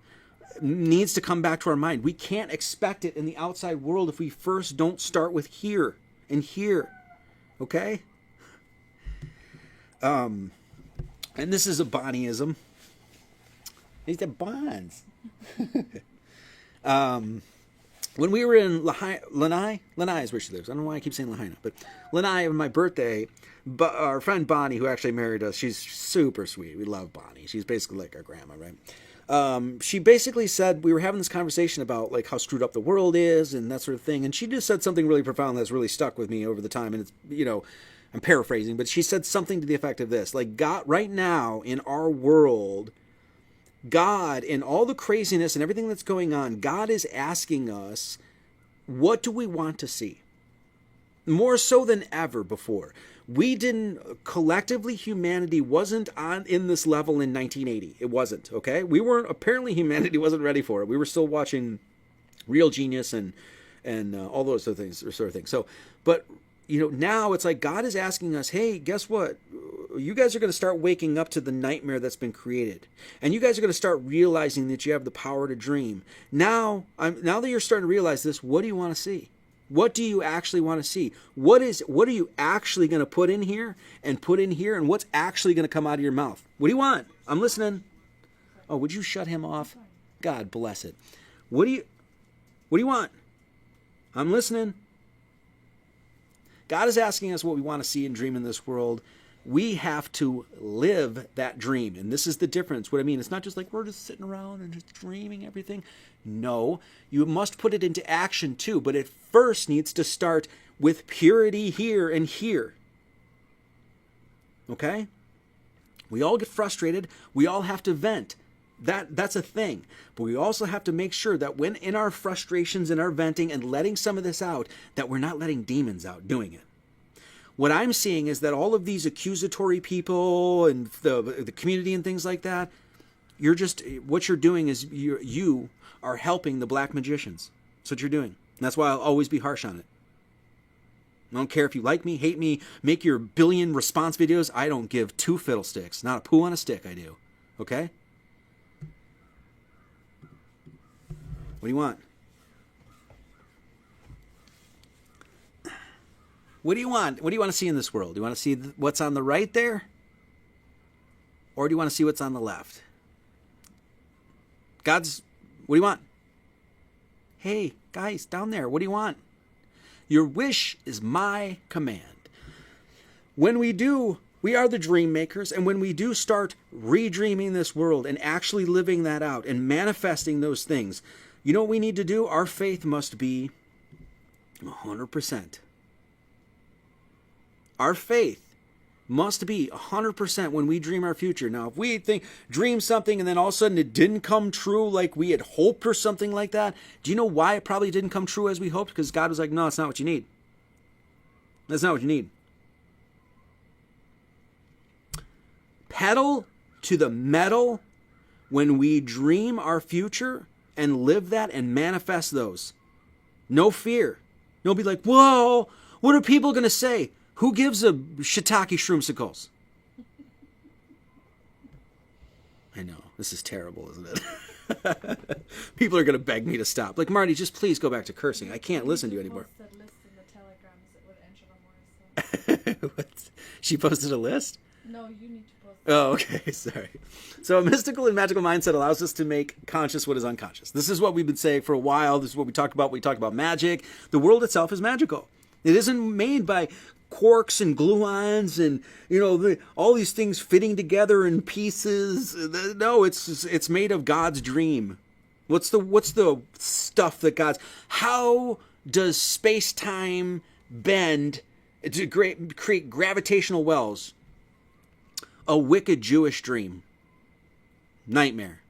needs to come back to our mind. We can't expect it in the outside world if we first don't start with here and here. Okay? And this is a Bonnieism. These are bonds. When we were in Lanai is where she lives. I don't know why I keep saying Lahaina, but Lanai, on my birthday, our friend Bonnie, who actually married us, she's super sweet. We love Bonnie. She's basically like our grandma, right? She basically said, we were having this conversation about like how screwed up the world is and that sort of thing, and she just said something really profound that's really stuck with me over the time. And it's, you know, I'm paraphrasing, but she said something to the effect of this: like, God, right now in our world, God, in all the craziness and everything that's going on, God is asking us, what do we want to see? More so than ever before. We didn't, collectively, humanity wasn't in this level in 1980. It wasn't, okay? We weren't, apparently humanity wasn't ready for it. We were still watching Real Genius and all those sort of things. So, but, you know, now it's like God is asking us, hey, guess what? You guys are going to start waking up to the nightmare that's been created. And you guys are going to start realizing that you have the power to dream. Now that you're starting to realize this, what do you want to see? What do you actually want to see? What are you actually going to put in here, and what's actually going to come out of your mouth? What do you want? I'm listening. Oh, would you shut him off? God bless it. What do you want? I'm listening. God is asking us what we want to see and dream in this world. We have to live that dream. And this is the difference. What I mean, it's not just like we're just sitting around and just dreaming everything. No, you must put it into action too. But it first needs to start with purity here and here. Okay? We all get frustrated. We all have to vent. That's a thing. But we also have to make sure that when in our frustrations and our venting and letting some of this out, that we're not letting demons out doing it. What I'm seeing is that all of these accusatory people and the community and things like that, what you're doing is you are helping the black magicians. That's what you're doing. And that's why I'll always be harsh on it. I don't care if you like me, hate me, make your billion response videos. I don't give two fiddlesticks. Not a poo on a stick, I do. Okay? What do you want? What do you want? What do you want to see in this world? Do you want to see what's on the right there? Or do you want to see what's on the left? What do you want? Hey, guys, down there, what do you want? Your wish is my command. When we do, we are the dream makers, and when we do start redreaming this world and actually living that out and manifesting those things, you know what we need to do? Our faith must be 100%. Our faith must be 100% when we dream our future. Now, if we dream something and then all of a sudden it didn't come true like we had hoped or something like that, do you know why it probably didn't come true as we hoped? Because God was like, no, that's not what you need. That's not what you need. Pedal to the metal when we dream our future and live that and manifest those. No fear. You'll be like, whoa, what are people going to say? Who gives a shiitake shroomsicles? I know, this is terrible, isn't it? People are going to beg me to stop. Like, Marty, just please go back to cursing. I can't listen to you anymore. She posted a list? No, you need to post it. Oh, okay, sorry. So a mystical and magical mindset allows us to make conscious what is unconscious. This is what we've been saying for a while. This is what we talked about. We talked about magic. The world itself is magical. It isn't made by quarks and gluons and, you know, all these things fitting together in pieces. No, it's made of God's dream. What's the stuff that how does space-time bend to create gravitational wells? A wicked Jewish dream. Nightmare.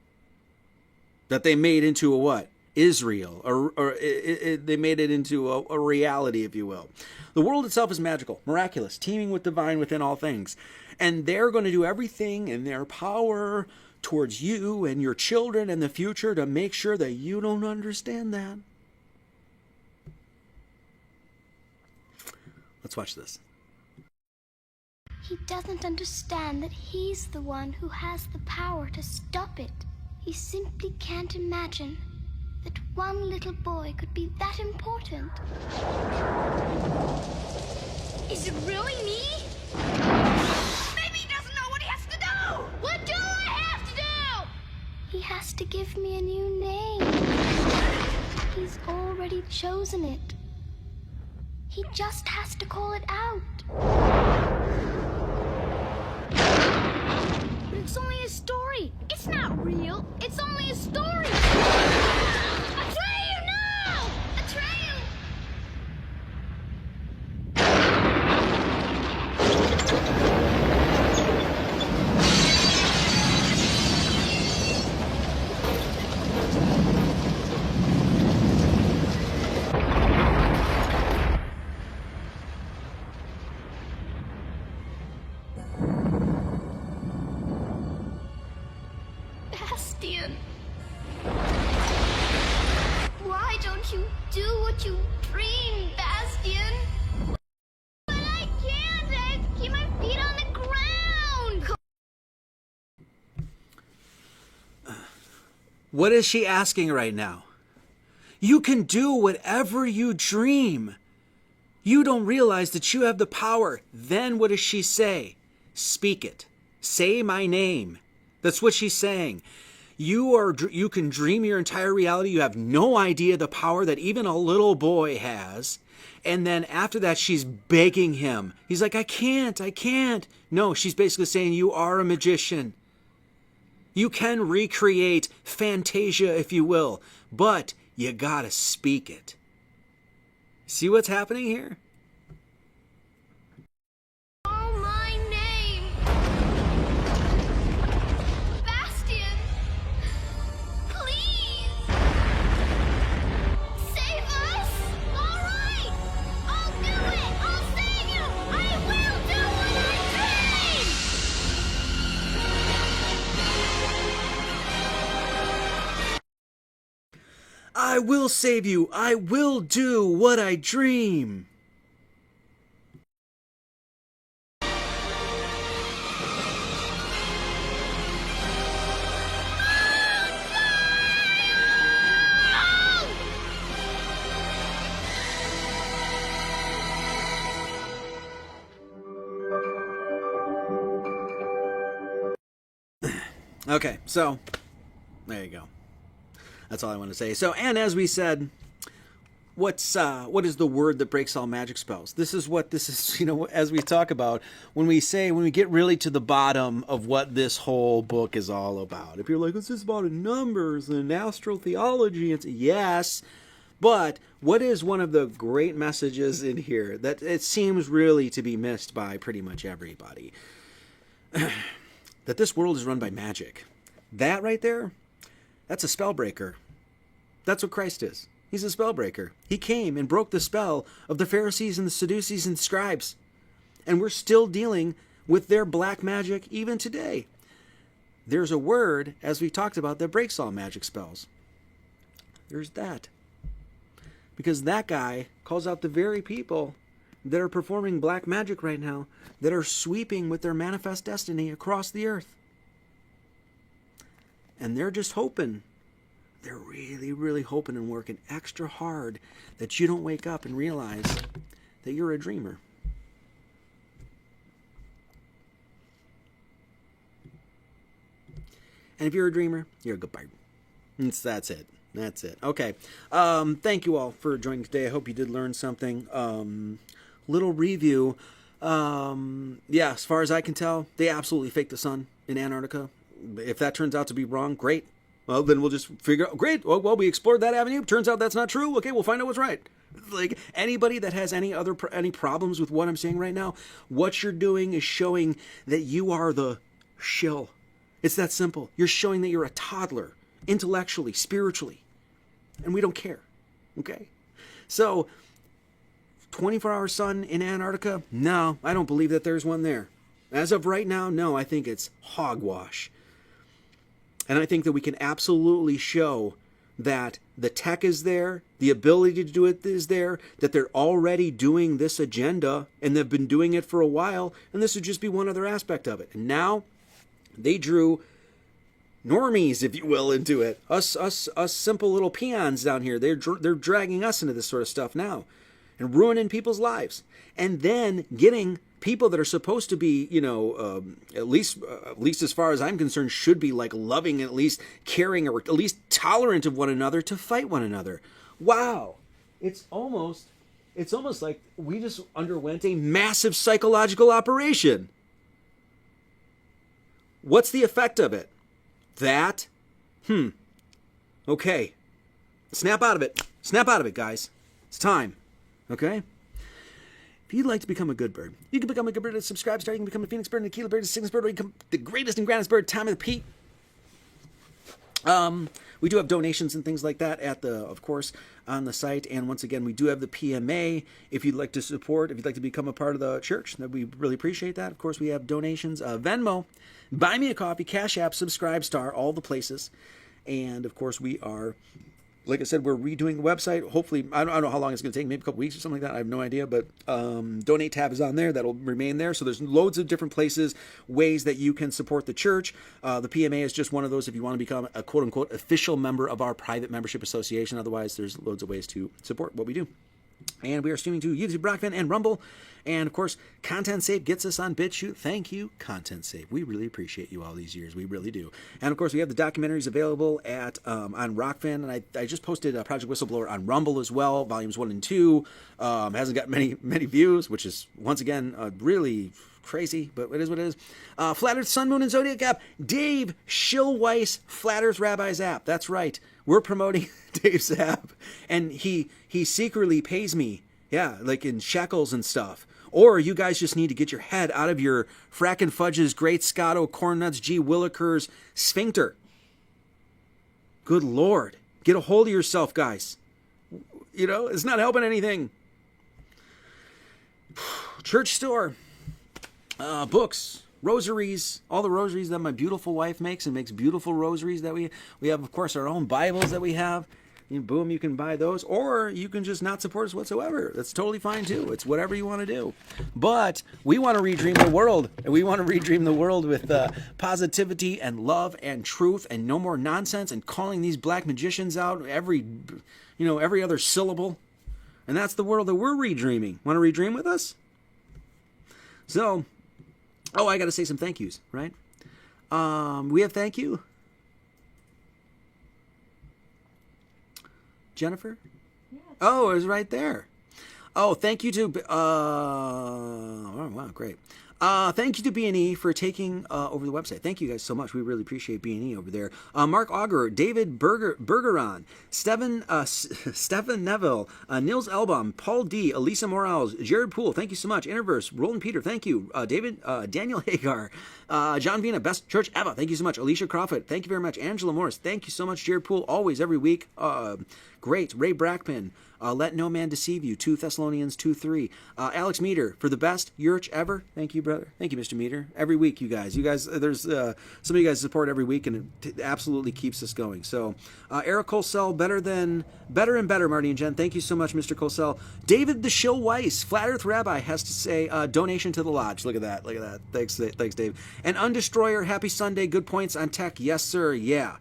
That they made into a what? Israel, or they made it into a reality, if you will. The world itself is magical, miraculous, teeming with divine within all things. And they're going to do everything in their power towards you and your children in the future to make sure that you don't understand that. Let's watch this. He doesn't understand that he's the one who has the power to stop it. He simply can't imagine that one little boy could be that important. Is Is it really me? Maybe he doesn't know what he has to do! What do I have to do? He has to give me a new name. He's already chosen it. He just has to call it out. But it's only a story. It's not real. It's only a story. Atreyu, no! Atreyu! Bastian. Why don't you do what you dream, Bastian? But I can't. I have to keep my feet on the ground. What is she asking right now? You can do whatever you dream. You don't realize that you have the power. Then what does she say? Speak it. Say my name. That's what she's saying. You can dream your entire reality. You have no idea the power that even a little boy has. And then after that, she's begging him. He's like, I can't. No, she's basically saying you are a magician. You can recreate Fantasia, if you will, but you gotta speak it. See what's happening here? Call my name. Bastian. Please. Save us. All right. I'll do it. I'll save you. I will do what I dream. I will save you. I will do what I dream. Okay, so there you go. That's all I want to say. So, and as we said, what is the word that breaks all magic spells? This is, as we talk about, when we get really to the bottom of what this whole book is all about. If you're like, it's just about numbers and astral theology, it's yes. But what is one of the great messages in here that it seems really to be missed by pretty much everybody? That this world is run by magic. That right there, that's a spell breaker. That's what Christ is. He's a spell breaker. He came and broke the spell of the Pharisees and the Sadducees and the scribes. And we're still dealing with their black magic even today. There's a word, as we talked about, that breaks all magic spells. There's that. Because that guy calls out the very people that are performing black magic right now, that are sweeping with their manifest destiny across the earth. And they're just hoping, they're really, really hoping and working extra hard that you don't wake up and realize that you're a dreamer. And if you're a dreamer, you're a good bird. That's it. That's it. Okay. Thank you all for joining today. I hope you did learn something. Little review. Yeah, as far as I can tell, they absolutely faked the sun in Antarctica. If that turns out to be wrong, great. Well, then we'll just figure out, great. Well, we explored that avenue. Turns out that's not true. Okay, we'll find out what's right. Like, anybody that has any problems with what I'm saying right now, what you're doing is showing that you are the shill. It's that simple. You're showing that you're a toddler, intellectually, spiritually. And we don't care. Okay? So, 24-hour sun in Antarctica? No, I don't believe that there's one there. As of right now, no, I think it's hogwash. And I think that we can absolutely show that the tech is there, the ability to do it is there, that they're already doing this agenda, and they've been doing it for a while, and this would just be one other aspect of it. And now, they drew normies, if you will, into it. Us simple little peons down here. They're dragging us into this sort of stuff now. and ruining people's lives, and then getting people that are supposed to be, at least as far as I'm concerned, should be like loving, at least caring, or at least tolerant of one another, to fight one another. Wow. It's almost like we just underwent a massive psychological operation. What's the effect of it? That? Okay. Snap out of it. Snap out of it, guys. It's time. Okay? If you'd like to become a good bird, you can become a good bird at Subscribe Star. You can become a Phoenix bird, an Aquila bird, a Cygnus bird, or you can become the greatest and grandest bird, Time of the Pete. We do have donations and things like that of course, on the site. And once again, we do have the PMA. If you'd like to support, if you'd like to become a part of the church, that we really appreciate that. Of course, we have donations, Venmo, Buy Me a Coffee, Cash App, Subscribe Star, all the places. And of course, we are, like I said, we're redoing the website. Hopefully, I don't know how long it's going to take, maybe a couple weeks or something like that. I have no idea, but donate tab is on there. That'll remain there. So there's loads of different places, ways that you can support the church. The PMA is just one of those if you want to become a quote-unquote official member of our private membership association. Otherwise, there's loads of ways to support what we do. And we are streaming to YouTube, Rockfin, and Rumble. And, of course, Content Save gets us on BitChute. Thank you, Content Save. We really appreciate you all these years. We really do. And, of course, we have the documentaries available at on Rockfin. And I just posted Project Whistleblower on Rumble as well, Volumes 1 and 2. Hasn't got many views, which is, once again, really crazy, but it is what it is. Flat Earth, Sun, Moon, and Zodiac app. Dave Schillweiss, Flat Earth Rabbi's app. That's right. We're promoting Dave's app, and he secretly pays me, like in shekels and stuff. Or you guys just need to get your head out of your Frackin' Fudge's, Great Scotto, Corn Nuts, G. Willikers sphincter. Good Lord. Get a hold of yourself, guys. It's not helping anything. Church store. Books. Rosaries, all the rosaries that my beautiful wife makes, and makes beautiful rosaries that we have, of course, our own Bibles that we have. Boom, you can buy those, or you can just not support us whatsoever. That's totally fine too. It's whatever you want to do. But we want to redream the world, and we want to redream the world with positivity and love and truth, and no more nonsense and calling these black magicians out every other syllable. And that's the world that we're redreaming. Want to redream with us? So. Oh, I got to say some thank yous, right? We have thank you. Jennifer? Yeah, oh, it was right there. Oh, thank you to... oh, wow, great. Thank you to B&E for taking over the website. Thank you guys so much. We really appreciate B&E over there. Mark Auger, David Bergeron, Stephen Neville, Nils Elbaum, Paul D, Elisa Morales, Jared Poole, thank you so much. Interverse, Roland Peter, thank you. Daniel Hagar, John Vina, best church ever, thank you so much. Alicia Crawford, thank you very much. Angela Morris, thank you so much. Jared Poole, always, every week. Great. Ray Brackman, Let No Man Deceive You, 2 Thessalonians 2:3. Alex Meter, for the best Yurch ever. Thank you, brother. Thank you, Mr. Meter. Every week, you guys. There's some of you guys support every week, and it absolutely keeps us going. So, Eric Colsell, better and better, Marty and Jen. Thank you so much, Mr. Colsell. David the Shill Weiss, Flat Earth Rabbi, has to say, donation to the lodge. Look at that. Thanks, Dave. And Undestroyer, happy Sunday. Good points on tech. Yes, sir. Yeah.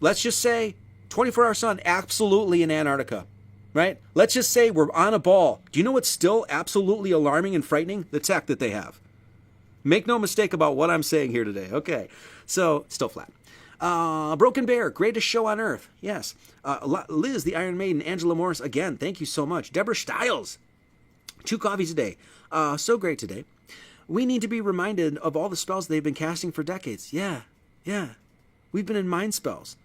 Let's just say 24-hour sun, absolutely in Antarctica, right? Let's just say we're on a ball. Do you know what's still absolutely alarming and frightening? The tech that they have. Make no mistake about what I'm saying here today. Okay, so still flat. Broken Bear, greatest show on earth. Yes. Liz, the Iron Maiden, Angela Morris, again, thank you so much. Deborah Stiles, 2 coffees a day. So great today. We need to be reminded of all the spells they've been casting for decades. Yeah. We've been in mind spells.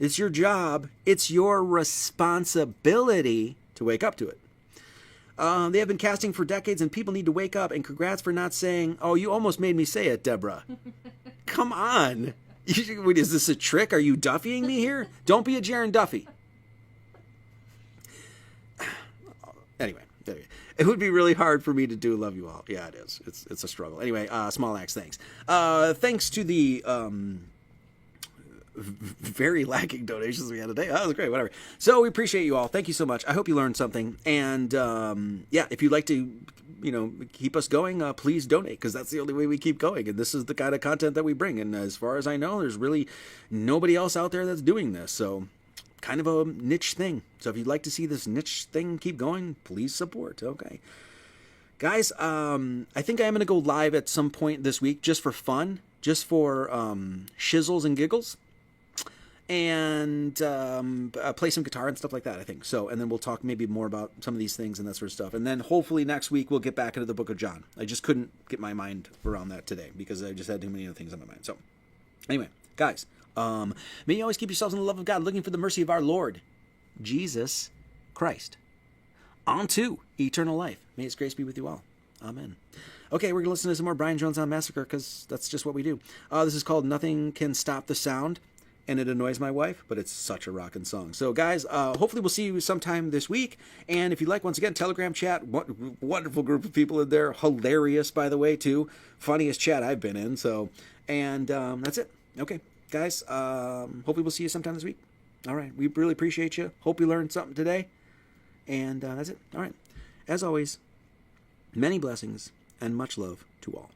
It's your job. It's your responsibility to wake up to it. They have been casting for decades, and people need to wake up. And congrats for not saying, oh, you almost made me say it, Deborah. Come on. Is this a trick? Are you Duffying me here? Don't be a Jaron Duffy. Anyway, it would be really hard for me to do love you all. Yeah, it is. It's a struggle. Anyway, Small Axe, thanks. Thanks to the... very lacking donations we had today. That was great, whatever. So we appreciate you all. Thank you so much. I hope you learned something. And if you'd like to, keep us going, please donate, because that's the only way we keep going. And this is the kind of content that we bring. And as far as I know, there's really nobody else out there that's doing this. So kind of a niche thing. So if you'd like to see this niche thing keep going, please support. Okay. Guys, I think I am going to go live at some point this week just for fun, just for shizzles and giggles, and play some guitar and stuff like that, I think. So, and then we'll talk maybe more about some of these things and that sort of stuff. And then hopefully next week we'll get back into the book of John. I just couldn't get my mind around that today because I just had too many other things on my mind. So anyway, guys, may you always keep yourselves in the love of God, looking for the mercy of our Lord, Jesus Christ, on to eternal life. May his grace be with you all. Amen. Okay, we're going to listen to some more Brian Jonestown Massacre because that's just what we do. This is called Nothing Can Stop the Sound, and it annoys my wife, but it's such a rockin' song. So, guys, hopefully we'll see you sometime this week. And if you'd like, once again, Telegram chat, wonderful group of people in there. Hilarious, by the way, too. Funniest chat I've been in. So, and that's it. Okay, guys, hopefully we'll see you sometime this week. All right, we really appreciate you. Hope you learned something today. And that's it. All right. As always, many blessings and much love to all.